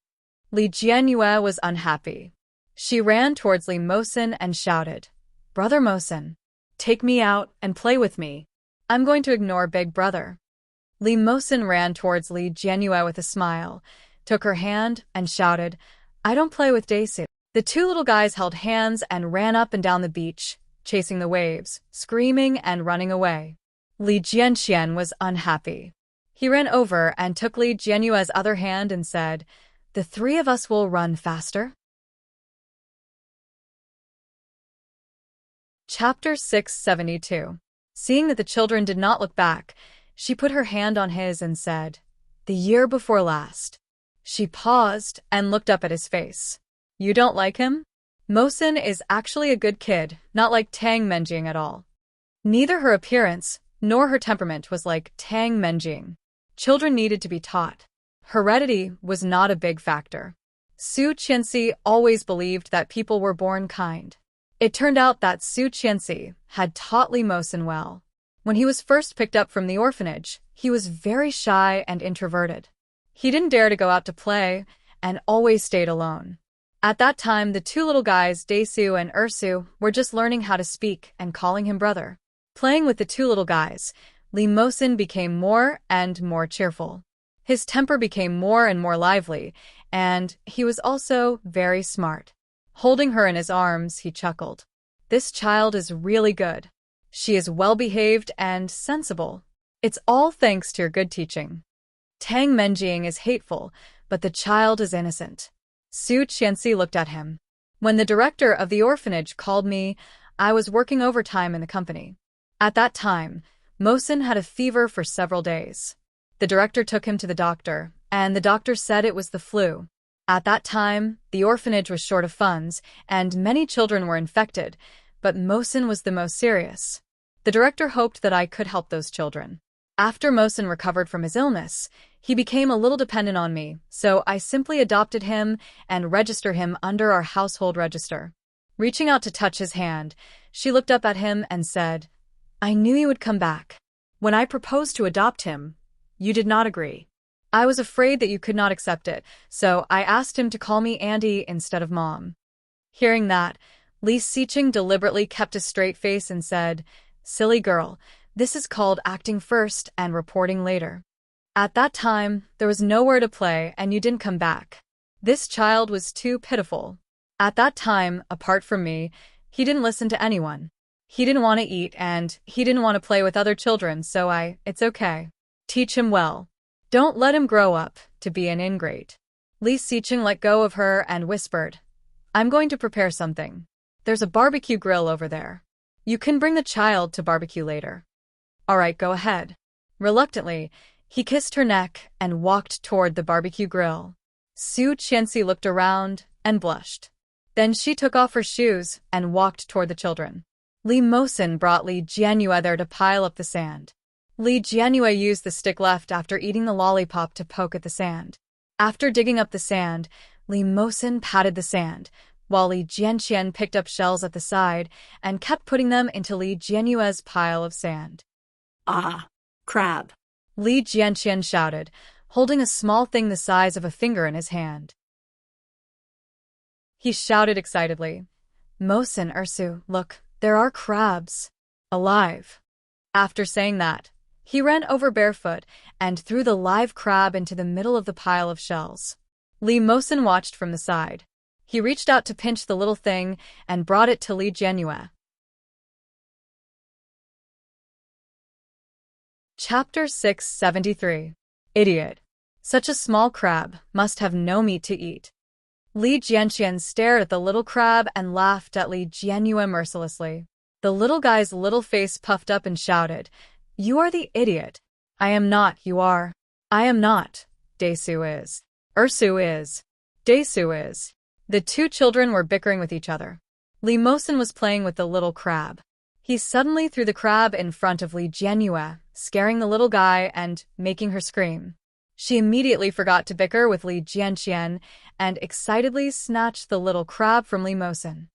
Li Jianyue was unhappy. She ran towards Li Mosin and shouted, "Brother Mosin, take me out and play with me. I'm going to ignore Big Brother." Li Mosin ran towards Li Jianyue with a smile, took her hand, and shouted, "I don't play with Desu." The 2 little guys held hands and ran up and down the beach, chasing the waves, screaming and running away. Li Jianxian was unhappy. He ran over and took Li Jianyue's other hand and said, "The three of us will run faster." Chapter 672. Seeing that the children did not look back, she put her hand on his and said, "The year before last." She paused and looked up at his face. "You don't like him?" Mosin is actually a good kid, not like Tang Menjing at all. Neither her appearance nor her temperament was like Tang Menjing. Children needed to be taught. Heredity was not a big factor. Su Qianxi always believed that people were born kind. It turned out that Su Qianxi had taught Li Mosin well. When he was first picked up from the orphanage, he was very shy and introverted. He didn't dare to go out to play and always stayed alone. At that time, the two little guys, Daesu and Ersu, were just learning how to speak and calling him brother. Playing with the two little guys, Li Mosin became more and more cheerful. His temper became more and more lively, and he was also very smart. Holding her in his arms, he chuckled. "This child is really good. She is well-behaved and sensible. It's all thanks to your good teaching. Tang Menjing is hateful, but the child is innocent." Su Qianxi looked at him. "When the director of the orphanage called me, I was working overtime in the company. At that time, Mosin had a fever for several days. The director took him to the doctor, and the doctor said it was the flu. At that time, the orphanage was short of funds, and many children were infected, but Mosin was the most serious. The director hoped that I could help those children. After Mosin recovered from his illness, he became a little dependent on me, so I simply adopted him and registered him under our household register." Reaching out to touch his hand, she looked up at him and said, "I knew you would come back. When I proposed to adopt him, you did not agree. I was afraid that you could not accept it, so I asked him to call me Auntie instead of Mom." Hearing that, Li Xiqing deliberately kept a straight face and said, "Silly girl, this is called acting first and reporting later. At that time, there was nowhere to play and you didn't come back. This child was too pitiful. At that time, apart from me, he didn't listen to anyone. He didn't want to eat and he didn't want to play with other children, so it's okay. Teach him well. Don't let him grow up to be an ingrate." Li Xiqing let go of her and whispered, "I'm going to prepare something. There's a barbecue grill over there. You can bring the child to barbecue later." "All right, go ahead." Reluctantly, he kissed her neck and walked toward the barbecue grill. Su Qianxi looked around and blushed. Then she took off her shoes and walked toward the children. Li Mosin brought Li Jianyue there to pile up the sand. Li Jianyue used the stick left after eating the lollipop to poke at the sand. After digging up the sand, Li Mosin patted the sand, while Li Jianqian picked up shells at the side and kept putting them into Li Jianyue's pile of sand. "Ah, crab." Li Jianqian shouted, holding a small thing the size of a finger in his hand. He shouted excitedly, "Mosin, Ersu, look, there are crabs. Alive." After saying that, he ran over barefoot and threw the live crab into the middle of the pile of shells. Li Mosin watched from the side. He reached out to pinch the little thing and brought it to Li Jianyue. Chapter 673. Idiot. Such a small crab must have no meat to eat. Li Jianqian stared at the little crab and laughed at Li Jianyue mercilessly. The little guy's little face puffed up and shouted, "You are the idiot." "I am not, you are." "I am not. Daesu is." "Ersu is." "Daesu is." The two children were bickering with each other. Li Mosin was playing with the little crab. He suddenly threw the crab in front of Li Jianyue, scaring the little guy and making her scream. She immediately forgot to bicker with Li Jianqian and excitedly snatched the little crab from Li Mosin.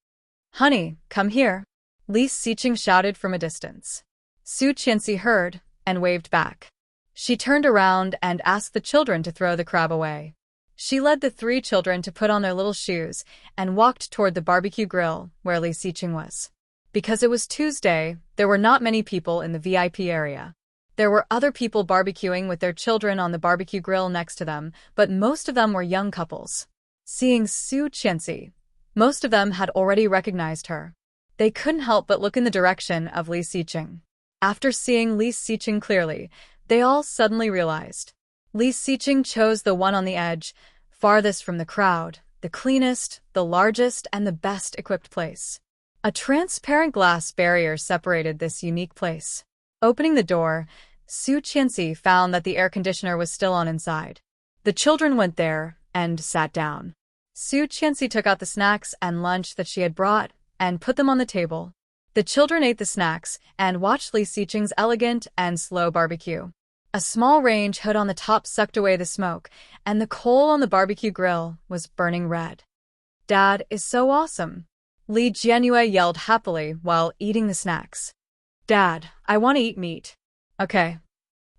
"Honey, come here," Li Xiqing shouted from a distance. Su Qianxi heard and waved back. She turned around and asked the children to throw the crab away. She led the three children to put on their little shoes and walked toward the barbecue grill where Li Xiqing was. Because it was Tuesday, there were not many people in the VIP area. There were other people barbecuing with their children on the barbecue grill next to them, but most of them were young couples. Seeing Su Qianxi, most of them had already recognized her. They couldn't help but look in the direction of Li Xiqing. After seeing Li Xiqing clearly, They all suddenly realized. Li Xiqing chose the one on the edge, farthest from the crowd, the cleanest, the largest, and the best-equipped place. A transparent glass barrier separated this unique place. Opening the door, Su Qianxi found that the air conditioner was still on inside. The children went there and sat down. Su Qianxi took out the snacks and lunch that she had brought and put them on the table. The children ate the snacks and watched Li Xiqing's elegant and slow barbecue. A small range hood on the top sucked away the smoke, and the coal on the barbecue grill was burning red. "Dad is so awesome," Li Jianyue yelled happily while eating the snacks. "Dad, I want to eat meat." "Okay."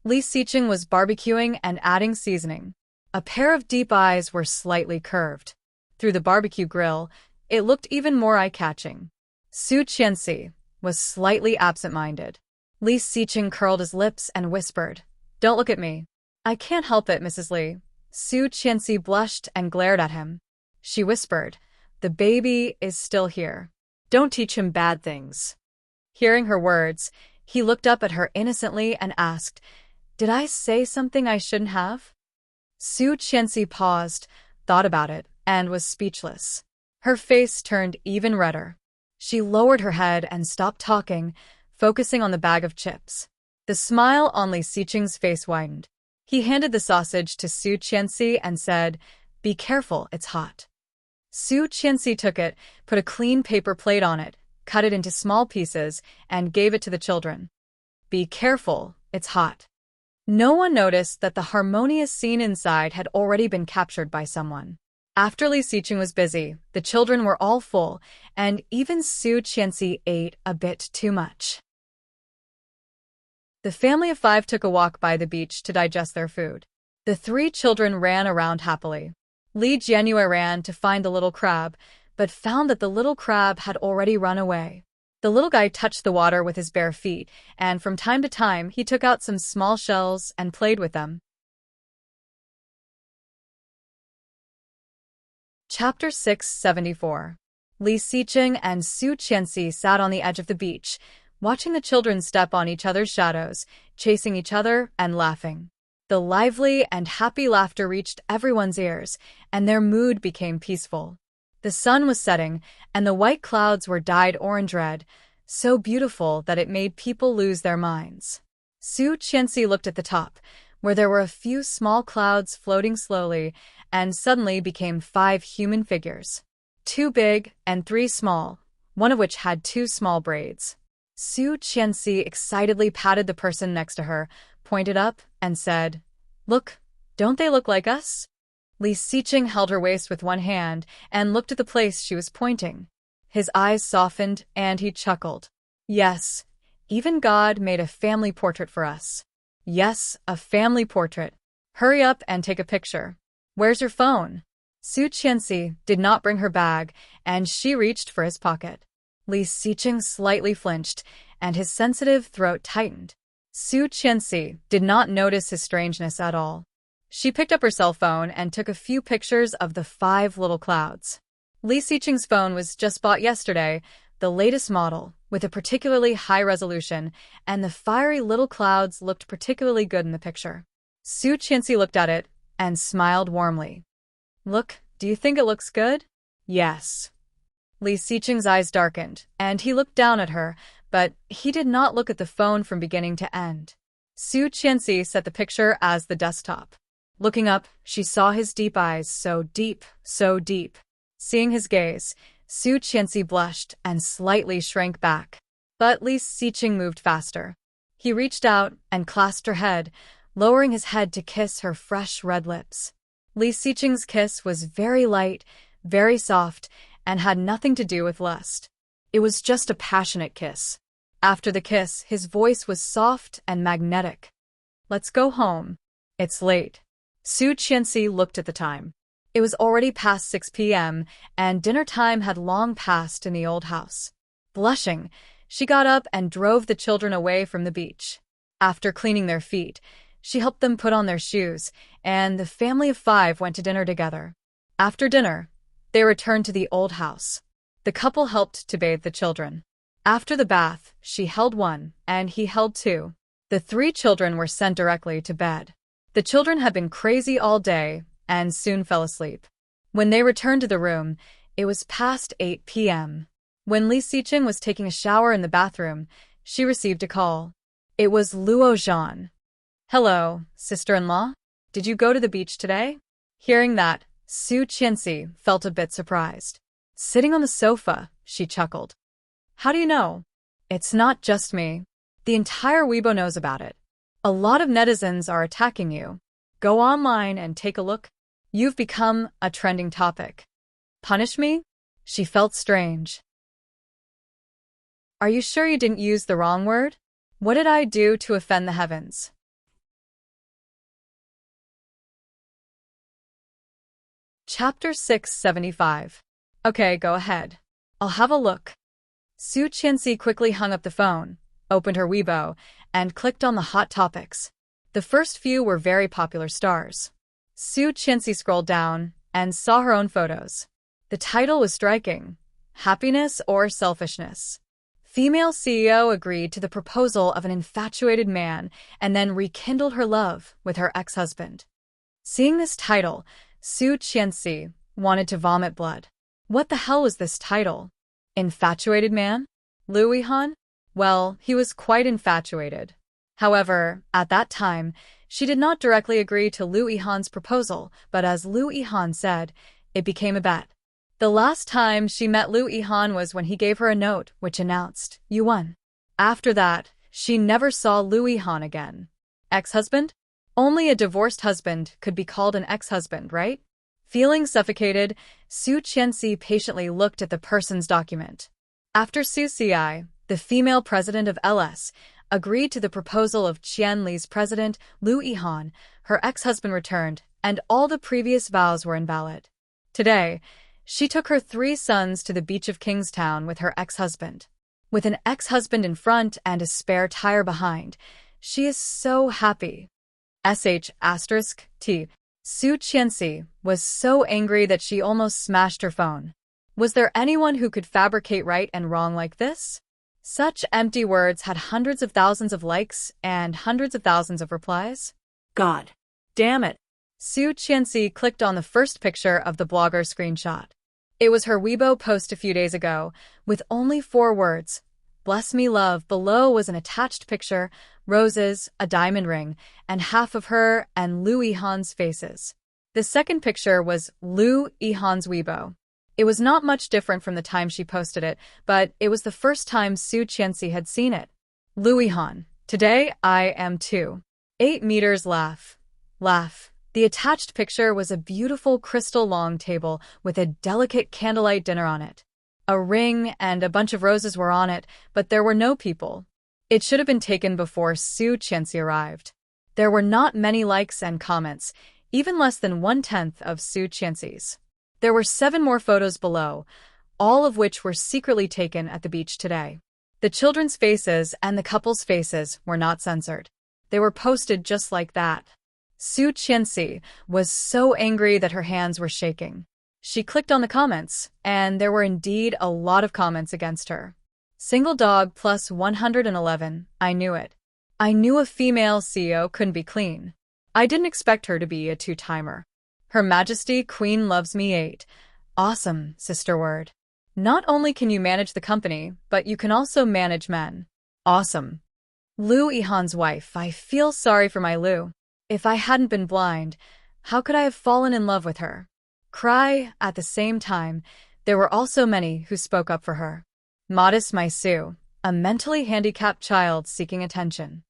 Li Xiqing was barbecuing and adding seasoning. A pair of deep eyes were slightly curved. Through the barbecue grill, it looked even more eye-catching. Su Qianxi was slightly absent-minded. Li Xiqing curled his lips and whispered, "Don't look at me." "I can't help it, Mrs. Li." Su Qianxi blushed and glared at him. She whispered, "The baby is still here. Don't teach him bad things." Hearing her words, he looked up at her innocently and asked, "Did I say something I shouldn't have?" Su Qianxi paused, thought about it, and was speechless. Her face turned even redder. She lowered her head and stopped talking, focusing on the bag of chips. The smile on Li Xiqing's face widened. He handed the sausage to Su Qianxi and said, "Be careful, it's hot." Su Qianxi took it, put a clean paper plate on it, cut it into small pieces, and gave it to the children. "Be careful, it's hot." No one noticed that the harmonious scene inside had already been captured by someone. After Li Xiqing was busy, the children were all full, and even Su Qianxi ate a bit too much. The family of 5 took a walk by the beach to digest their food. The 3 children ran around happily. Li Jianyue ran to find the little crab, but found that the little crab had already run away. The little guy touched the water with his bare feet, and from time to time he took out some small shells and played with them. Chapter 674. Li Xiqing and Su Qianxi sat on the edge of the beach, watching the children step on each other's shadows, chasing each other and laughing. The lively and happy laughter reached everyone's ears, and their mood became peaceful. The sun was setting, and the white clouds were dyed orange-red, so beautiful that it made people lose their minds. Su Qianxi looked at the top, where there were a few small clouds floating slowly, and suddenly became 5 human figures. 2 big and 3 small, one of which had 2 small braids. Su Qianxi excitedly patted the person next to her, pointed up, and said, "Look, don't they look like us?" Li Xiqing held her waist with one hand and looked at the place she was pointing. His eyes softened, and he chuckled. "Yes, even God made a family portrait for us." "Yes, a family portrait. Hurry up and take a picture." "Where's your phone?" Su Qianxi did not bring her bag, and she reached for his pocket. Li Xiqing slightly flinched, and his sensitive throat tightened. Su Qianxi did not notice his strangeness at all. She picked up her cell phone and took a few pictures of the 5 little clouds. Li Xiqing's phone was just bought yesterday, the latest model, with a particularly high resolution, and the fiery little clouds looked particularly good in the picture. Su Qianxi looked at it and smiled warmly. "Look, do you think it looks good?" "Yes." Li Xiqing's eyes darkened, and he looked down at her, but he did not look at the phone from beginning to end. Su Qianxi set the picture as the desktop. Looking up, she saw his deep eyes, so deep, so deep. Seeing his gaze, Su Qianxi blushed and slightly shrank back. But Li Xiqing moved faster. He reached out and clasped her head, lowering his head to kiss her fresh red lips. Li Xiqing's kiss was very light, very soft, and had nothing to do with lust. It was just a passionate kiss. After the kiss, his voice was soft and magnetic. "Let's go home. It's late." Su Qianxi looked at the time. It was already past 6 p.m., and dinner time had long passed in the old house. Blushing, she got up and drove the children away from the beach. After cleaning their feet, she helped them put on their shoes, and the family of 5 went to dinner together. After dinner, they returned to the old house. The couple helped to bathe the children. After the bath, she held one, and he held 2. The 3 children were sent directly to bed. The children had been crazy all day and soon fell asleep. When they returned to the room, it was past 8 p.m. When Li Xiqing was taking a shower in the bathroom, she received a call. It was Luo Zhan. "Hello, sister-in-law. Did you go to the beach today?" Hearing that, Su Qianxi felt a bit surprised. Sitting on the sofa, she chuckled. "How do you know?" "It's not just me. The entire Weibo knows about it. A lot of netizens are attacking you. Go online and take a look. You've become a trending topic." "Punish me?" She felt strange. "Are you sure you didn't use the wrong word? What did I do to offend the heavens?" Chapter 675. Okay, go ahead. I'll have a look. Su Qianxi quickly hung up the phone, opened her Weibo, and clicked on the hot topics. The first few were very popular stars. Su Qianxi scrolled down and saw her own photos. The title was striking: Happiness or Selfishness. Female CEO agreed to the proposal of an infatuated man and then rekindled her love with her ex-husband. Seeing this title, Su Qianxi wanted to vomit blood. What the hell was this title? Infatuated man? Lu Yihan? Well, he was quite infatuated. However, at that time, she did not directly agree to Lu Yihan's proposal, but as Lu Yihan said, it became a bet. The last time she met Lu Yihan was when he gave her a note which announced, "You won." After that, she never saw Lu Yihan again. Ex-husband? Only a divorced husband could be called an ex-husband, right? Feeling suffocated, Su Qianxi patiently looked at the person's document. After Su Ci, the female president of LS, agreed to the proposal of Qian Li's president, Lu Yihan, her ex-husband returned, and all the previous vows were invalid. Today, she took her 3 sons to the beach of Kingstown with her ex-husband. With an ex-husband in front and a spare tire behind, she is so happy. *T. Su Qianxi was so angry that she almost smashed her phone. Was there anyone who could fabricate right and wrong like this? Such empty words had hundreds of thousands of likes and hundreds of thousands of replies. God Damn it. Su Qianxi clicked on the first picture of the blogger screenshot. It was her Weibo post a few days ago, with only 4 words. "Bless me love." Below was an attached picture, roses, a diamond ring, and half of her and Lu Yihan's faces. The second picture was Lu Yihan's Weibo. It was not much different from the time she posted it, but it was the first time Su Qianxi had seen it. Lu Yihan: "Today I am too. 8 meters laugh. Laugh." The attached picture was a beautiful crystal long table with a delicate candlelight dinner on it. A ring and a bunch of roses were on it, but there were no people. It should have been taken before Su Qianxi arrived. There were not many likes and comments, even less than 1/10 of Su Qianxi's. There were 7 more photos below, all of which were secretly taken at the beach today. The children's faces and the couple's faces were not censored. They were posted just like that. Su Qianxi was so angry that her hands were shaking. She clicked on the comments, and there were indeed a lot of comments against her. "Single dog plus 111, I knew it. I knew a female CEO couldn't be clean. I didn't expect her to be a 2-timer. Her Majesty Queen loves me 8. Awesome, sister word. Not only can you manage the company, but you can also manage men. Awesome. Lu Yihan's wife, I feel sorry for my Lu. If I hadn't been blind, how could I have fallen in love with her? Cry." At the same time, there were also many who spoke up for her. "Modest my Su, a mentally handicapped child seeking attention.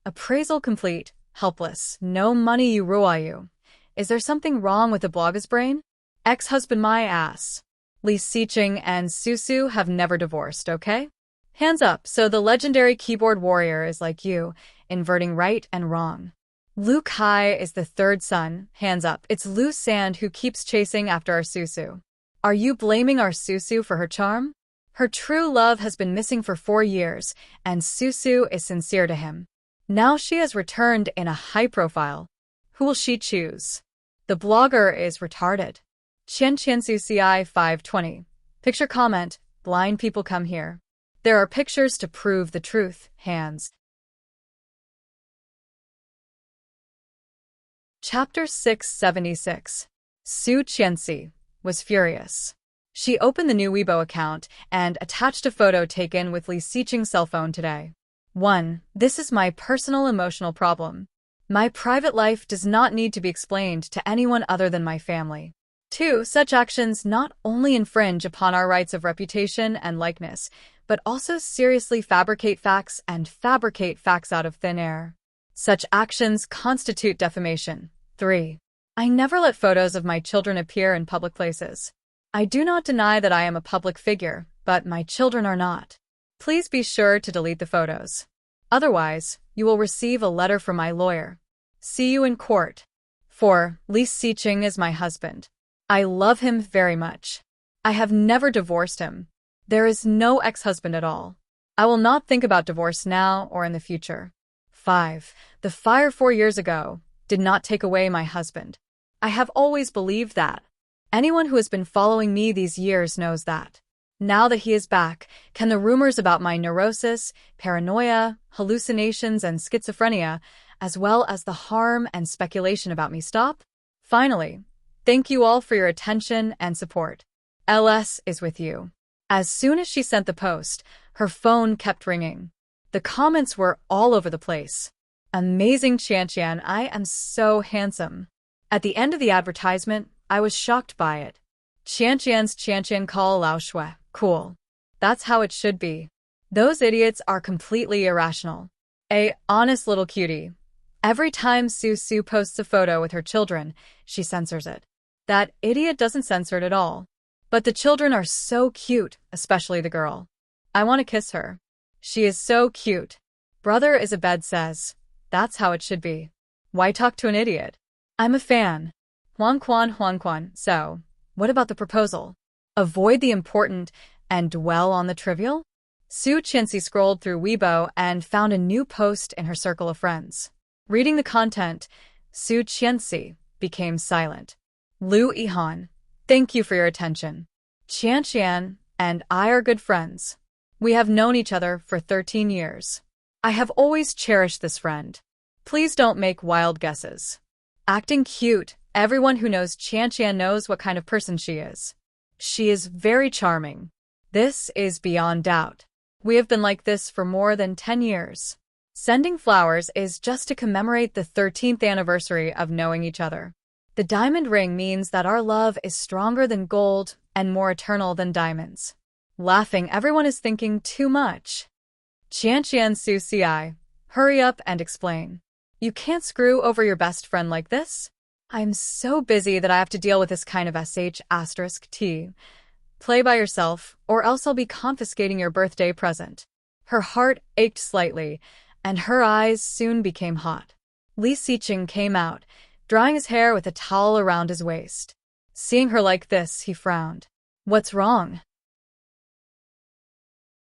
Appraisal complete. Helpless. No money you ruayu. Is there something wrong with the blogger's brain? Ex-husband my ass. Li Xiqing and Su have never divorced, okay? Hands up, so the legendary keyboard warrior is like you, inverting right and wrong. Lu Kai is the 3rd son. Hands up, it's Lu Sand who keeps chasing after our Su. Are you blaming our Su for her charm? Her true love has been missing for 4 years, and Su is sincere to him. Now she has returned in a high profile. Who will she choose? The blogger is retarded. Qianqiansu CI 520. Picture comment, blind people come here. There are pictures to prove the truth, hands. Chapter 676. Su Qianxi was furious. She opened the new Weibo account and attached a photo taken with Li Xiqing's cell phone today. 1. This is my personal emotional problem. My private life does not need to be explained to anyone other than my family. 2. Such actions not only infringe upon our rights of reputation and likeness, but also seriously fabricate facts out of thin air. Such actions constitute defamation. 3. I never let photos of my children appear in public places. I do not deny that I am a public figure, but my children are not. Please be sure to delete the photos. Otherwise, you will receive a letter from my lawyer. See you in court. 4. Li Xiqing is my husband. I love him very much. I have never divorced him. There is no ex-husband at all. I will not think about divorce now or in the future. 5. The fire 4 years ago did not take away my husband. I have always believed that. Anyone who has been following me these years knows that. Now that he is back, can the rumors about my neurosis, paranoia, hallucinations, and schizophrenia, as well as the harm and speculation about me stop? Finally, thank you all for your attention and support. LS is with you. As soon as she sent the post, her phone kept ringing. The comments were all over the place. Amazing Qianqian, I am so handsome. At the end of the advertisement, I was shocked by it. Qianqian's Qianqian call Lao Shui. Cool. That's how it should be. Those idiots are completely irrational. A honest little cutie. Every time Su posts a photo with her children, she censors it. That idiot doesn't censor it at all. But the children are so cute, especially the girl. I want to kiss her. She is so cute. Brother Isabed says, that's how it should be. Why talk to an idiot? I'm a fan. Huang Quan. So, what about the proposal? Avoid the important and dwell on the trivial? Su Qianxi scrolled through Weibo and found a new post in her circle of friends. Reading the content, Su Qianxi became silent. Lu Yihan, thank you for your attention. Qianqian and I are good friends. We have known each other for 13 years. I have always cherished this friend. Please don't make wild guesses. Acting cute, everyone who knows Qianqian knows what kind of person she is. She is very charming. This is beyond doubt. We have been like this for more than 10 years. Sending flowers is just to commemorate the 13th anniversary of knowing each other. The diamond ring means that our love is stronger than gold and more eternal than diamonds. Laughing, everyone is thinking too much. Qianqian Su Ci, hurry up and explain. You can't screw over your best friend like this? I'm so busy that I have to deal with this kind of sh*t. Play by yourself, or else I'll be confiscating your birthday present. Her heart ached slightly, and her eyes soon became hot. Li Xiqing came out, drying his hair with a towel around his waist. Seeing her like this, he frowned. What's wrong?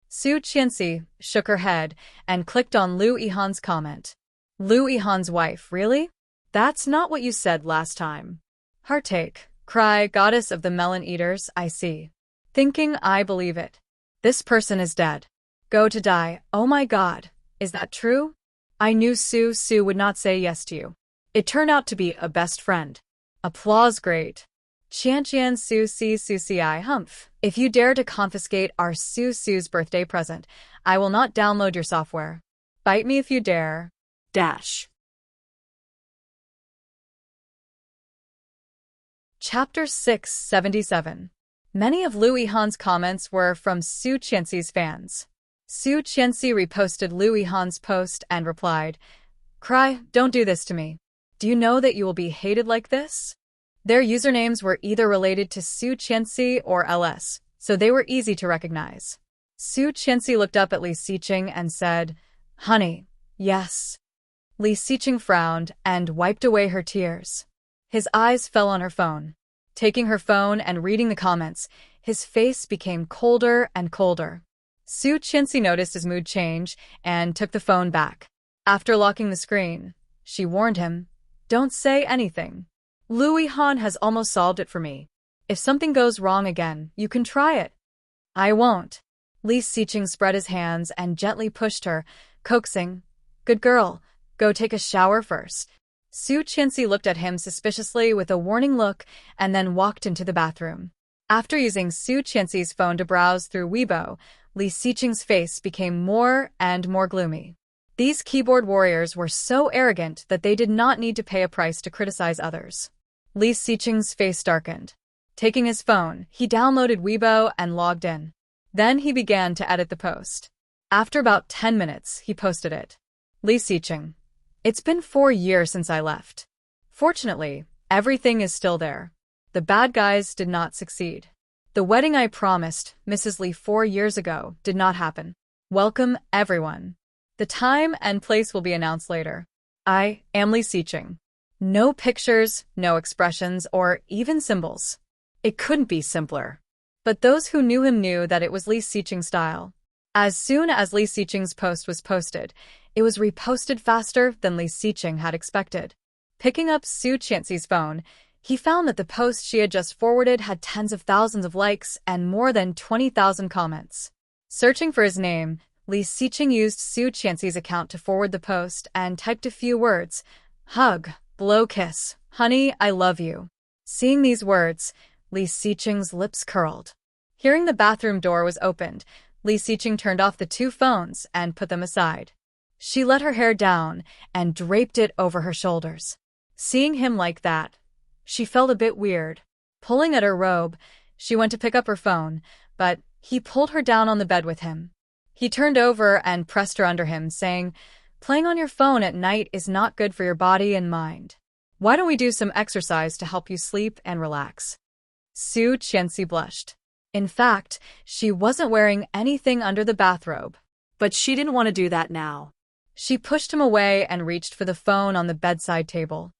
Su Qianxi shook her head and clicked on Lu Yihan's comment. Lu Yihan's wife, really? That's not what you said last time. Heartache, cry, goddess of the melon eaters, I see. Thinking I believe it. This person is dead. Go to die, oh my god, is that true? I knew Su would not say yes to you. It turned out to be a best friend. Applause great. Qianqian Su Ci humph. If you dare to confiscate our Su's birthday present, I will not download your software. Bite me if you dare. Dash. Chapter 677. Many of Lu Yihan's comments were from Su Qianxi's fans. Su Qianxi reposted Lu Yihan's post and replied, Cry, don't do this to me. Do you know that you will be hated like this? Their usernames were either related to Su Qianxi or LS, so they were easy to recognize. Su Qianxi looked up at Li Xiqing and said, Honey, yes. Li Xiqing frowned and wiped away her tears. His eyes fell on her phone. Taking her phone and reading the comments, his face became colder and colder. Su Qianxi noticed his mood change and took the phone back. After locking the screen, she warned him, Don't say anything. Lu Yihan has almost solved it for me. If something goes wrong again, you can try it. I won't. Li Xiqing spread his hands and gently pushed her, coaxing, "Good girl, go take a shower first." Su Qianxi looked at him suspiciously with a warning look and then walked into the bathroom. After using Su Qianxi's phone to browse through Weibo, Li Xiqing's face became more and more gloomy. These keyboard warriors were so arrogant that they did not need to pay a price to criticize others. Li Xiqing's face darkened. Taking his phone, he downloaded Weibo and logged in. Then he began to edit the post. After about 10 minutes, he posted it. Li Xiqing. It's been 4 years since I left. Fortunately, everything is still there. The bad guys did not succeed. The wedding I promised Mrs. Li 4 years ago did not happen. Welcome, everyone. The time and place will be announced later. I am Li Xiqing. No pictures, no expressions, or even symbols. It couldn't be simpler. But those who knew him knew that it was Li Xiqing's style. As soon as Li Xiqing's post was posted, it was reposted faster than Li Xiqing had expected. Picking up Su Qianxi's phone, he found that the post she had just forwarded had tens of thousands of likes and more than 20,000 comments. Searching for his name, Li Xiqing used Su Qianxi's account to forward the post and typed a few words. Hug, blow kiss, honey, I love you. Seeing these words, Li Xiqing's lips curled. Hearing the bathroom door was opened, Li Xiqing turned off the 2 phones and put them aside. She let her hair down and draped it over her shoulders. Seeing him like that, she felt a bit weird. Pulling at her robe, she went to pick up her phone, but he pulled her down on the bed with him. He turned over and pressed her under him, saying, "Playing on your phone at night is not good for your body and mind. Why don't we do some exercise to help you sleep and relax?" Su Qianxi blushed. In fact, she wasn't wearing anything under the bathrobe. But she didn't want to do that now. She pushed him away and reached for the phone on the bedside table.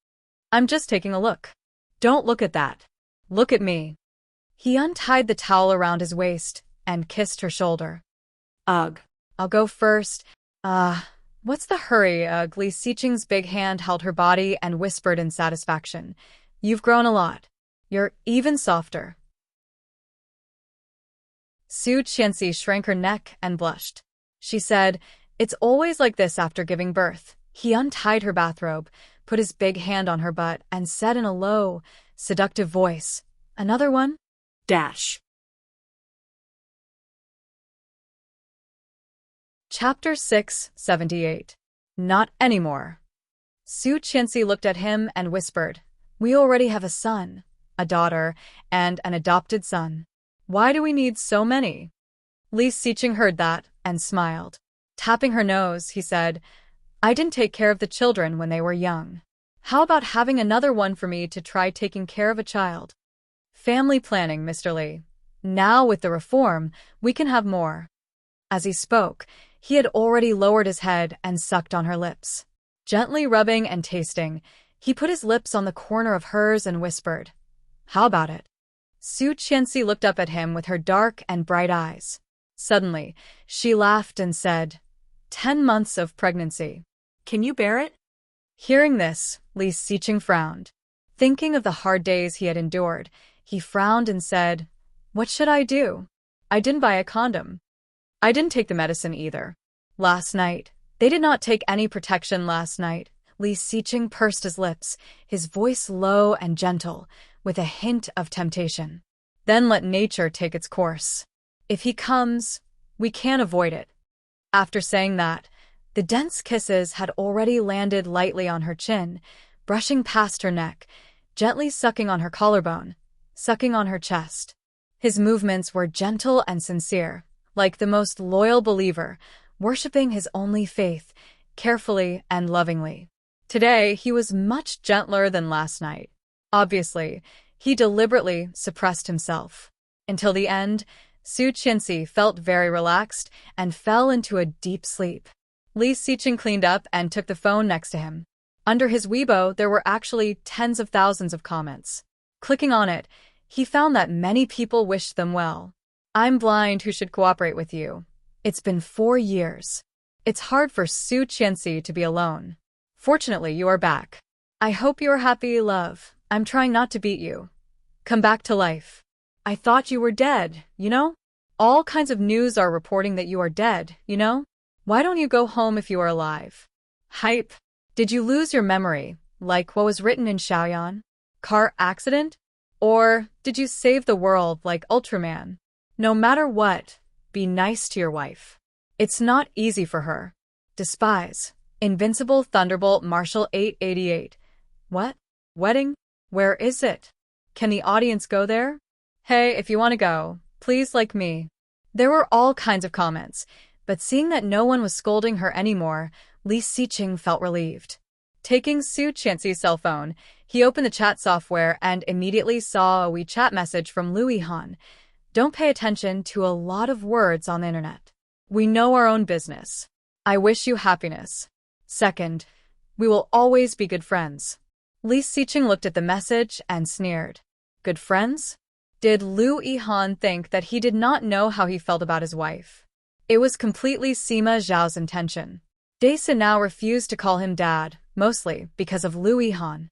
"I'm just taking a look." "Don't look at that. Look at me." He untied the towel around his waist and kissed her shoulder. Ugh. "I'll go first." What's the hurry?" Li Xiqing's big hand held her body and whispered in satisfaction. "You've grown a lot. You're even softer." Su Qianxi shrank her neck and blushed. She said, "It's always like this after giving birth." He untied her bathrobe, put his big hand on her butt, and said in a low, seductive voice, "Another one?" Dash. Chapter 678. Not anymore. Su Qianxi looked at him and whispered, "We already have a son, a daughter, and an adopted son. Why do we need so many?" Li Xiqing heard that and smiled. Tapping her nose, he said, "I didn't take care of the children when they were young. How about having another one for me to try taking care of a child?" "Family planning, Mr. Li. Now with the reform, we can have more." As he spoke, he had already lowered his head and sucked on her lips. Gently rubbing and tasting, he put his lips on the corner of hers and whispered, "How about it?" Su Qianxi looked up at him with her dark and bright eyes. Suddenly, she laughed and said, 10 months of pregnancy. Can you bear it? Hearing this, Li Xiqing frowned. Thinking of the hard days he had endured, he frowned and said, "What should I do? I didn't buy a condom. I didn't take the medicine either. Last night, they did not take any protection last night." Li Xiqing pursed his lips, his voice low and gentle, with a hint of temptation. "Then let nature take its course. If he comes, we can't avoid it." After saying that, the dense kisses had already landed lightly on her chin, brushing past her neck, gently sucking on her collarbone, sucking on her chest. His movements were gentle and sincere, like the most loyal believer, worshipping his only faith, carefully and lovingly. Today, he was much gentler than last night. Obviously, he deliberately suppressed himself. Until the end, Su Qianxi felt very relaxed and fell into a deep sleep. Li Xiqing cleaned up and took the phone next to him. Under his Weibo, there were actually tens of thousands of comments. Clicking on it, he found that many people wished them well. "I'm blind who should cooperate with you. It's been 4 years. It's hard for Su Qianxi to be alone. Fortunately, you are back. I hope you are happy, love. I'm trying not to beat you. Come back to life. I thought you were dead, you know?" All kinds of news are reporting that you are dead, you know? Why don't you go home if you are alive? Hype. Did you lose your memory, like what was written in Xiaoyan? Car accident? Or did you save the world like Ultraman? No matter what, be nice to your wife. It's not easy for her. Despise. Invincible Thunderbolt Marshall 888. What? Wedding? Where is it? Can the audience go there? Hey, if you want to go, please like me. There were all kinds of comments, but seeing that no one was scolding her anymore, Li Xiqing felt relieved. Taking Su Qianxi's cell phone, he opened the chat software and immediately saw a WeChat message from Lu Yihan. Don't pay attention to a lot of words on the internet. We know our own business. I wish you happiness. Second, we will always be good friends. Li Xiqing looked at the message and sneered. Good friends? Did Lu Yihan think that he did not know how he felt about his wife? It was completely Sima Zhao's intention. Daisa now refused to call him dad, mostly because of Lu Yihan.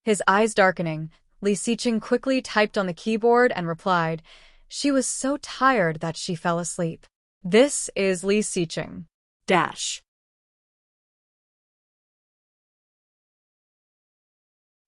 His eyes darkening, Li Xiqing quickly typed on the keyboard and replied. She was so tired that she fell asleep. This is Li Xiqing. Dash.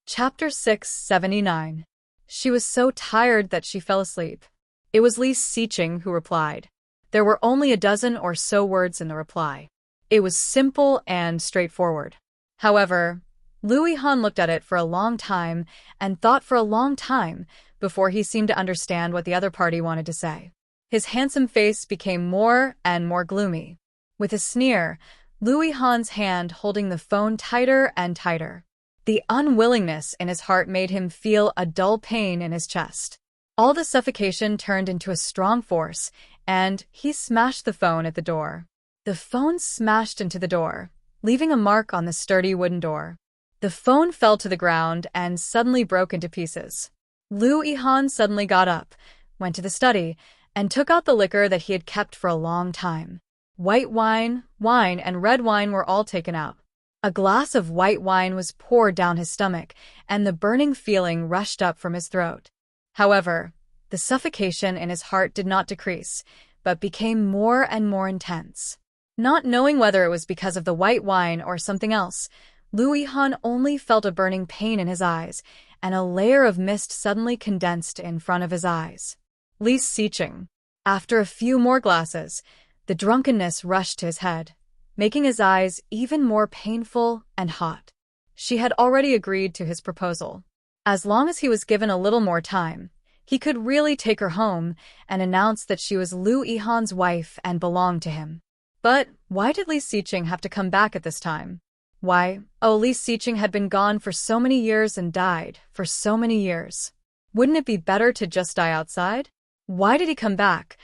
Chapter 679. She was so tired that she fell asleep. It was Li Xiqing who replied. There were only a dozen or so words in the reply. It was simple and straightforward. However, Lu Yihan looked at it for a long time and thought for a long time before he seemed to understand what the other party wanted to say. His handsome face became more and more gloomy. With a sneer, Lu Yihan's hand holding the phone tighter and tighter. The unwillingness in his heart made him feel a dull pain in his chest. All the suffocation turned into a strong force, and he smashed the phone at the door. The phone smashed into the door, leaving a mark on the sturdy wooden door. The phone fell to the ground and suddenly broke into pieces. Lu Yihan suddenly got up, went to the study, and took out the liquor that he had kept for a long time. White wine, and red wine were all taken out. A glass of white wine was poured down his stomach, and the burning feeling rushed up from his throat. However, the suffocation in his heart did not decrease, but became more and more intense. Not knowing whether it was because of the white wine or something else, Lu Yihan only felt a burning pain in his eyes, and a layer of mist suddenly condensed in front of his eyes. Li Xiqing. After a few more glasses, the drunkenness rushed to his head, making his eyes even more painful and hot. She had already agreed to his proposal. As long as he was given a little more time, he could really take her home and announce that she was Lu Yihan's wife and belonged to him. But why did Li Xiqing have to come back at this time? Why, Li Xiqing had been gone for so many years and died for so many years. Wouldn't it be better to just die outside? Why did he come back?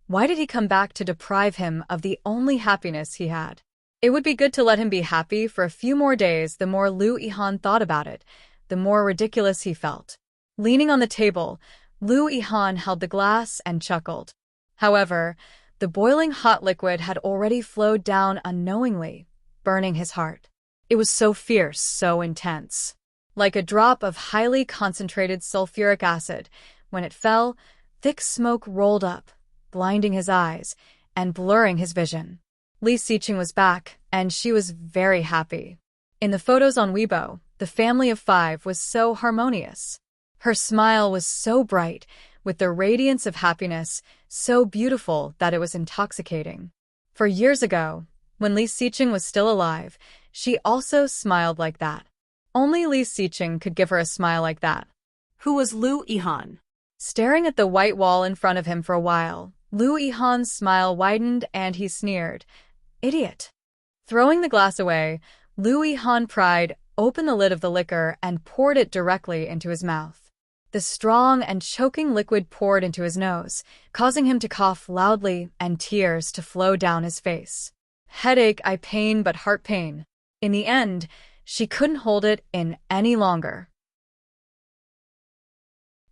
Why did he come back to deprive him of the only happiness he had? It would be good to let him be happy for a few more days. The more Lu Yihan thought about it, the more ridiculous he felt. Leaning on the table, Lu Yihan held the glass and chuckled. However, the boiling hot liquid had already flowed down unknowingly, burning his heart. It was so fierce, so intense. Like a drop of highly concentrated sulfuric acid, when it fell, thick smoke rolled up, blinding his eyes and blurring his vision. Li Xiqing was back, and she was very happy. In the photos on Weibo, the family of 5 was so harmonious. Her smile was so bright, with the radiance of happiness, so beautiful that it was intoxicating. For years ago, when Li Xiqing was still alive, she also smiled like that. Only Li Xiqing could give her a smile like that. Who was Lu Yihan? Staring at the white wall in front of him for a while, Lu Yihan's smile widened and he sneered. Idiot. Throwing the glass away, Lu Yihan pried open the lid of the liquor and poured it directly into his mouth. The strong and choking liquid poured into his nose, causing him to cough loudly and tears to flow down his face. Headache, eye pain, but heart pain. In the end, she couldn't hold it in any longer.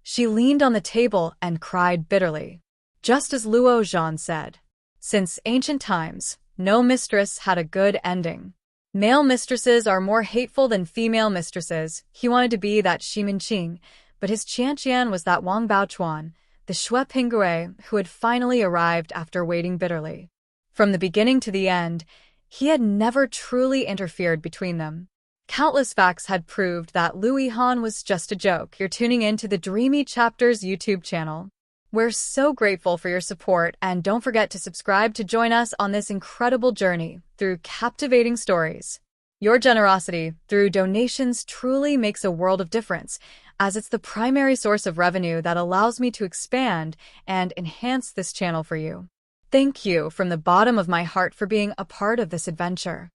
She leaned on the table and cried bitterly. Just as Luo Zhan said, since ancient times, no mistress had a good ending. Male mistresses are more hateful than female mistresses. He wanted to be that Xi Minqing, but his Qianqian was that Wang Baochuan, the Shue Pingue, who had finally arrived after waiting bitterly. From the beginning to the end, he had never truly interfered between them. Countless facts had proved that Lu Yihan was just a joke. You're tuning in to the Dreamy Chapters YouTube channel. We're so grateful for your support, and don't forget to subscribe to join us on this incredible journey through captivating stories. Your generosity through donations truly makes a world of difference, as it's the primary source of revenue that allows me to expand and enhance this channel for you. Thank you from the bottom of my heart for being a part of this adventure.